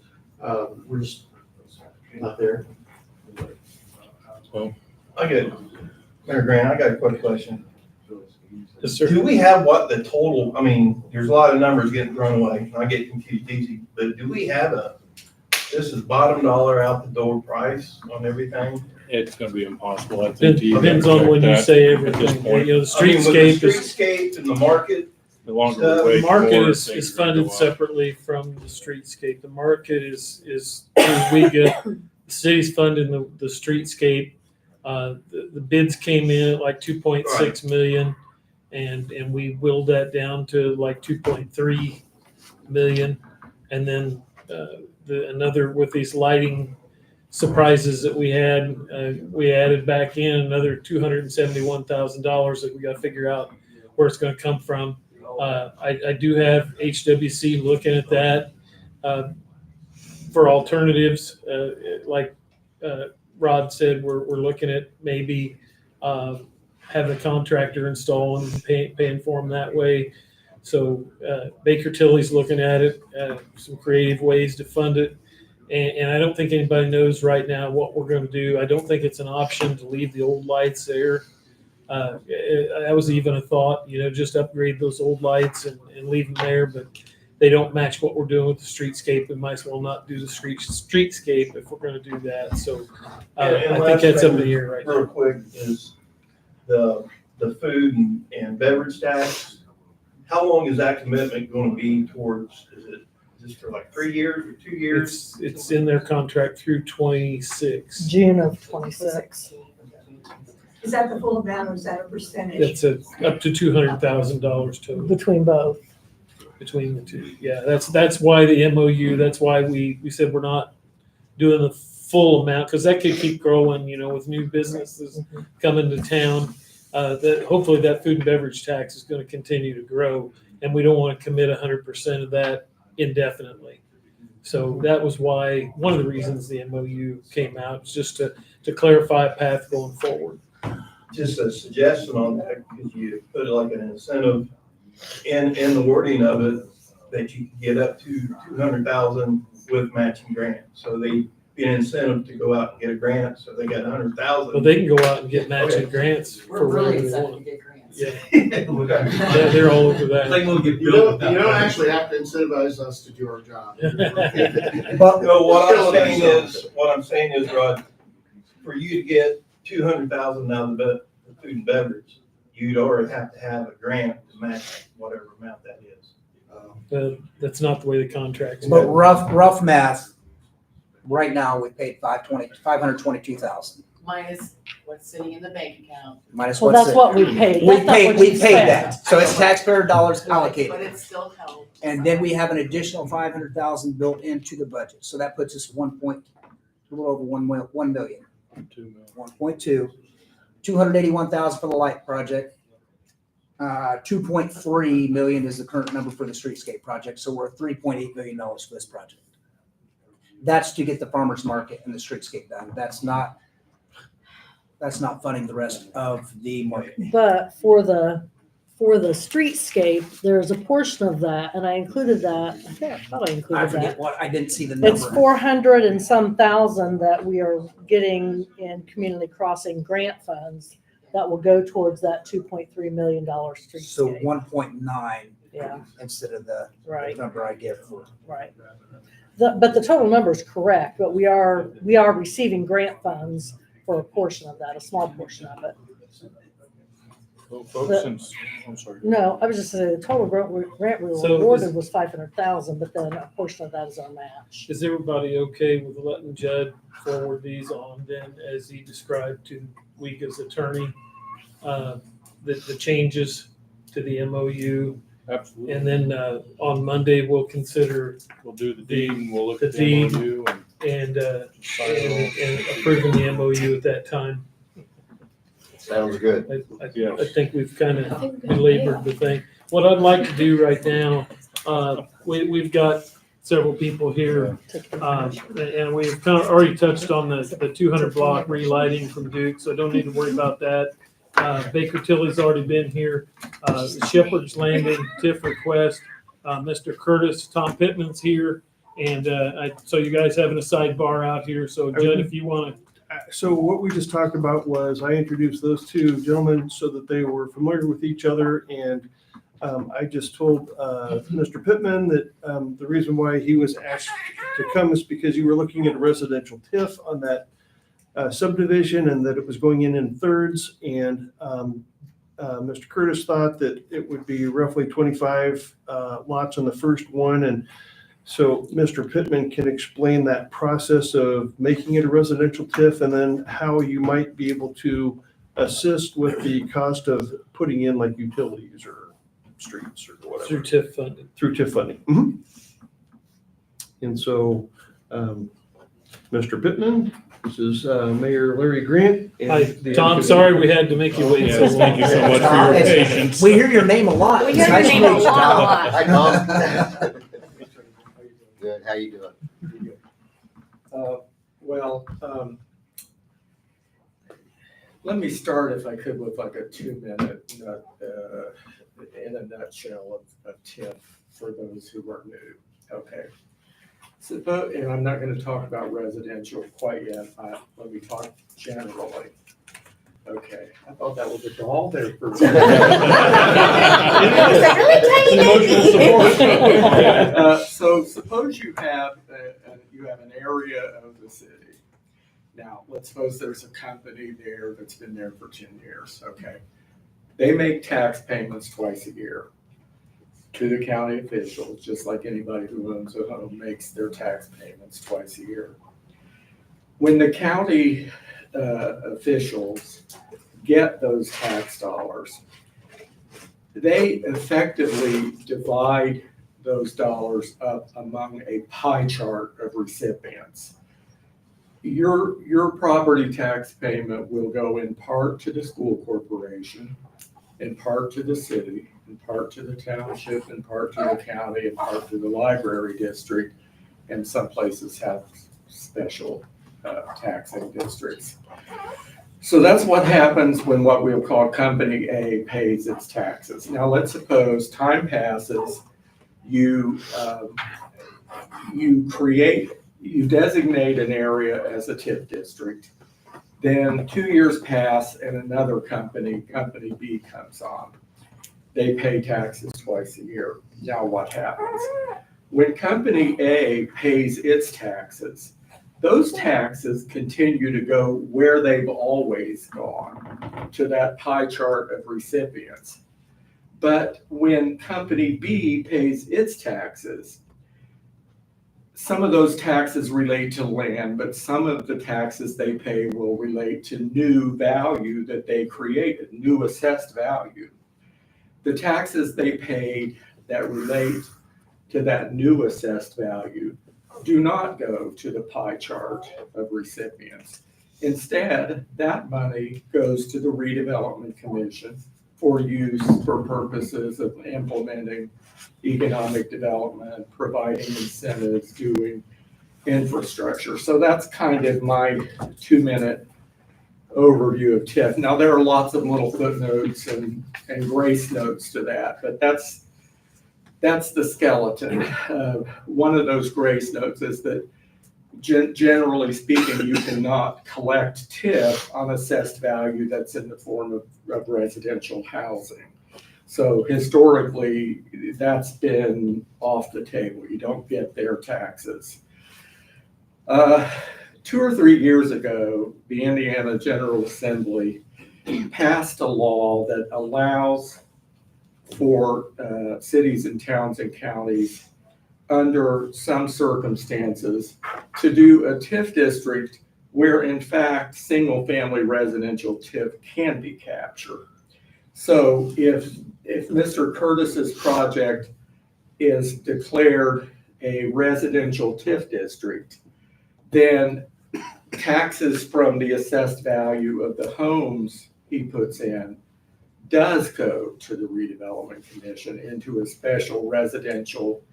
We're just not there. Mayor Grant, I got a quick question. Yes, sir. Do we have what the total, I mean, there's a lot of numbers getting thrown away, and I get confused easy, but do we have this is bottom dollar out the door price on everything? It's gonna be impossible, I think. to even Depends on when you project say that at this everything. point. You know, the I mean, with the streetscape is, streetscape and the market, The longer we The wait, the the market more is things are gonna go funded up. separately from the streetscape. The market is we get, the city's funding the streetscape. The bids came in at like 2.6 million, and we whittled that down to like 2.3 million. And then another, with these lighting surprises that we had, we added back in another $271,000 that we got to figure out where it's going to come from. I do have HWC looking at that for alternatives. Like Rod said, we're looking at maybe having a contractor install and paying for them that way. So Baker Tilly's looking at it, some creative ways to fund it. And I don't think anybody knows right now what we're going to do. I don't think it's an option to leave the old lights there. That was even a thought, just upgrade those old lights and leave them there, but they don't match what we're doing with the streetscape. We might as well not do the streetscape if we're going to do that. So I think that's up in the air right now. real quick, is the food and beverage tax. How long is that commitment going to be towards, is this for like 3 years or 2 years? It's in their contract through 26. June of 26. Is that the full amount or is that a percentage? It's up to $200,000 total Between both. between the two. Yeah, that's why the MOU. That's why we said we're not doing the full amount, because that could keep growing. With new businesses coming to town, that hopefully that food and beverage tax is going to continue to grow, and we don't want to commit 100% of that indefinitely. So that was why one of the reasons the MOU came out, is just to clarify a path going forward. Just a suggestion on that, because you put like an incentive in the wording of it, that you can get up to 200,000 with matching grants. So they be an incentive to go out and get a grant, so they got 100,000. Well, they can go out and get matching grants We're for really whatever they excited to want. get grants. Yeah, they're all over that. Like we'll get You billed don't, you without don't that. actually have to incentivize us to do our job. But no, what I'm saying is, Rod, for you to get 200,000 out of the food and beverage, you'd already have to have a grant to match whatever amount that is. That's not the way the contract's. But rough math, right now, we paid 522,000. Minus what's sitting in the bank account. Minus Well, what's that's it. what we paid. We That's not paid, what we you paid spent. that. So it's taxpayer dollars But allocated. it still held. And then we have an additional 500,000 built into the budget. So that puts us a little over 1 million. 1.2, 281,000 for the light project. 2.3 million is the current number for the streetscape project. So we're $3.8 million for this project. That's to get the farmer's market and the streetscape done. That's not funding the rest of the market. But for the streetscape, there's a portion of that, and I included that. I thought I I included forget that. what, I didn't see the number. It's 400 and some thousand that we are getting in community crossing grant funds that will go towards that $2.3 million streetscape. So 1.9 Yeah, instead of the right, number I give for. right. But the total number is correct, but we are receiving grant funds for a portion of that, a small portion of it. Well, folks, I'm sorry. No, I was just saying, the total grant we were So awarded is- was 500,000, but then a portion of that is our match. Is everybody okay with letting Judd forward these on then, as he described to Weega's attorney, the changes to the MOU? Absolutely. And then on Monday, we'll do the deed and we'll look the at the deed MOU and approving the MOU at that time. Sounds good. I think we've kind of belabored the thing. What I'd like to do right now, we've got several people here, and we've kind of already touched on the 200 block relighting from Duke, so I don't need to worry about that. Baker Tilly's already been here. Shepherd's Landing, TIF request. Mr. Curtis, Tom Pittman's here, and so you guys having a sidebar out here. So Judd, if you want to so what we just talked about was I introduced those two gentlemen so that they were familiar with each other. And I just told Mr. Pittman that the reason why he was asked to come is because you were looking at a residential TIF on that subdivision and that it was going in thirds. And Mr. Curtis thought that it would be roughly 25 lots on the first one. And so Mr. Pittman can explain that process of making it a residential TIF and then how you might be able to assist with the cost of putting in like utilities or streets or whatever. Through TIF funding. Through TIF funding. Mhm. And so, Mr. Pittman, this is Mayor Larry Grant. and Hi, the Tom, applicant. sorry we had to make you wait so Yes, long. thank you so much for your patience. We hear your name a lot. We It's hear your nice to name a meet you, lot, Tom. a lot. Hi, Tom. Good, how you doing? Well, let me start, if I could, with like a 2-minute in a nutshell of TIF for those who are new. Okay. And I'm not going to talk about residential quite yet. Let me talk generally. Okay, I thought that was a doll there for a second. So suppose you have an area of the city. Now, let's suppose there's a company there that's been there for 10 years, okay? They make tax payments twice a year to the county officials, just like anybody who owns a home makes their tax payments twice a year. When the county officials get those tax dollars, they effectively divide those dollars up among a pie chart of recipients. Your property tax payment will go in part to the school corporation, in part to the city, in part to the township, in part to the county, in part to the library district, and some places have special taxing districts. So that's what happens when what we'll call Company A pays its taxes. Now let's suppose time passes, you designate an area as a TIF district. Then 2 years pass and another company, Company B, comes on. They pay taxes twice a year. Now what happens? When Company A pays its taxes, those taxes continue to go where they've always gone, to that pie chart of recipients. But when Company B pays its taxes, some of those taxes relate to land, but some of the taxes they pay will relate to new value that they created, new assessed value. The taxes they paid that relate to that new assessed value do not go to the pie chart of recipients. Instead, that money goes to the Redevelopment Commission for use for purposes of implementing economic development, providing incentives, doing infrastructure. So that's kind of my 2-minute overview of TIF. Now, there are lots of little footnotes and grace notes to that, but that's the skeleton. One of those grace notes is that generally speaking, you cannot collect TIF on assessed value that's in the form of residential housing. So historically, that's been off the table. You don't get their taxes. 2 or 3 years ago, the Indiana General Assembly passed a law that allows for cities and towns and counties under some circumstances to do a TIF district where in fact single-family residential TIF can be captured. So if Mr. Curtis's project is declared a residential TIF district, then taxes from the assessed value of the homes he puts in does go to the Redevelopment Commission into a special residential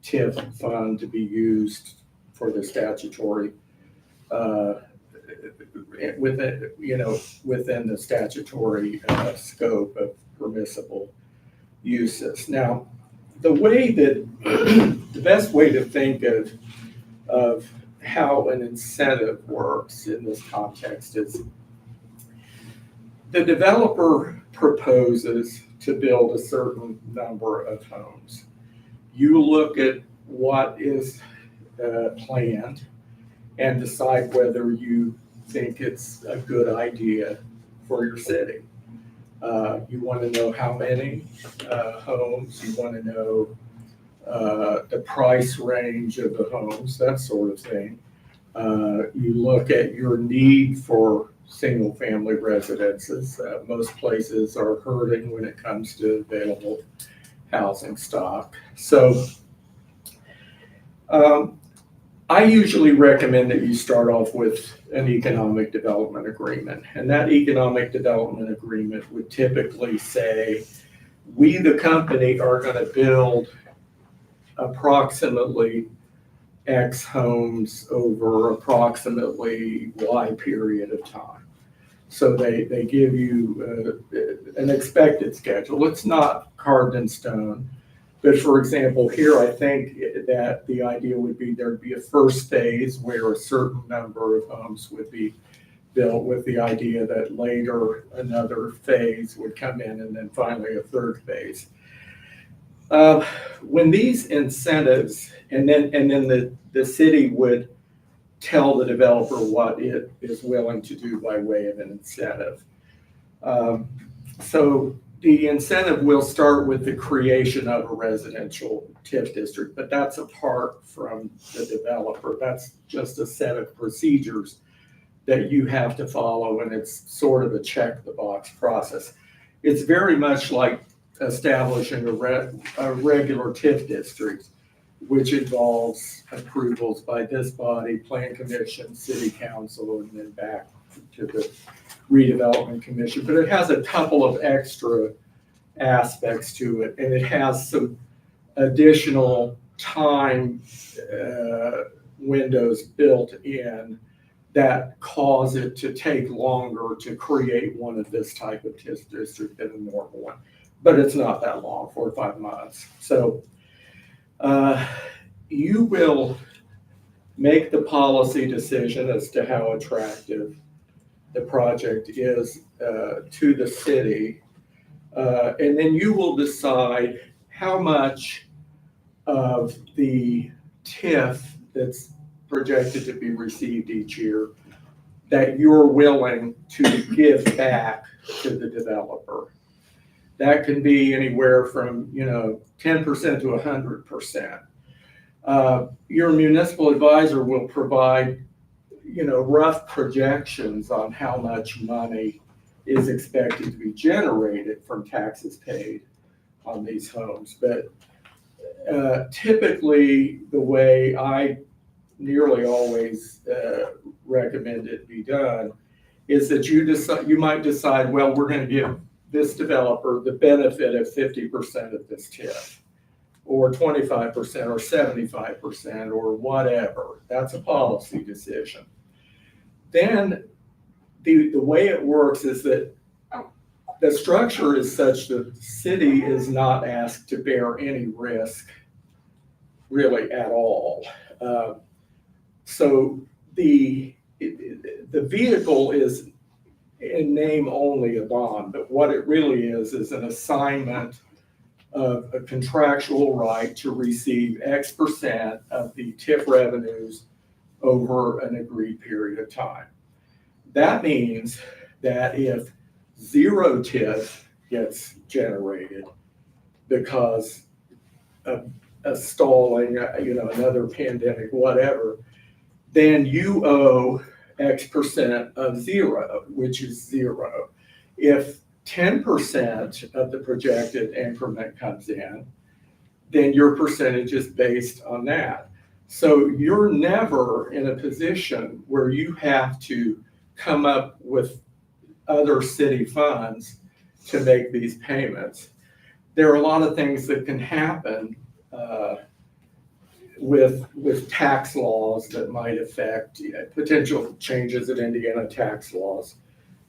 TIF fund to be used for the statutory within the statutory scope of permissible uses. Now, the best way to think of how an incentive works in this context is the developer proposes to build a certain number of homes. You look at what is planned and decide whether you think it's a good idea for your city. You want to know how many homes, you want to know the price range of the homes, that sort of thing. You look at your need for single-family residences. Most places are hurting when it comes to available housing stock. So I usually recommend that you start off with an economic development agreement. And that economic development agreement would typically say, we, the company, are going to build approximately X homes over approximately Y period of time. So they give you an expected schedule. It's not carved in stone. But for example, here, I think that the idea would be there'd be a first phase where a certain number of homes would be built, with the idea that later another phase would come in, and then finally a third phase. When these incentives, and then the city would tell the developer what it is willing to do by way of an incentive. So the incentive will start with the creation of a residential TIF district, but that's apart from the developer. That's just a set of procedures that you have to follow, and it's sort of a check the box process. It's very much like establishing a regular TIF district, which involves approvals by this body, plan commission, city council, and then back to the redevelopment commission. But it has a couple of extra aspects to it, and it has some additional time windows built in that cause it to take longer to create one of this type of TIF district than a normal one. But it's not that long, 4 or 5 months. So you will make the policy decision as to how attractive the project is to the city. And then you will decide how much of the TIF that's projected to be received each year that you're willing to give back to the developer. That can be anywhere from 10% to 100%. Your municipal advisor will provide rough projections on how much money is expected to be generated from taxes paid on these homes. But typically, the way I nearly always recommend it be done is that you might decide, well, we're going to give this developer the benefit of 50% of this TIF, or 25%, or 75%, or whatever. That's a policy decision. Then the way it works is that the structure is such that the city is not asked to bear any risk really at all. So the vehicle is in name only a bond, but what it really is an assignment of a contractual right to receive X% of the TIF revenues over an agreed period of time. That means that if zero TIF gets generated because of a stalling, another pandemic, whatever, then you owe X% of zero, which is zero. If 10% of the projected increment comes in, then your percentage is based on that. So you're never in a position where you have to come up with other city funds to make these payments. There are a lot of things that can happen with tax laws that might affect potential changes in Indiana tax laws,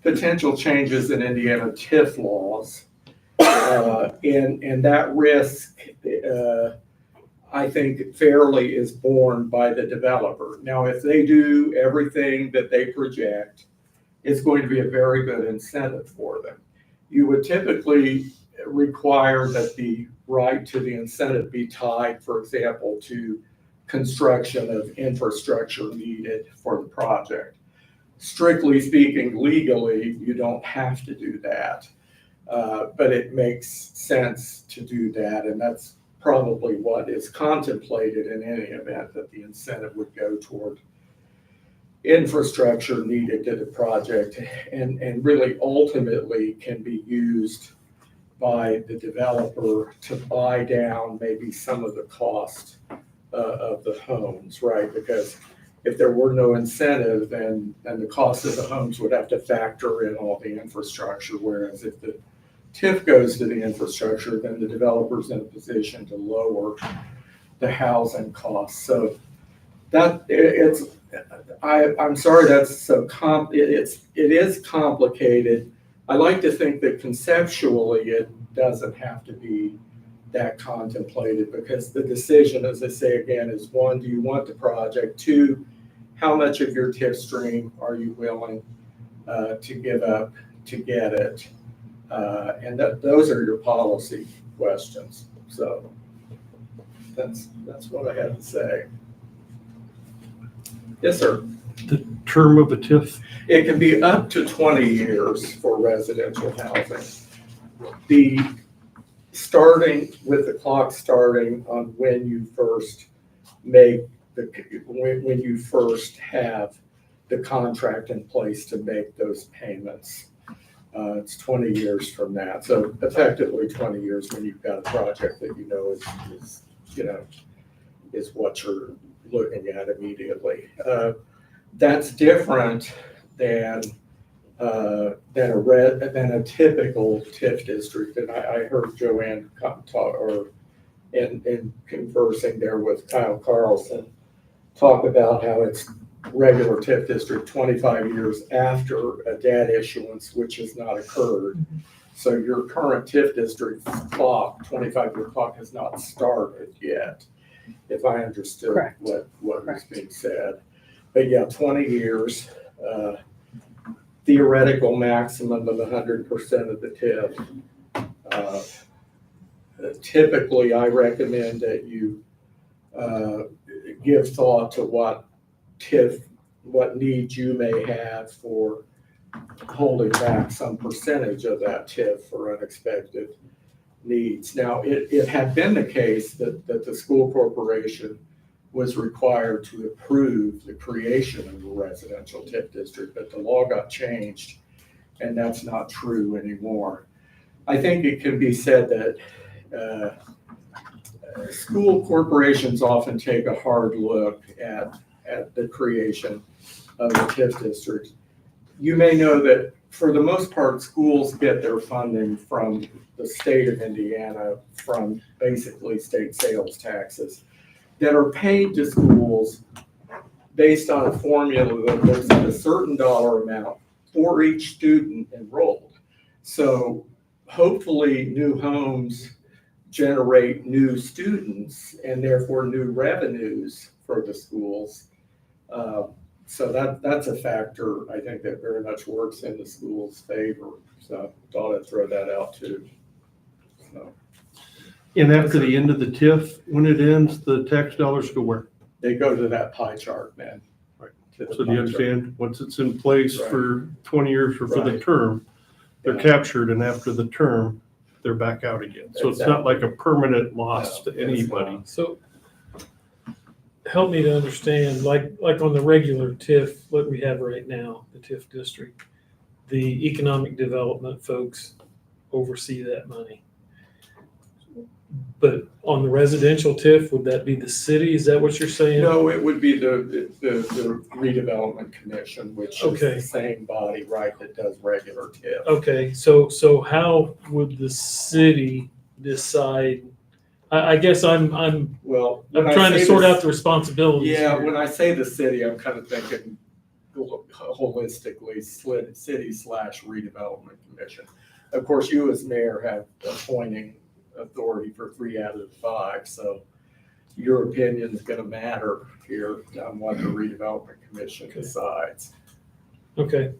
potential changes in Indiana TIF laws, and that risk, I think fairly is borne by the developer. Now, if they do everything that they project, it's going to be a very good incentive for them. You would typically require that the right to the incentive be tied, for example, to construction of infrastructure needed for the project. Strictly speaking, legally, you don't have to do that, but it makes sense to do that, and that's probably what is contemplated in any event, that the incentive would go toward infrastructure needed to the project, and really ultimately can be used by the developer to buy down maybe some of the cost of the homes, right? Because if there were no incentive, then the cost of the homes would have to factor in all the infrastructure, whereas if the TIF goes to the infrastructure, then the developer's in a position to lower the housing costs. So that I'm sorry that's so it is complicated. I like to think that conceptually it doesn't have to be that contemplated, because the decision, as I say again, is one, do you want the project? Two, how much of your TIF stream are you willing to give up to get it? And those are your policy questions. So that's what I have to say. Yes, sir. The term of a TIF? It can be up to 20 years for residential housing. Starting with the clock starting on when you first make when you first have the contract in place to make those payments. It's 20 years from that. So effectively 20 years when you've got a project that you know is what you're looking at immediately. That's different than a typical TIF district. And I heard Joanne talk, in conversing there with Kyle Carlson, talk about how it's regular TIF district 25 years after a debt issuance, which has not occurred. Mm-hmm. So your current TIF district clock, 25-year clock, has not started yet, if I understood what was being said. But yeah, 20 years, theoretical maximum of 100% of the TIF. Typically, I recommend that you give thought to what needs you may have for holding back some percentage of that TIF for unexpected needs. Now, it had been the case that the school corporation was required to approve the creation of a residential TIF district, but the law got changed, and that's not true anymore. I think it can be said that school corporations often take a hard look at the creation of a TIF district. You may know that for the most part, schools get their funding from the state of Indiana, from basically state sales taxes that are paid to schools based on a formula that looks at a certain dollar amount for each student enrolled. So hopefully new homes generate new students and therefore new revenues for the schools. So that's a factor, I think, that very much works in the school's favor. So I thought I'd throw that out too. So. And after the end of the TIF, when it ends, the tax dollars go where? They go to that pie chart, man. Right. So do you understand, once it's in place for 20 years or for the term, they're captured, and after the term, they're back out again. So it's not like a permanent loss to anybody. So help me to understand, like on the regular TIF, what we have right now, the TIF district, the economic development folks oversee that money. But on the residential TIF, would that be the city? Is that what you're saying? No, it would be the redevelopment commission, which is the same body, right, that does regular TIF. Okay, so how would the city decide? I guess I'm trying to sort out the responsibilities. Yeah, here. when I say the city, I'm kind of thinking holistically city/redevelopment commission. Of course, you as mayor have appointing authority for 3 out of the 5. So your opinion is gonna matter here on what the redevelopment commission decides. Okay.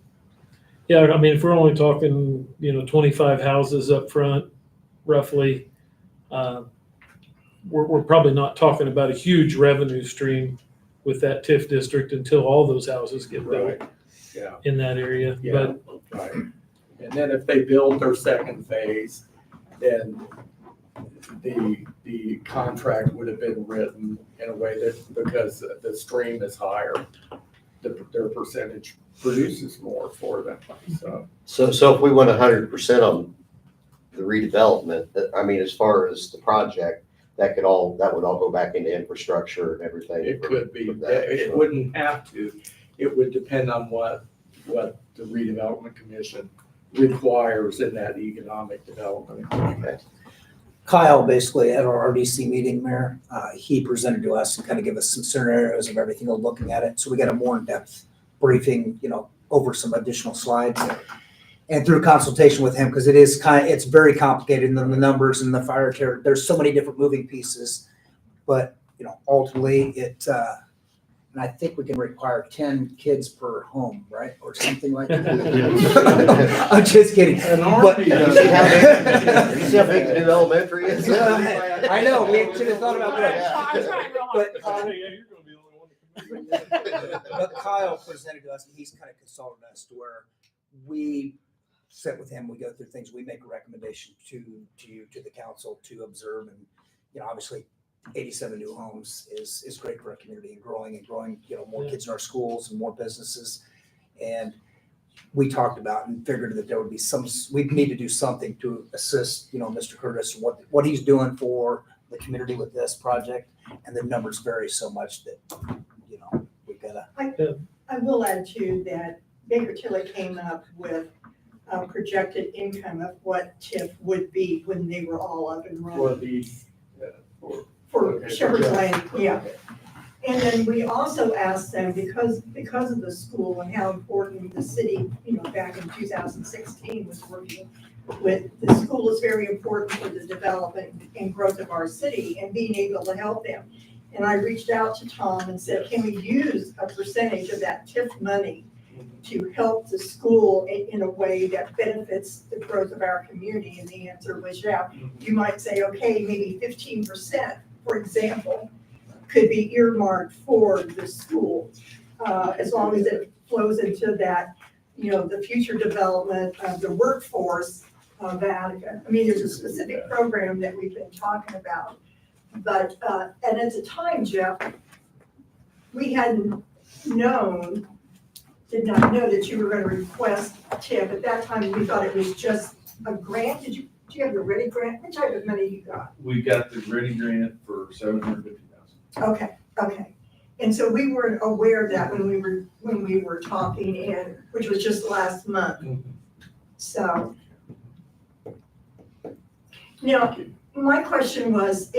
Yeah, I mean, if we're only talking, 25 houses up front, roughly, we're probably not talking about a huge revenue stream with that TIF district until all those houses get built Right, yeah, in that area. yeah, right. And then if they build their second phase, then the contract would have been written in a way that, because the stream is higher, their percentage produces more for them, so. So if we went 100% on the redevelopment, I mean, as far as the project, that would all go back into infrastructure and everything. It could be, for that, it so. wouldn't have to, it would depend on what the redevelopment commission requires in that economic development. Okay. Kyle, basically at our RDC meeting, Mayor, he presented to us and kind of gave us some scenarios of everything, looking at it. So we got a more in-depth briefing, over some additional slides. And through consultation with him, because it's very complicated, and then the numbers and the fire terror, there's so many different moving pieces. But, ultimately and I think we can require 10 kids per home, right? Or something like that. I'm just kidding. But- You see how big the new elementary is? I know, we should have thought about that. I'm trying real hard. But Kyle presented to us, and he's kind of consulted us to where we sit with him, we go through things, we make a recommendation to you, to the council to observe. And, obviously 87 new homes is great for our community and growing, more kids in our schools and more businesses. And we talked about and figured that there would be we'd need to do something to assist, Mr. Curtis, what he's doing for the community with this project. And the numbers vary so much that, we've got to. I will add too that Baker Tilly came up with a projected income of what TIF would be when they were all up and running. For these, For Shepherd's Lane, yeah. And then we also asked them, because of the school and how important the city, back in 2016 was working with, the school is very important for the development and growth of our city and being able to help them. And I reached out to Tom and said, can we use a percentage of that TIF money to help the school in a way that benefits the growth of our community? And the answer was, yeah. You might say, okay, maybe 15%, for example, could be earmarked for the school, as long as it flows into that, the future development of the workforce of Attica. I mean, there's a specific program that we've been talking about, but, and at the time, Jeff, we hadn't did not know that you were going to request a TIF. At that time, we thought it was just a grant. Do you have the Ready grant? What type of money you got? We got the Ready grant for $750,000. Okay. And so we weren't aware of that when we were talking, and which was just last month. So now my question was,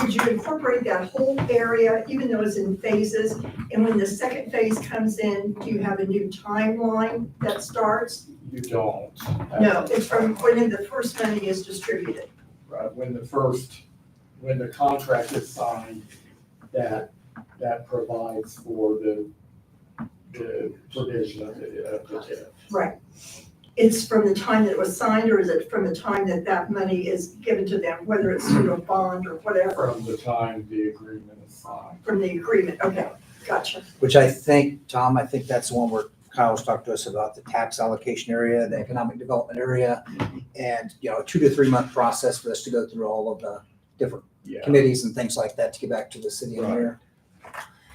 would you incorporate that whole area, even though it's in phases? And when the second phase comes in, do you have a new timeline that starts? You don't. No, it's from when the first money is distributed. Right, when the contract is signed, that provides for the provision of the TIF. Right. It's from the time that it was signed, or is it from the time that money is given to them, whether it's through a bond or whatever? From the time the agreement is signed. From the agreement, okay, gotcha. Which I think, Tom, that's the one where Kyle's talked to us about the tax allocation area, the economic development area, and, a 2 to 3 month process for us to go through all of the different committees and things like that to get back to the city and mayor.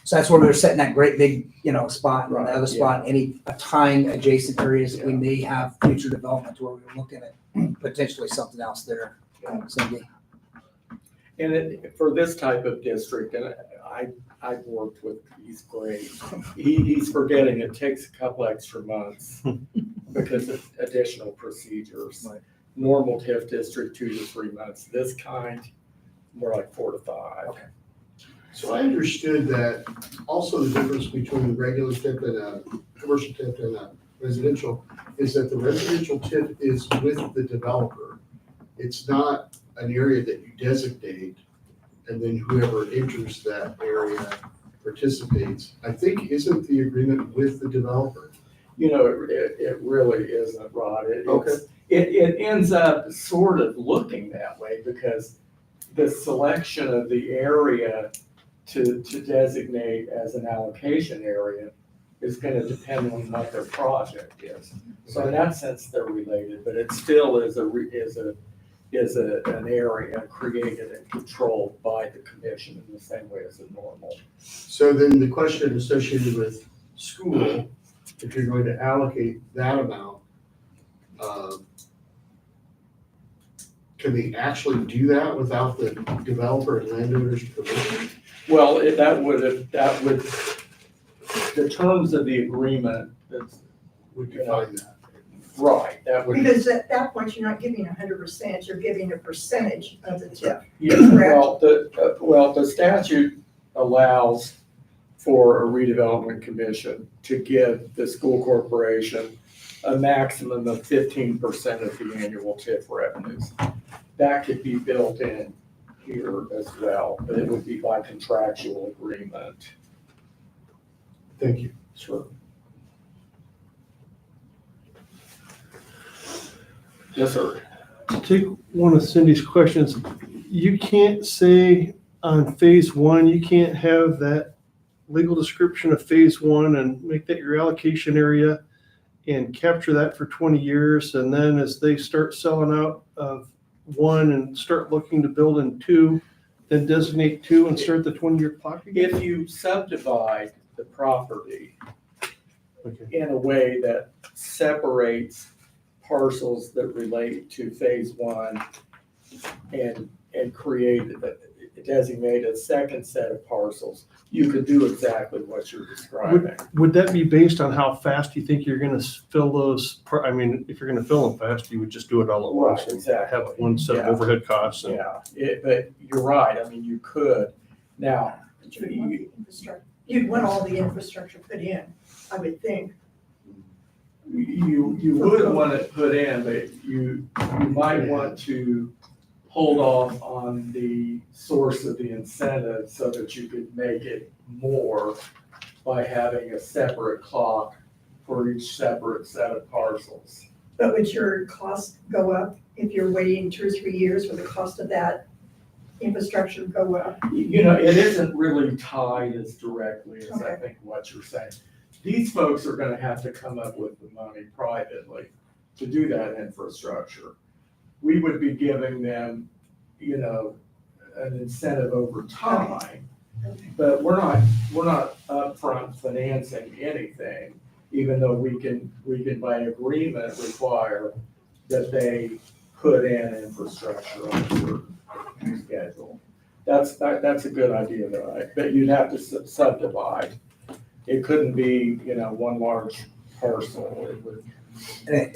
So that's where we're setting that great big, spot, and the other spot, any tying adjacent areas that we may have future development to where we're looking at potentially something else there. Cindy. And for this type of district, and I've worked with, he's great. He's forgetting it takes a couple extra months because of additional procedures. Right. Normal TIF district, 2 to 3 months. This kind, more like 4 to 5. Okay. So I understood that also the difference between regular TIF and a commercial TIF and a residential is that the residential TIF is with the developer. It's not an area that you designate, and then whoever enters that area participates. I think, isn't the agreement with the developer? You know, it really isn't, Rod. Okay. It ends up sort of looking that way because the selection of the area to designate as an allocation area is gonna depend on what their project is. So in that sense, they're related, but it still is an area created and controlled by the commission in the same way as a normal. So then the question associated with school, if you're going to allocate that amount, can they actually do that without the developer and landowner's permission? Well, that would, the terms of the agreement, Would define that. right, that would. Because at that point, you're not giving 100%, you're giving a percentage of the TIF. Yeah, well, the statute allows for a redevelopment commission to give the school corporation a maximum of 15% of the annual TIF revenues. That could be built in here as well, but it would be by contractual agreement. Thank you. Sure. Yes, sir. To take one of Cindy's questions, you can't say on phase one, you can't have that legal description of phase one and make that your allocation area and capture that for 20 years. And then as they start selling out of one and start looking to build in two, then designate two and start the 20-year clock again? If you subdivide the property Okay. in a way that separates parcels that relate to phase one and designate a second set of parcels, you could do exactly what you're describing. Would that be based on how fast you think you're gonna fill those, I mean, if you're gonna fill them fast, you would just do it all at once. Right, exactly. Have one set of Yeah. overhead costs. And Yeah, but you're right, I mean, you could. Now, You'd want all the infrastructure put in, I would think. you would want it put in, but you might want to hold off on the source of the incentive so that you could make it more by having a separate clock for each separate set of parcels. But would your cost go up if you're waiting 2 or 3 years? Would the cost of that infrastructure go up? You know, it isn't really tied as directly as I Okay. think what you're saying. These folks are gonna have to come up with the money privately to do that infrastructure. We would be giving them, you know, an incentive over time, but we're not upfront financing anything, even though we can by agreement require that they put in infrastructure on a certain schedule. That's a good idea, though. I bet you'd have to subdivide. It couldn't be, you know, one large parcel. It would. And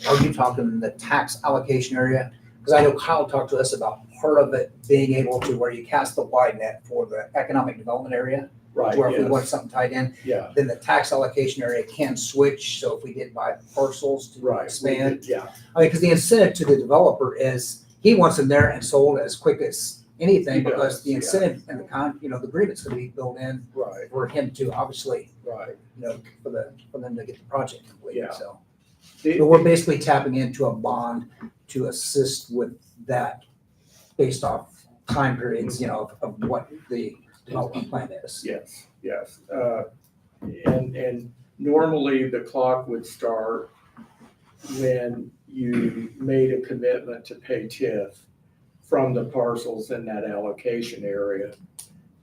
are you talking the tax allocation area? Because I know Kyle talked to us about part of it being able to where you cast the wide net for the economic development area. Right, Where if we yes. want something tied in, Yeah, then the tax allocation area can switch. So if we did buy parcels to right. expand. Yeah, I mean, because the incentive to the developer is he wants them there and sold as quick as anything He does, because the yeah. incentive and the agreement's gonna be built in right, for him to obviously, right. for them to get the project completed, Yeah. so. The- But we're basically tapping into a bond to assist with that based off time periods, of what the development plan is. Yes, yes. And normally the clock would start when you made a commitment to pay TIF from the parcels in that allocation area.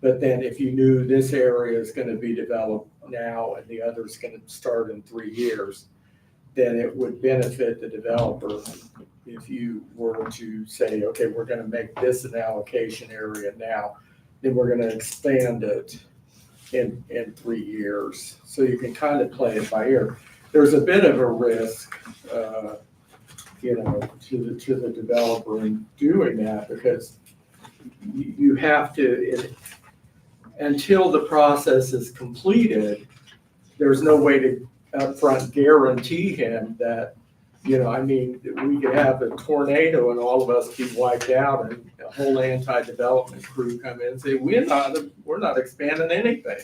But then if you knew this area is gonna be developed now and the other's gonna start in 3 years, then it would benefit the developer if you were to say, okay, we're gonna make this an allocation area now, then we're gonna expand it in 3 years. So you can kind of play it by ear. There's a bit of a risk, to the developer in doing that because you have to, until the process is completed, there's no way to upfront guarantee him that You know, I mean, we could have a tornado and all of us be wiped out and a whole anti-development crew come in and say, we're not expanding anything.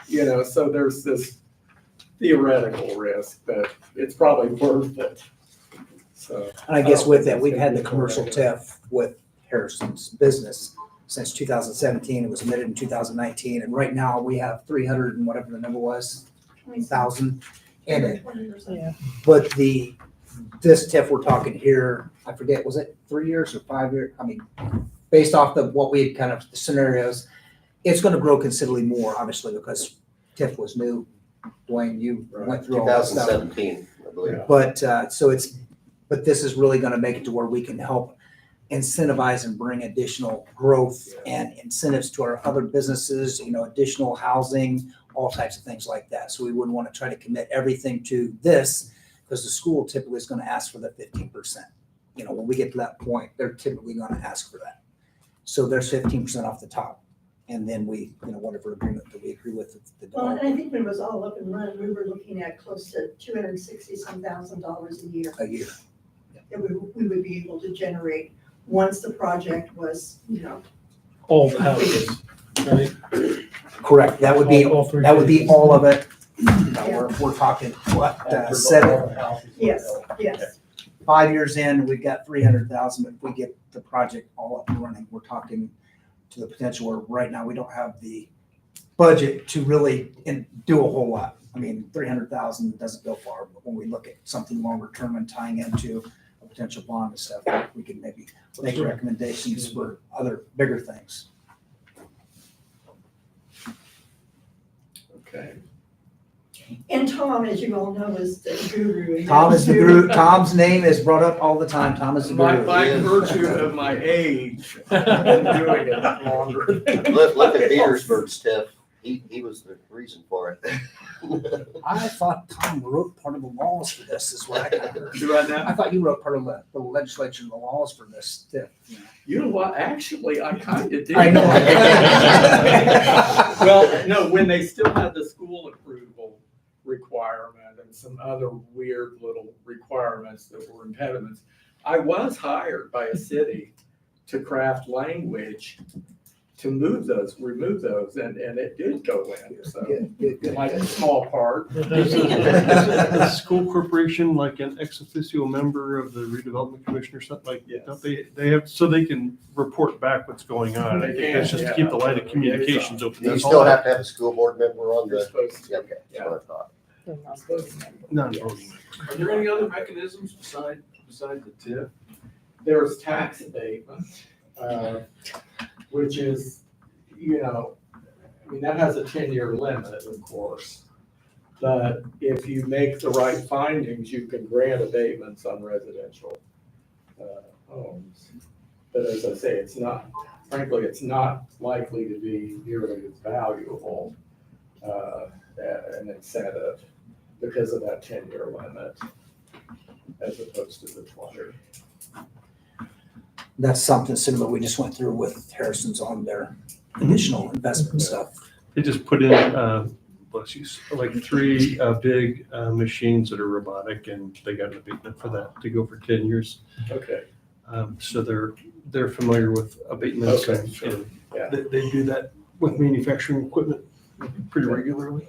You know, so there's this theoretical risk, but it's probably worth it. So. And I guess don't with think that, we've it's had gonna the be a commercial tornado. TIF with Harrison's business since 2017. It was admitted in 2019, and right now we have 300 and whatever the number was, 1,000 in it. Yeah. But this TIF we're talking here, I forget, was it 3 years or 5 years? I mean, based off what we had kind of the scenarios, it's going to grow considerably more, obviously, because TIF was new. Dwayne, you went through all that stuff. 2017, I believe. But, but this is really gonna make it to where we can help incentivize and bring additional growth and incentives to our other businesses, you know, additional housing, all types of things like that. So we wouldn't want to try to commit everything to this, because the school typically is gonna ask for the 15%. You know, when we get to that point, they're typically gonna ask for that. So there's 15% off the top. And then we, you know, whatever agreement that we agree with the Well, and developer I think when it was all up and running, we were looking at close to $260,000 a year a year. that we would be able to generate once the project was, you know. All the houses, right? Correct, that would be, All three that would be phases. all of it. You know, we're talking, what, 7, Yes, yes. 5 years in, we've got 300,000, but if we get the project all up and running, we're talking to the potential where right now we don't have the budget to really do a whole lot. I mean, 300,000 doesn't go far, but when we look at something longer term and tying into a potential bond and stuff, we can maybe make recommendations for other bigger things. Okay. And Tom, as you all know, is the guru. in Tom that is the too. guru. Tom's name is brought up all the time. Tom is the guru. By virtue of my age, I've been doing it longer. Look at Petersburg's TIF. He was the reason for it. I thought Tom wrote part of the laws for this, is what I heard. Do I now? I thought you wrote part of the legislature and the laws for this too. You know what, actually, I kind of did. I know. Well, no, when they still had the school approval requirement and some other weird little requirements that were impediments, I was hired by a city to craft language to remove those, and it did go in, so. Like a small part. Is the school corporation like an ex officio member of the redevelopment commission or something like that? Yes. They have, so they can report back what's going on. I They think can, that's just to keep the line of communications open. Do you That's still all. have to have a school board member on You're the? supposed to. Yeah, okay, that's what I thought. Non-voting. Are there any other mechanisms besides the TIF? There's tax abatement, which is, you know, I mean, that has a 10-year limit, of course. But if you make the right findings, you can grant abatements on residential homes. But as I say, it's not, frankly, it's not likely to be nearly as valuable an incentive because of that 10-year limit as opposed to the 20. That's something similar we just went through with Harrison's on their additional investment stuff. They just put in, bless you, like 3 big machines that are robotic, and they got an abatement for that to go for 10 years. Okay. So they're familiar with abatements, Okay, and sure. Yeah. they do that with manufacturing equipment pretty regularly.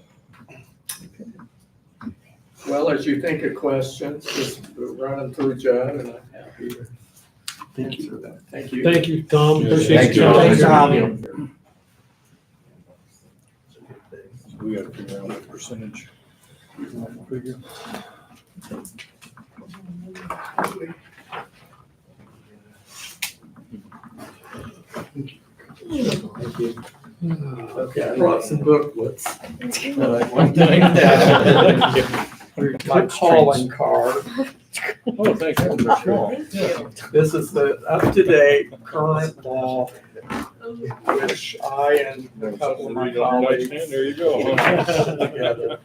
Well, as you think of questions, just run them through Judd, and I'm happy to answer them. Thank you. Thank you, Tom. Yes, Appreciate thank your you. time. Thanks, Tom. We gotta figure out what percentage. Figure. Thank you. Okay, I brought some booklets. One thing. My calling card. Oh, thank you. They're small. This is the up-to-date current law, which I and a couple of my colleagues. There you go. together.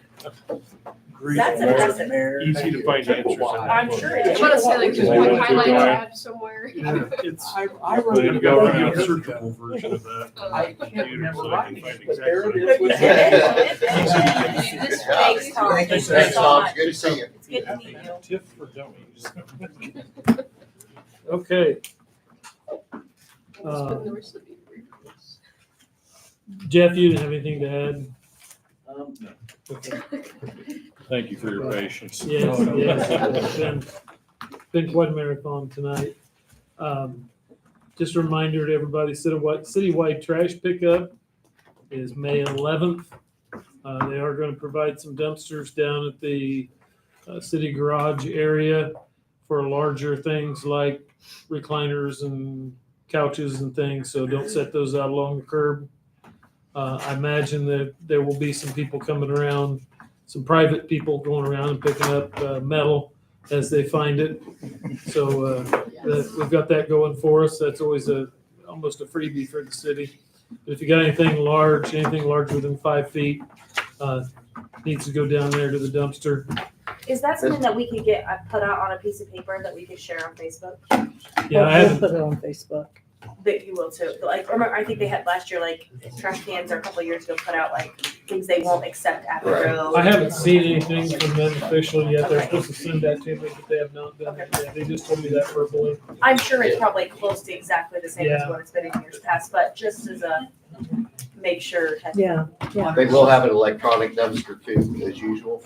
That's impressive. Easy to find answers. I'm sure it is. What is it, like, just one highlight tab somewhere? here. Yeah, it's. I We're wrote gonna it go down. for the searchable version of that. I can't Computer, remember so I can writing, find but there it exactly. is. Thanks, Tom. Thank you, Thanks sir. so much. Good to see you. It's good to meet you. Tip for dummies. Okay. Jeff, you didn't have anything to add? Okay. Thank you for your patience. Yes, yes, it's been quite a marathon tonight. Just a reminder to everybody, citywide trash pickup is May 11th. They are going to provide some dumpsters down at the city garage area for larger things like recliners and couches and things, so don't set those out along the curb. I imagine that there will be some people coming around, some private people going around and picking up metal as they find it. So we've got that going for us. That's always almost a freebie for the city. But if you got anything larger than 5 feet, needs to go down there to the dumpster. Is that something that we could get put out on a piece of paper that we could share on Facebook? Yeah, I We'll haven't. put it on Facebook. That you will too. Like, remember, I think they had last year, like trash cans, or a couple of years ago, put out like things they won't accept at the Right. road. I haven't seen anything from them officially yet. They're Okay. supposed to send that to me, but they have not done it yet. They just told me that verbally. I'm sure it's probably close to exactly the same as Yeah. what it's been in years past, but just as a make sure. Yeah, yeah. They will have an electronic dumpster too, as usual.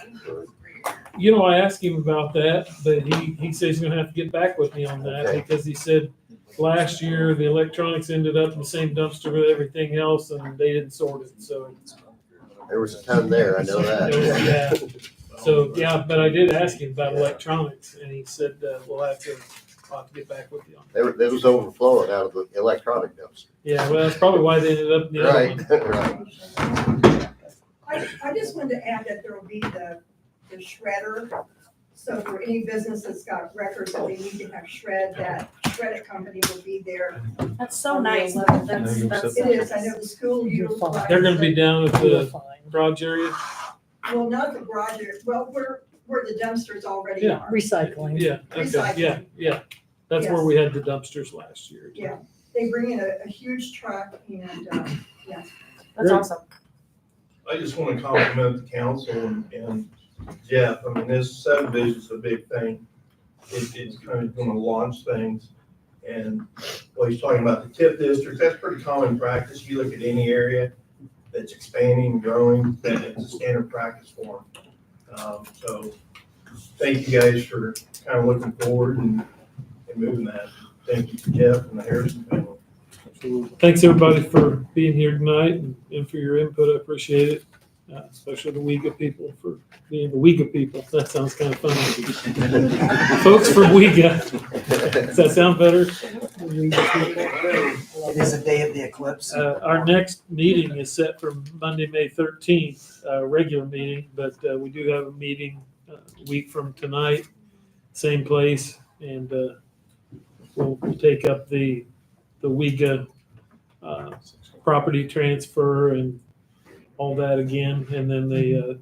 You know, I asked him about that, but he says he's gonna have to get back with me on that Okay. because he said last year the electronics ended up in the same dumpster with everything else and they didn't sort it, so. There was a ton there, I know that. Yeah. So, yeah, but I did ask him about electronics and he said, I'll have to get back with you on that. There was overflowing out of the electronic dumpster. Yeah, well, that's probably why they ended up in the other one. Right, right. I just wanted to add that there will be the shredder. So for any business that's got records that they need to have shred, that shredded company will be there. That's so nice. That's It is, I know the school utilizes. They're gonna be down at the garage area? Well, not the garage, area. Well, where the dumpsters already Yeah. are. Recycling. Yeah, okay, yeah, yeah. That's where Yes. we had the dumpsters last year. Yeah, they bring in a huge truck and, yeah. That's awesome. I just want to compliment the council and Jeff. I mean, this subdivision's a big thing. It's kind of going to launch things. And what he's talking about, the TIF district, that's pretty common practice. You look at any area that's expanding and growing, that it's a standard practice for them. So thank you guys for kind of looking forward and moving that. Thank you to Jeff and the Harrison family. Thanks, everybody, for being here tonight and for your input. I appreciate it. Especially the Wega people for being the Wega people. That sounds kind of funny. Folks from Wega. Does that sound better? It is a day of the eclipse. Our next meeting is set for Monday, May 13th, regular meeting, but we do have a meeting a week from tonight, same place, and we'll take up the Wega property transfer and all that again, and then the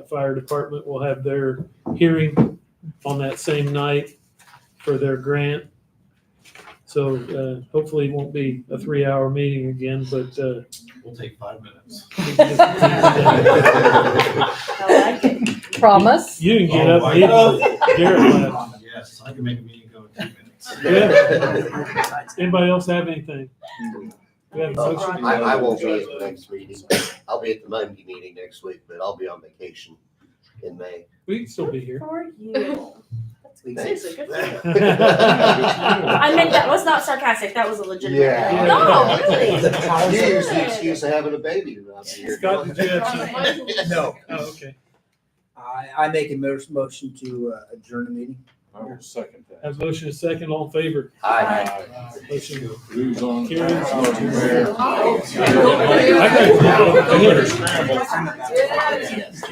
fire department will have their hearing on that same night for their grant. So hopefully it won't be a 3-hour meeting again, but We'll take 5 minutes. I like it. Promise? You didn't get up immediately. Garrett left. Yes, I can make a meeting go in 2 minutes. Yeah. Anybody else have anything? We have a motion? I won't be at the next meeting. I'll be at the Monday meeting next week, but I'll be on vacation in May. We can still be here. For you. Thanks. Seriously, good for you. I meant that was not sarcastic. That was a legitimate. Yeah. No, really. You use the excuse of having a baby to not be here. Scott, did you have something? No. Oh, okay. I make a motion to adjourn the meeting. I will second that. Have a motion and a second, all in favor? Aye. Motion Who's on? carries. Mayor. I got-